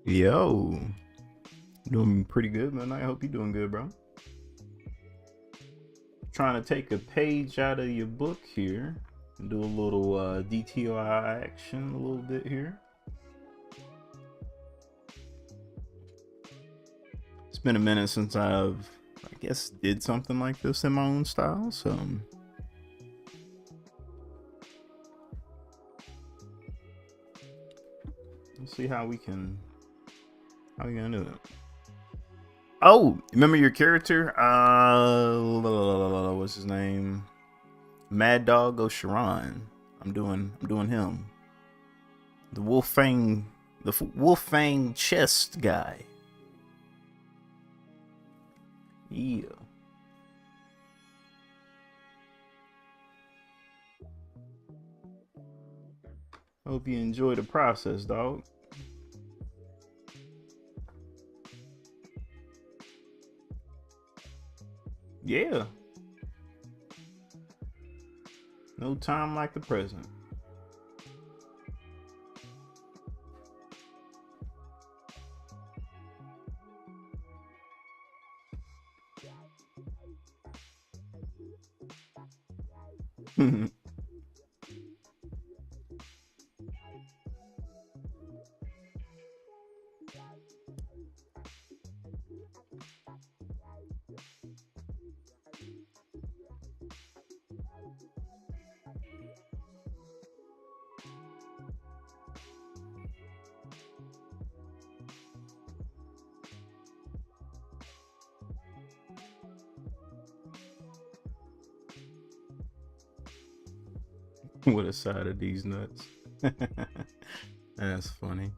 Yo, doing pretty good, man. I hope you're doing good, bro. Trying to take a page out of your book here and do a little DTI action a little bit here. It's been a minute since I guess, did something like this in my own style, so let's see how we gonna do it. Oh, remember your character? What's his name? Mad Dog Osharon. I'm doing him. The Wolfang chest guy. Yeah. Hope you enjoy the process, dog. Yeah. No time like the present. With a side of these nuts. That's funny.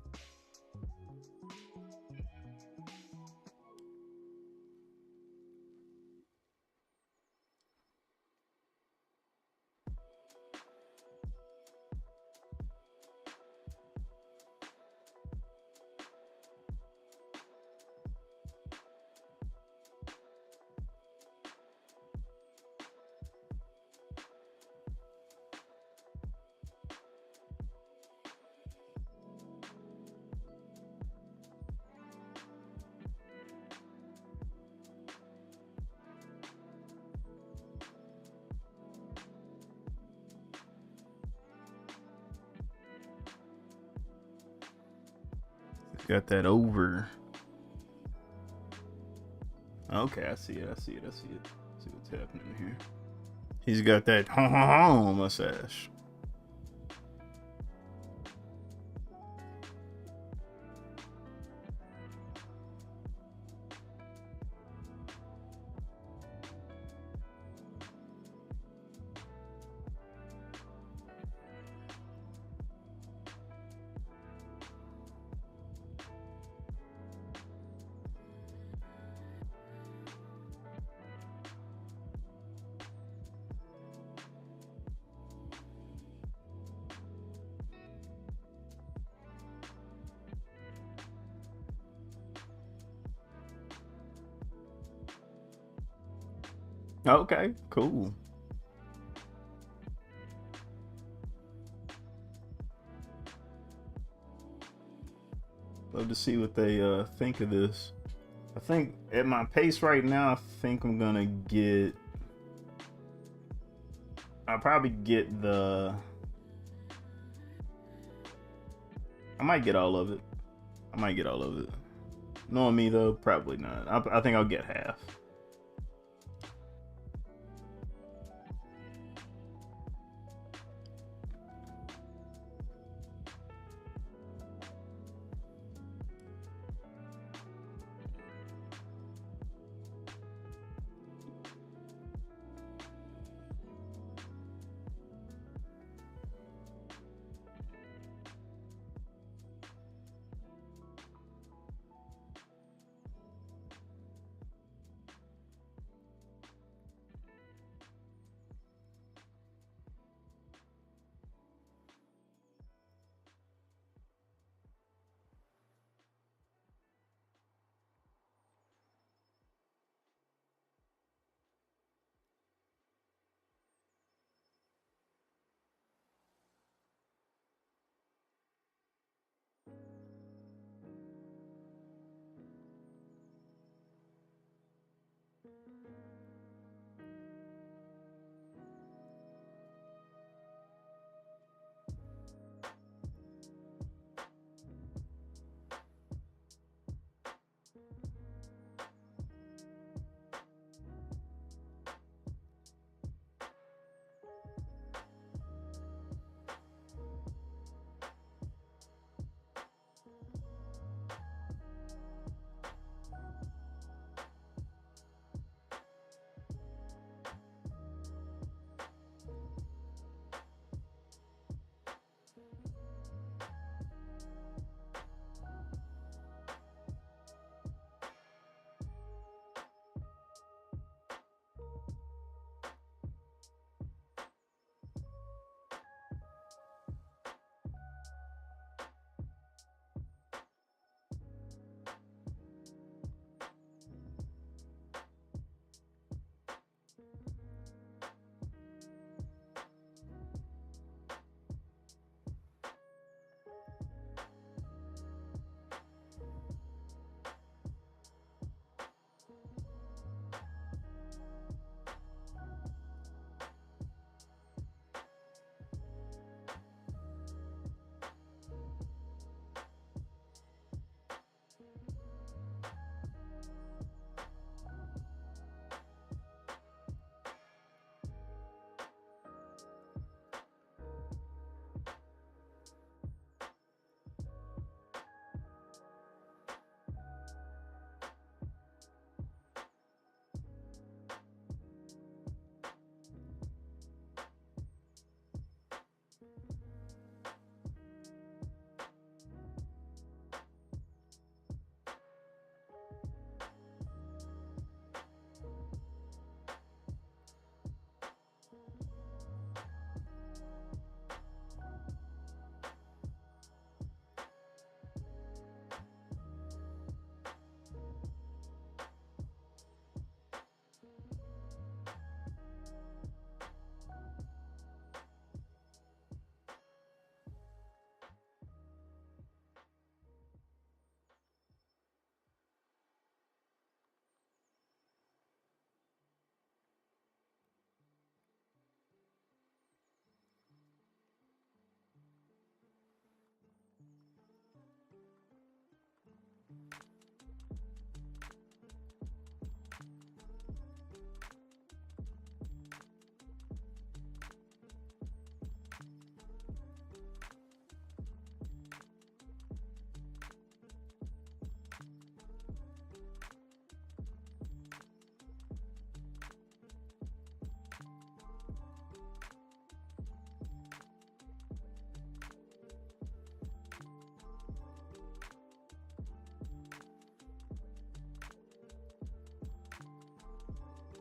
Got that over. Okay, I see it. See what's happening here. He's got that mustache. Okay, cool. Love to see what they think of this. I think at my pace right now, I think I'm gonna get. I'll probably get the. I might get all of it. Knowing me though, probably not. I think I'll get half.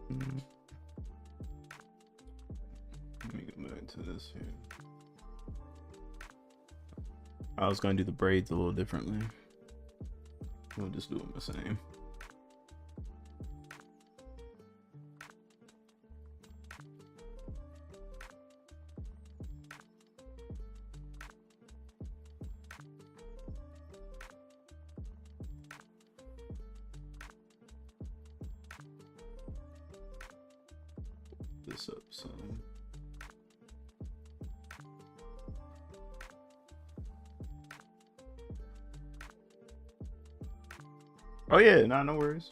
Let me go back to this here. I was gonna do the braids a little differently. We'll just do them the same. This up some. Oh yeah, nah, no worries.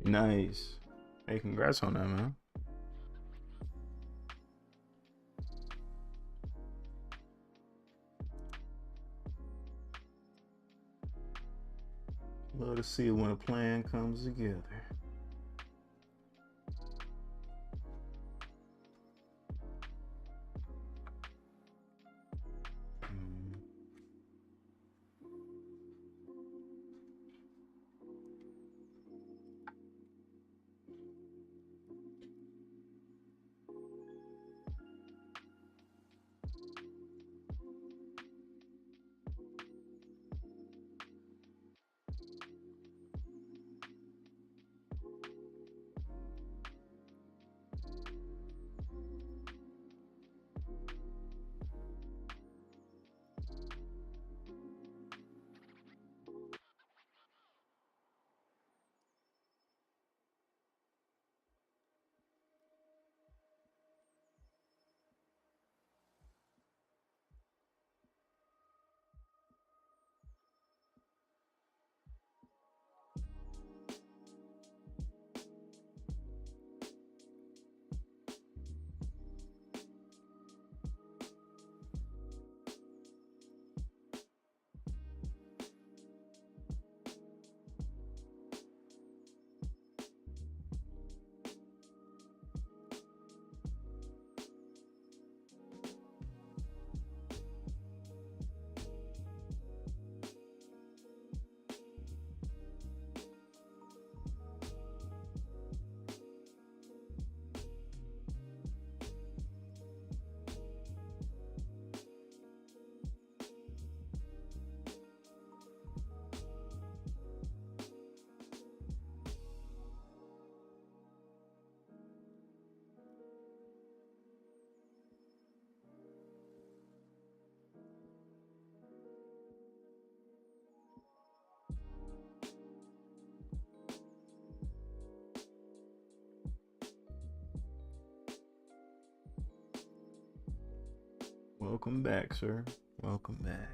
Nice. Hey, congrats on that, man. Love to see it when a plan comes together. Welcome back, sir. Welcome back.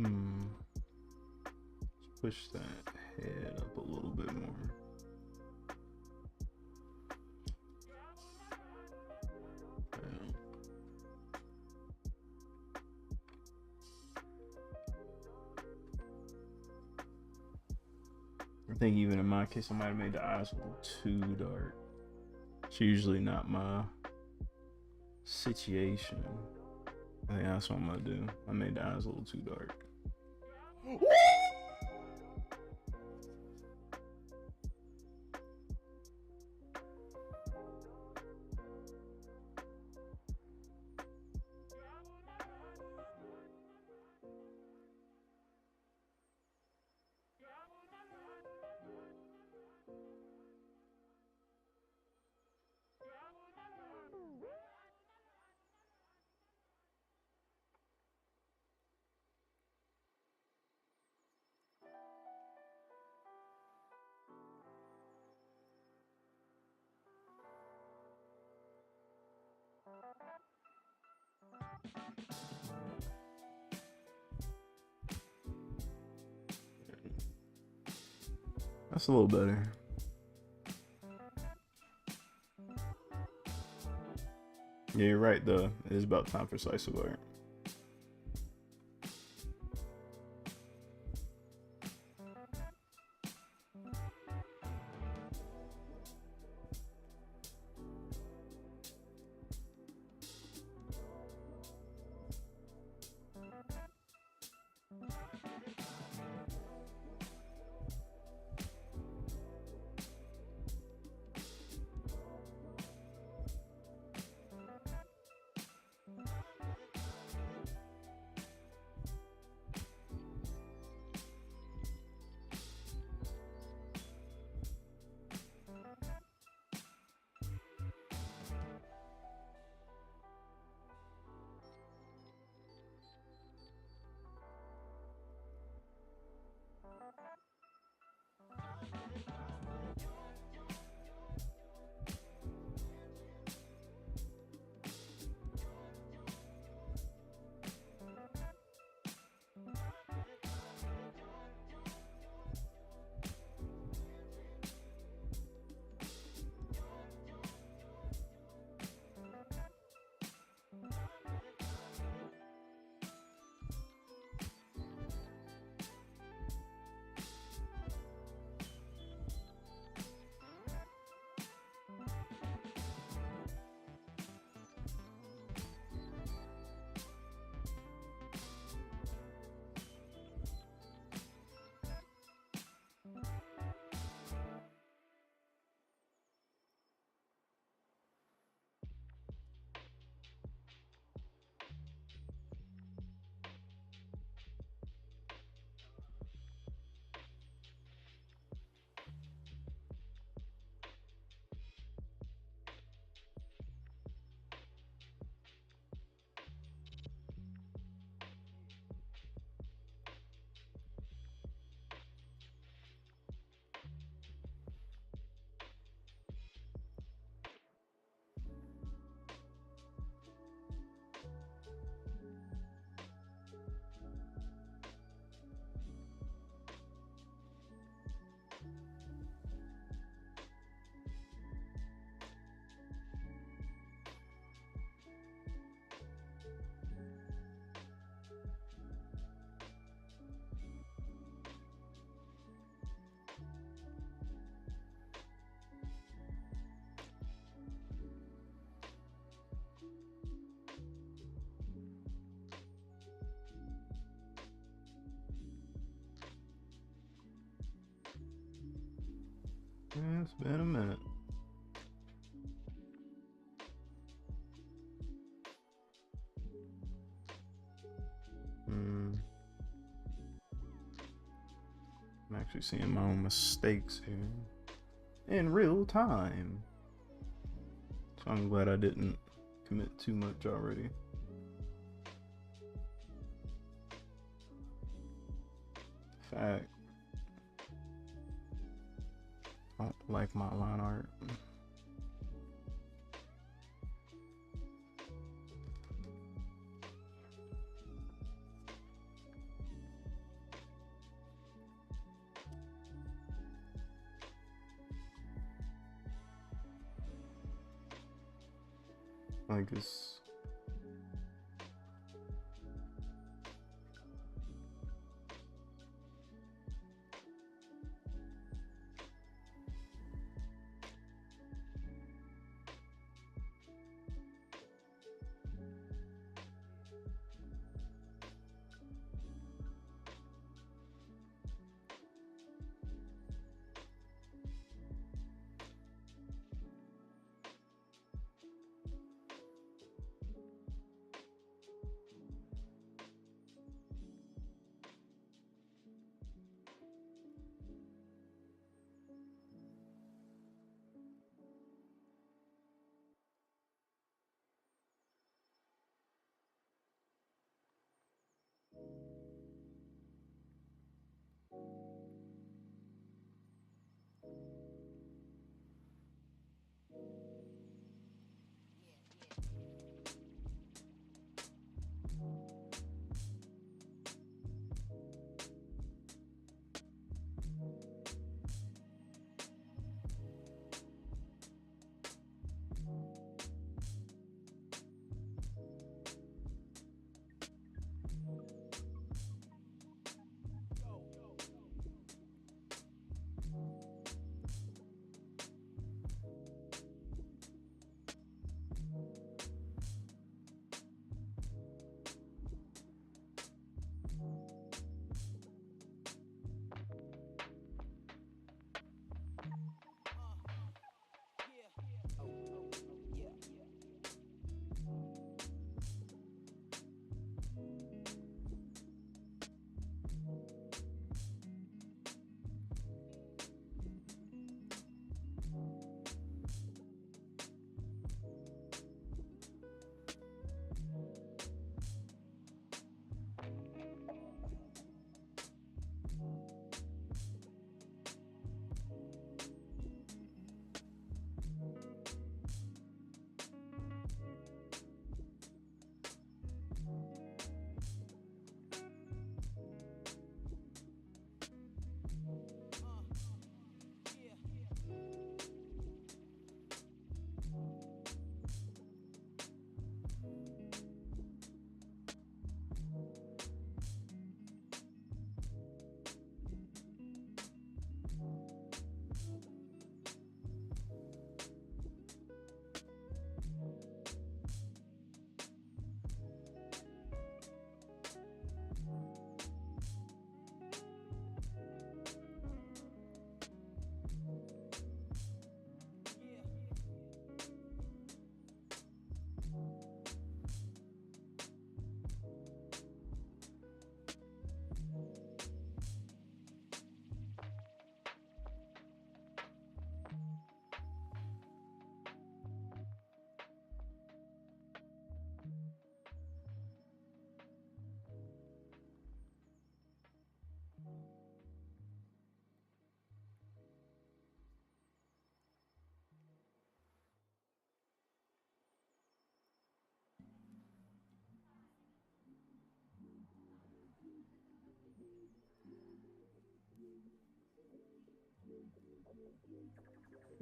Let's push that head up a little bit more. I think even in my case, I might have made the eyes a little too dark. It's usually not my situation. I think that's what I'm gonna do. I made the eyes a little too dark. That's a little better. Yeah, you're right though. It is about time for slice of art. Yeah, it's been a minute. I'm actually seeing my own mistakes here in real time. So I'm glad I didn't commit too much already. Fact. I don't like my line art. Like it's.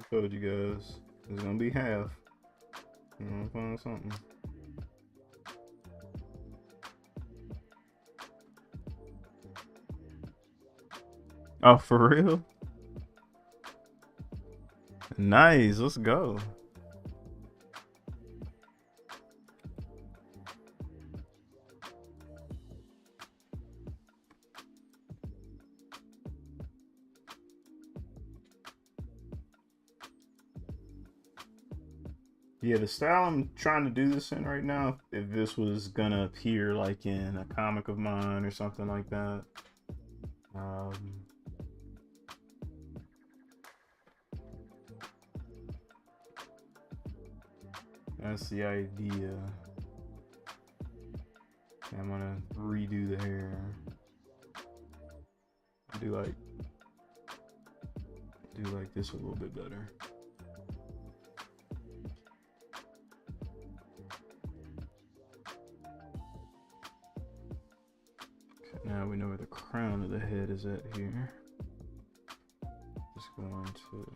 I told you guys, it's gonna be half. I'm gonna find something. Oh, for real? Nice, let's go. Yeah, the style I'm trying to do this in right now, if this was gonna appear like in a comic of mine or something like that. That's the idea. I'm gonna redo the hair. Do like this a little bit better. Okay, now we know where the crown of the head is at here. Just going to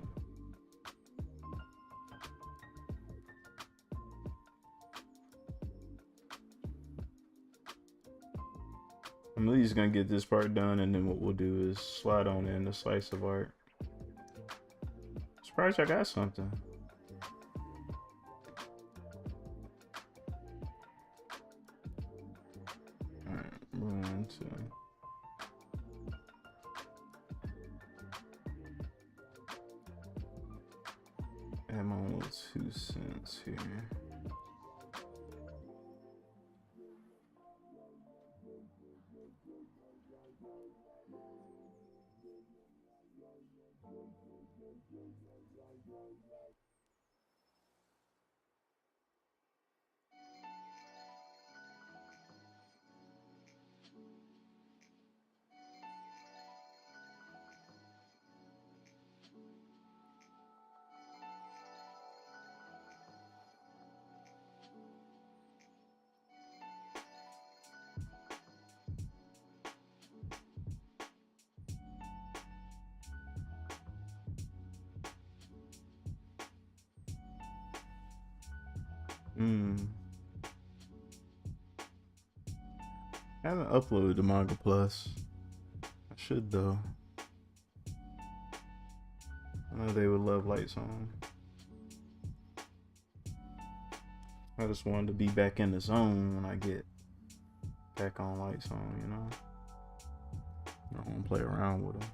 I'm at least gonna get this part done, and then what we'll do is slide on in the slice of art. Surprised I got something. Alright, we're going to add my little 2 cents here. I haven't uploaded to Manga Plus. I should though. I know they would love Lights On. I just wanted to be back in the zone when I get back on Lights On, you know? I don't want to play around with them.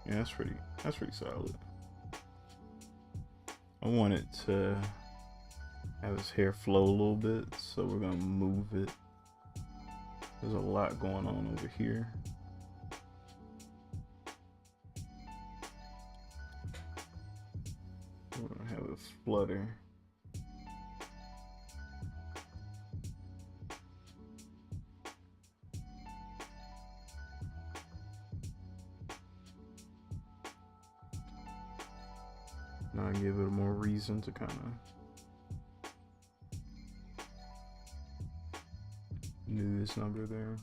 Yeah, that's pretty solid. I want it to have his hair flow a little bit, so we're gonna move it. There's a lot going on over here. We're gonna have it flutter. Now give it more reason to kind of do this number there.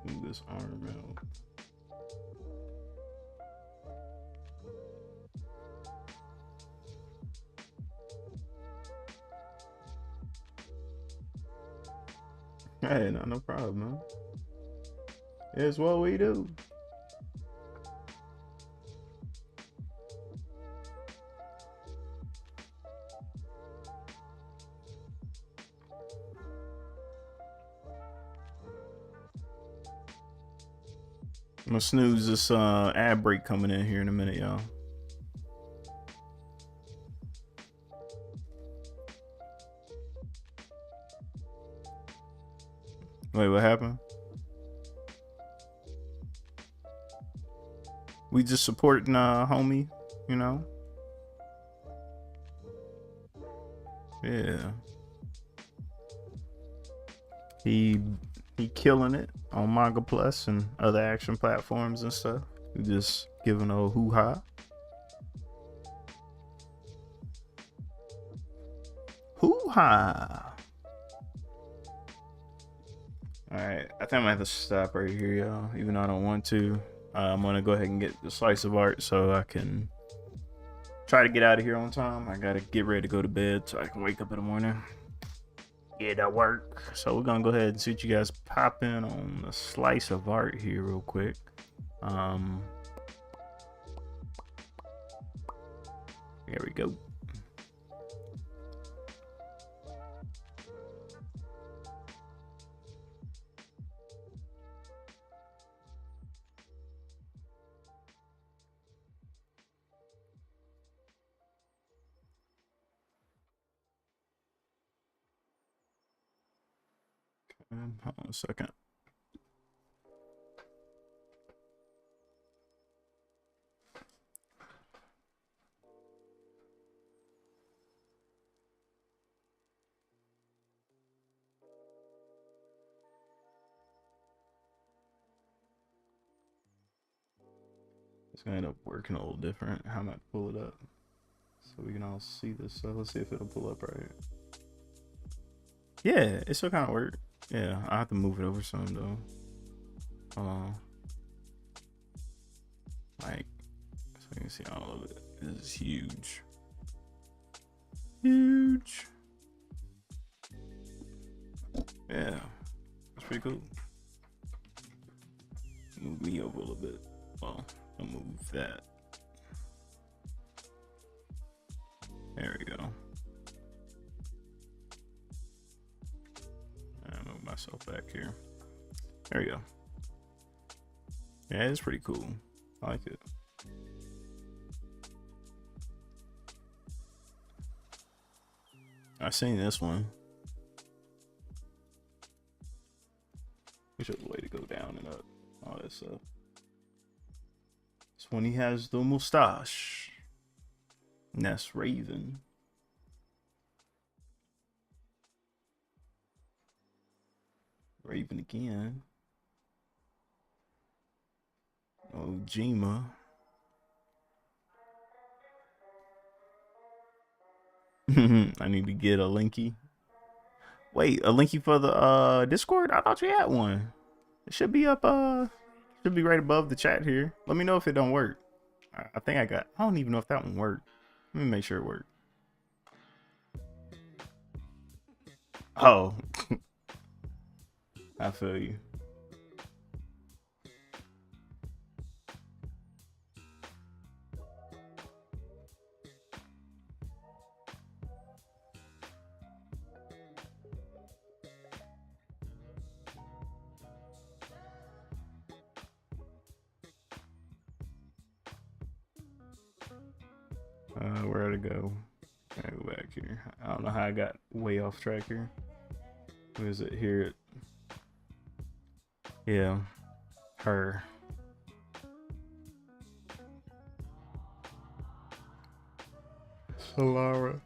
Move this arm out. Hey, no problem, man. It's what we do. I'm gonna snooze this ad break coming in here in a minute, y'all. Wait, what happened? We just supporting homie, you know? Yeah. He killing it on Manga Plus and other action platforms and stuff. We just giving a hoo-ha. Hoo-ha. Alright, I think I'm gonna have to stop right here, y'all. Even though I don't want to. I'm gonna go ahead and get the slice of art so I can try to get out of here on time. I gotta get ready to go to bed so I can wake up in the morning. Yeah, that work. So we're gonna go ahead and see what you guys pop in on the slice of art here real quick. There we go. Hold on a second. It's gonna end up working a little different. How am I pull it up so we can all see this? So let's see if it'll pull up right. Yeah, it still kind of work. Yeah, I have to move it over some though. Like, so you can see all of it. This is huge. Huge. Yeah, that's pretty cool. Move me over a little bit. Well, I'll move that. There we go. I'll move myself back here. There we go. Yeah, it's pretty cool. I like it. I've seen this one. We should have a way to go down and up. All that stuff. This one he has the mustache. And that's Raven. Raven again. Ojima. I need to get a linky. Wait, a linky for the Discord? I thought you had one. It should be up should be right above the chat here. Let me know if it don't work. I think I don't even know if that one worked. Let me make sure it worked. Oh. I feel you. Where'd it go? I go back here. I don't know how I got way off track here. What is it here? Yeah, her. Solara.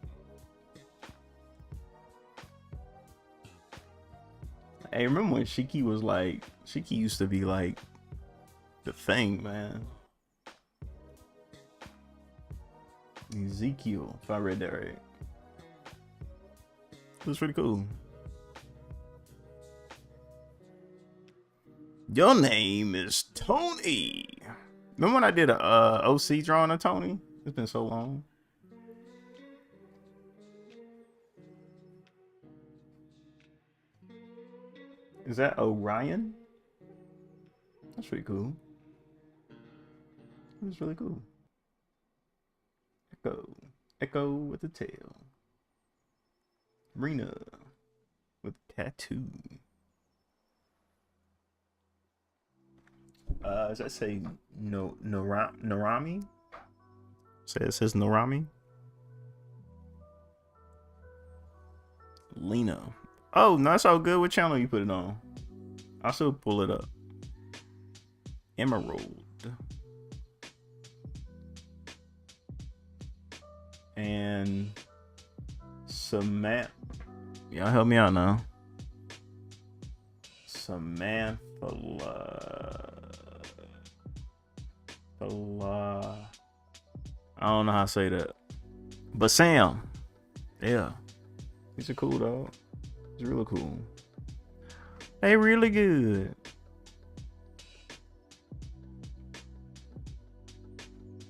Hey, remember when Shiki was like, Shiki used to be like the thing, man. Ezekiel, if I read that right. It was pretty cool. Your name is Tony. Remember when I did a OC drawing of Tony? It's been so long. Is that Orion? That's pretty cool. That's really cool. Echo with the tail. Rena with tattoo. Does that say Narami? It says Narami. Lena. Oh, no, that's all good. What channel you put it on? I'll still pull it up. Emerald. And Samantha. Y'all help me out now. Samantha. I don't know how to say that. But Sam. Yeah. These are cool, dog. It's really cool. They really good.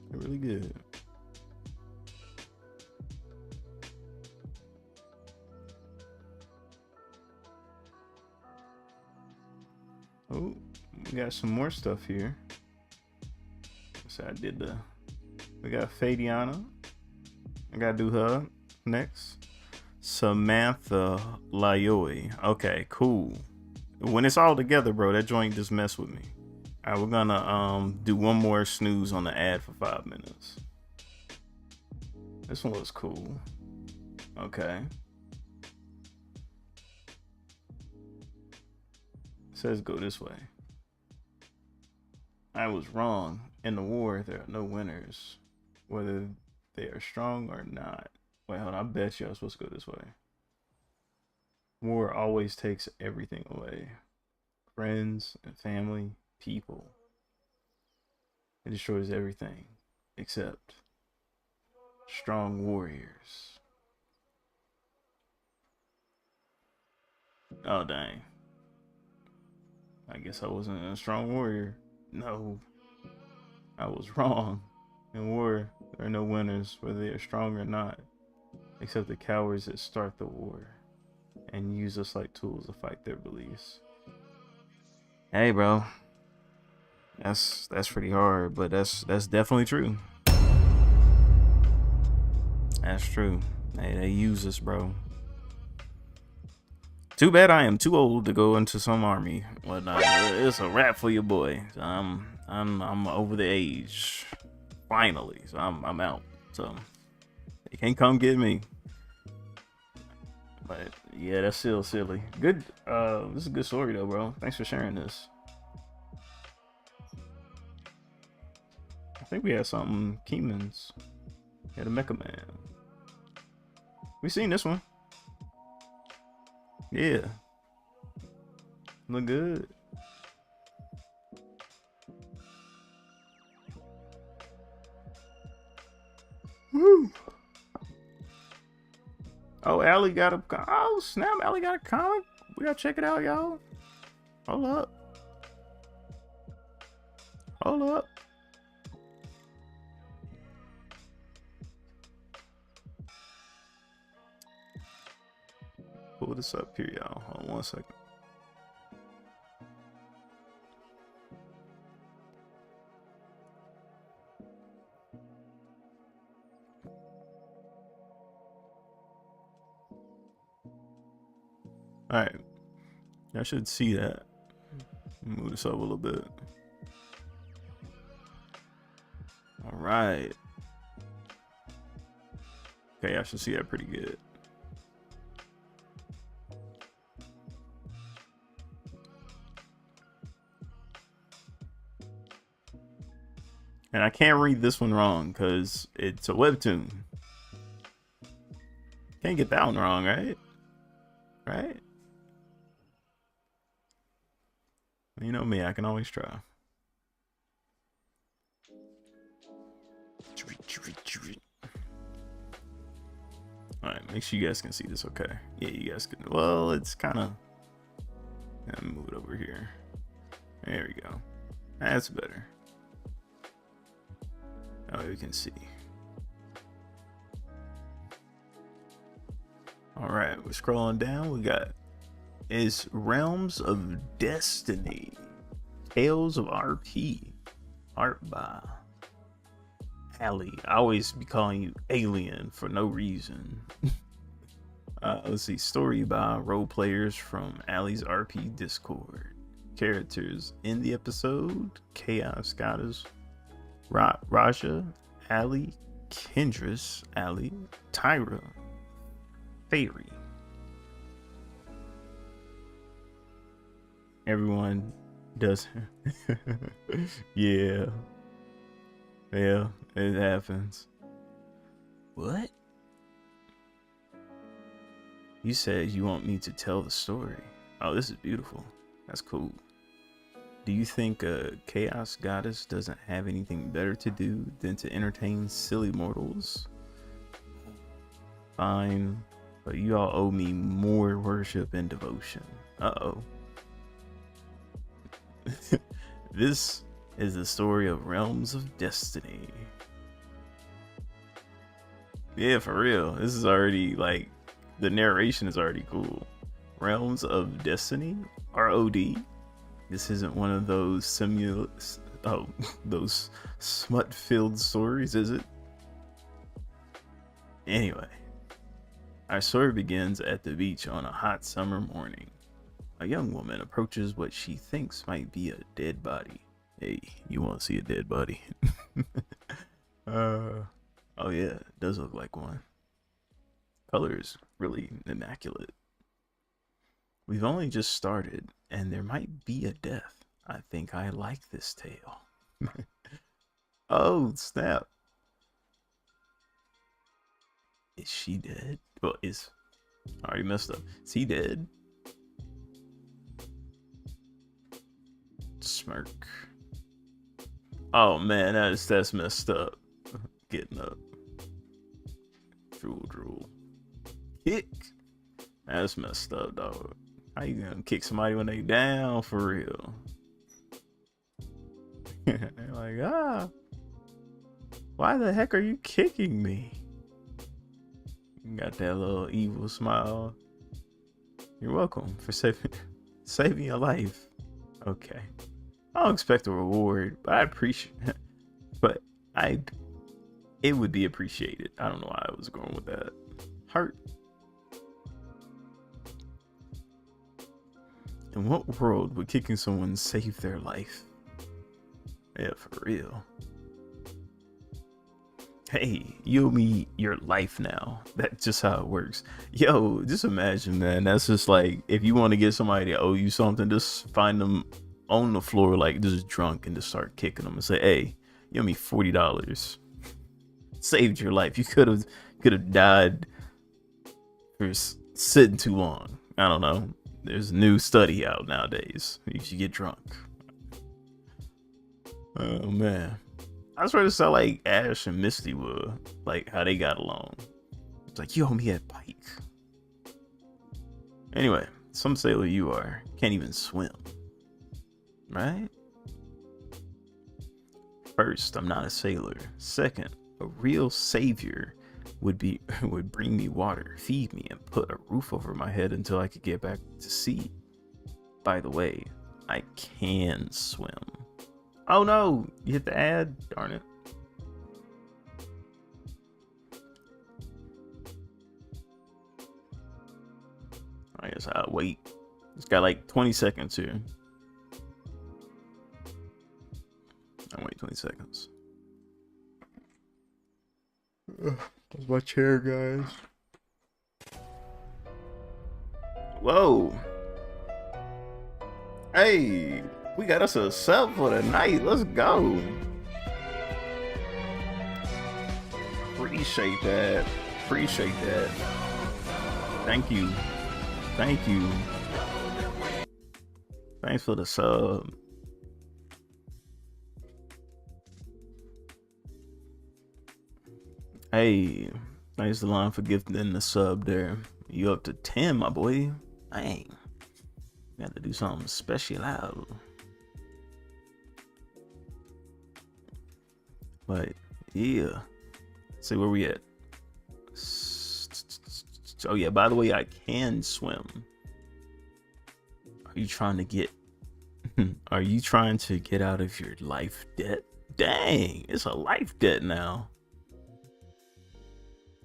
They're really good. Oh, we got some more stuff here. So we got Fadiana. I gotta do her next. Samantha Layoi. Okay, cool. When it's all together, bro, that joint just mess with me. All right, we're gonna do one more snooze on the ad for 5 minutes. This one was cool. Okay. It says go this way. I was wrong. In the war, there are no winners, whether they are strong or not. Wait, hold on. I bet you I was supposed to go this way. War always takes everything away. Friends and family, people. It destroys everything except strong warriors. Oh, dang. I guess I wasn't a strong warrior. No. I was wrong. In war, there are no winners, whether they are strong or not, except the cowards that start the war and use us like tools to fight their beliefs. Hey, bro. That's pretty hard, but that's definitely true. That's true. Hey, they use us, bro. Too bad I am too old to go into some army. Whatnot. It's a wrap for your boy. I'm over the age. Finally. So I'm out. So they can't come get me. But yeah, that's still silly. Good. This is a good story though, bro. Thanks for sharing this. I think we had something Keeman's. Had a Mecha Man. We seen this one. Yeah. Look good. Woo. Oh, Allie got a... Oh, snap. Allie got a comic. We gotta check it out, y'all. Hold up. Hold up. Pull this up here, y'all. Hold on 1 second. All right, y'all should see that. Move this up a little bit. All right. Okay, I should see that pretty good. And I can't read this one wrong because it's a webtoon. Can't get that one wrong, right? Right? You know me, I can always try. Alright, make sure you guys can see this okay. Yeah, you guys can. Well, it's kind of... Move it over here. There we go. That's better. Oh, we can see. All right, we're scrolling down. We got is Realms of Destiny, Tales of RP, art by Allie. I always be calling you Alien for no reason. Let's see, story by role players from Allie's RP Discord. characters in the episode: Chaos Goddess, Raja, Ali, Kendris, Ali, Tyra, Fairy. Everyone does. Yeah, it happens. What? You said you want me to tell the story. Oh, this is beautiful. That's cool. Do you think Chaos Goddess doesn't have anything better to do than to entertain silly mortals? Fine, but you all owe me more worship and devotion. Uh-oh. This is the story of Realms of Destiny. Yeah, for real. This is already like, the narration is already cool. Realms of Destiny? ROD? This isn't one of those those smut-filled stories, is it? Anyway, our story begins at the beach on a hot summer morning. A young woman approaches what she thinks might be a dead body. Hey, you want to see a dead body? Oh yeah, it does look like one. Color is really immaculate. We've only just started, and there might be a death. I think I like this tale. Oh, snap. Is she dead? Well, I already messed up. Is he dead? Smirk. Oh man, that's messed up. Getting up. Drool. Kick. That's messed up, dog. How you gonna kick somebody when they down for real? They're like, why the heck are you kicking me? You got that little evil smile. You're welcome for saving your life. Okay. I don't expect a reward, but I appreciate it. But it would be appreciated. I don't know why I was going with that. Heart. In what world would kicking someone save their life? Yeah, for real. Hey, you owe me your life now. That's just how it works. Yo, just imagine, man. That's just like, if you want to get somebody to owe you something, just find them on the floor, like just drunk, and just start kicking them and say, hey, you owe me $40. Saved your life. You could have died for sitting too long. I don't know. There's a new study out nowadays. You should get drunk. Oh man, I swear to sound like Ash and Misty were, like how they got along. It's like, you owe me a bike. Anyway, some sailor you are. Can't even swim, right? First, I'm not a sailor. Second, a real savior would bring me water, feed me, and put a roof over my head until I could get back to sea. By the way, I can swim. Oh no, you hit the ad? Darn it. I guess I'll wait. It's got like 20 seconds here. I'll wait 20 seconds. That's my chair, guys. Whoa. Hey, we got us a sub for the night. Let's go. Appreciate that. Appreciate that. Thank you. Thank you. Thanks for the sub. Hey, thanks to Lon for gifting the sub there. You up to 10, my boy. Dang. Got to do something special out. But yeah. See where we at. Oh yeah, by the way, I can swim. Are you trying to get out of your life debt? Dang, it's a life debt now.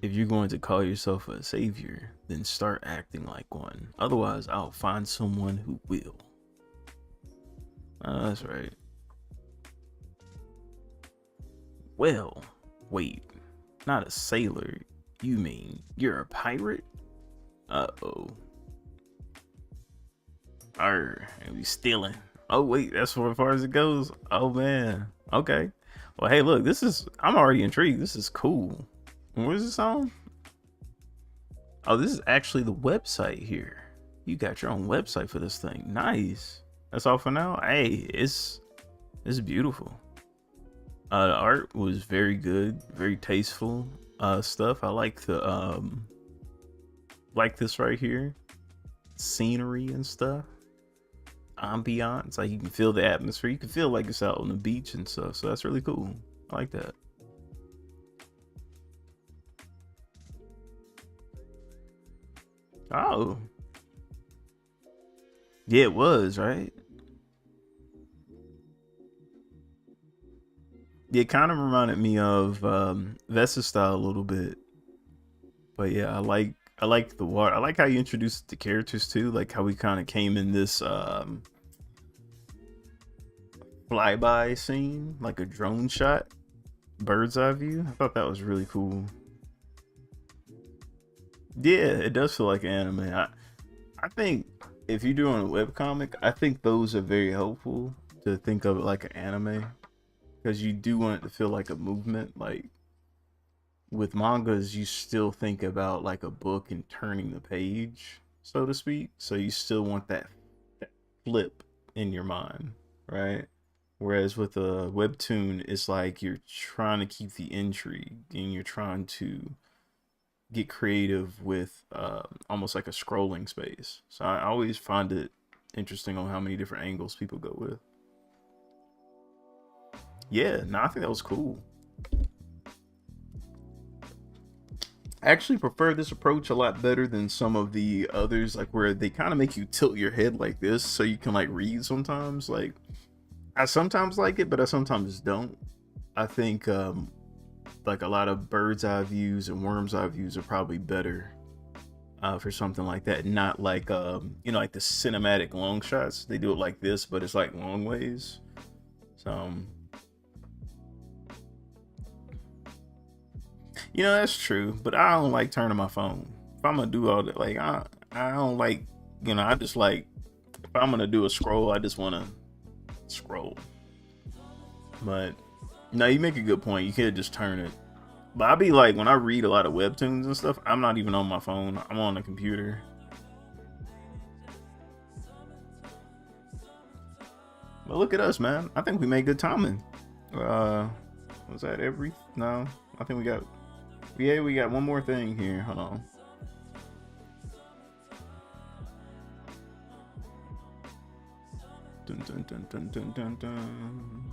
If you're going to call yourself a savior, then start acting like one. Otherwise, I'll find someone who will. That's right. Well, wait, not a sailor. You mean you're a pirate? Uh-oh. And we stealing. Oh wait, that's as far as it goes. Oh man. Okay. Well, hey, look, I'm already intrigued. This is cool. Where's this on? Oh, this is actually the website here. You got your own website for this thing. Nice. That's all for now. Hey, it's beautiful. The art was very good, very tasteful stuff. I like the like this right here. Scenery and stuff. Ambiance, like you can feel the atmosphere. You can feel like it's out on the beach and stuff. So that's really cool. I like that. Oh. Yeah, it was, right? Yeah, it kind of reminded me of Vesta style a little bit. But yeah, I like the water. I like how you introduced the characters too, like how we kind of came in this flyby scene, like a drone shot, bird's eye view. I thought that was really cool. Yeah, it does feel like an anime. I think if you're doing a webcomic, I think those are very helpful to think of it like an anime, because you do want it to feel like a movement. Like with mangas, you still think about like a book and turning the page, so to speak. So you still want that flip in your mind, right? Whereas with a webtoon, it's like you're trying to keep the intrigue and you're trying to get creative with almost like a scrolling space. So I always find it interesting on how many different angles people go with. Yeah, no, I think that was cool. I actually prefer this approach a lot better than some of the others, like where they kind of make you tilt your head like this so you can like read sometimes. Like I sometimes like it, but I sometimes don't. I think like a lot of bird's eye views and worm's eye views are probably better for something like that. Not like you know, like the cinematic long shots. They do it like this, but it's like long ways. So you know, that's true, but I don't like turning my phone. If I'm gonna do all that, like I don't like, you know, I just like, if I'm gonna do a scroll, I just want to scroll. But no, you make a good point. You can't just turn it. But I be like, when I read a lot of webtoons and stuff, I'm not even on my phone. I'm on the computer. But look at us, man. I think we made good timing. Was that every? No, I think we got. Yeah, we got one more thing here. Hold on. Dun, dun, dun, dun, dun, dun, dun.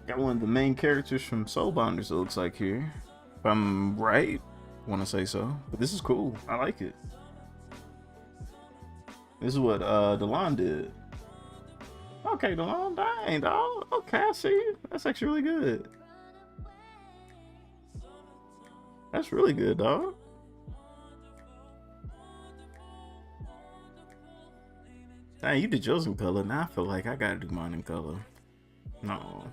Got one of the main characters from Soulbinders, it looks like here. If I'm right, I want to say so. But this is cool. I like it. This is what Delon did. Okay, Delon, dang, dog. Okay, I see you. That's actually really good. That's really good, dog. Dang, you did yours in color. Now I feel like I gotta do mine in color. No.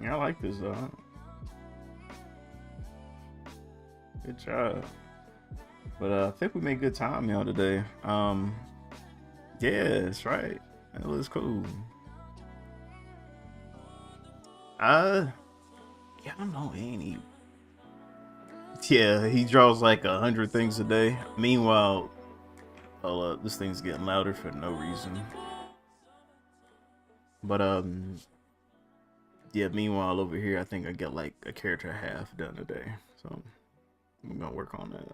Yeah, I like this, dog. Good job. But I think we made good time, y'all, today. Yeah, that's right. That was cool. Yeah, I don't know, ain't he? Yeah, he draws like 100 things a day. Meanwhile, this thing's getting louder for no reason. But yeah, meanwhile over here, I think I get like a character and a half done today. So I'm gonna work on that.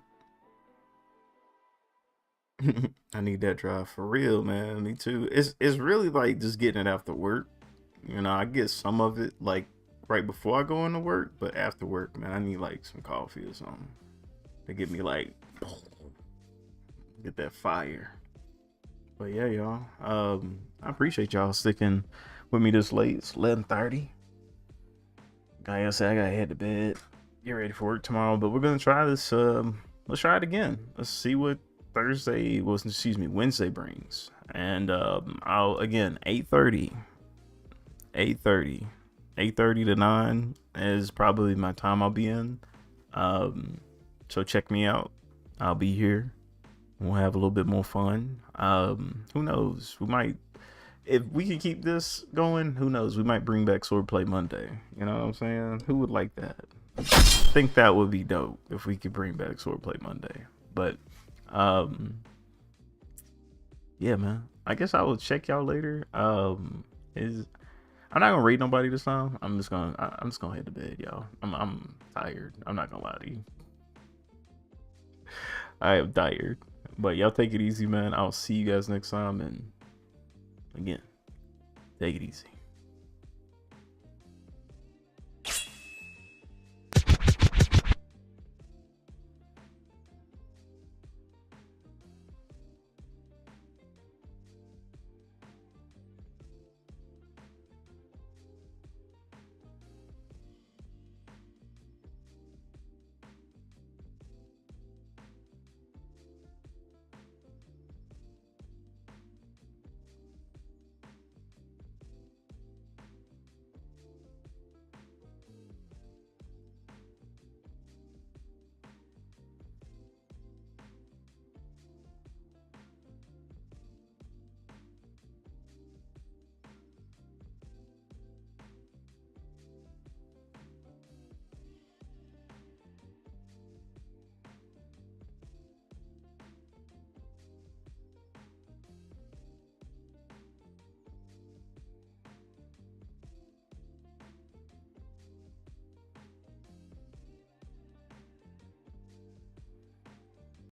I need that drive for real, man. Me too. It's really like just getting it after work. You know, I get some of it like right before I go into work, but after work, man, I need like some coffee or something to get me like get that fire. But yeah, y'all. I appreciate y'all sticking with me this late. It's 11:30. Like I said, I gotta head to bed, get ready for work tomorrow. But we're gonna try this. Let's try it again. Let's see what Wednesday brings. And I'll again 8:30 to 9 is probably my time I'll be in. So check me out. I'll be here. We'll have a little bit more fun. Who knows? We might, if we can keep this going, who knows? We might bring back Swordplay Monday. You know what I'm saying? Who would like that? I think that would be dope if we could bring back Swordplay Monday. But yeah, man. I guess I will check y'all later. I'm not gonna rate nobody this time. I'm just gonna head to bed, y'all. I'm tired. I'm not gonna lie to you. I am tired. But y'all take it easy, man. I'll see you guys next time, and again, take it easy.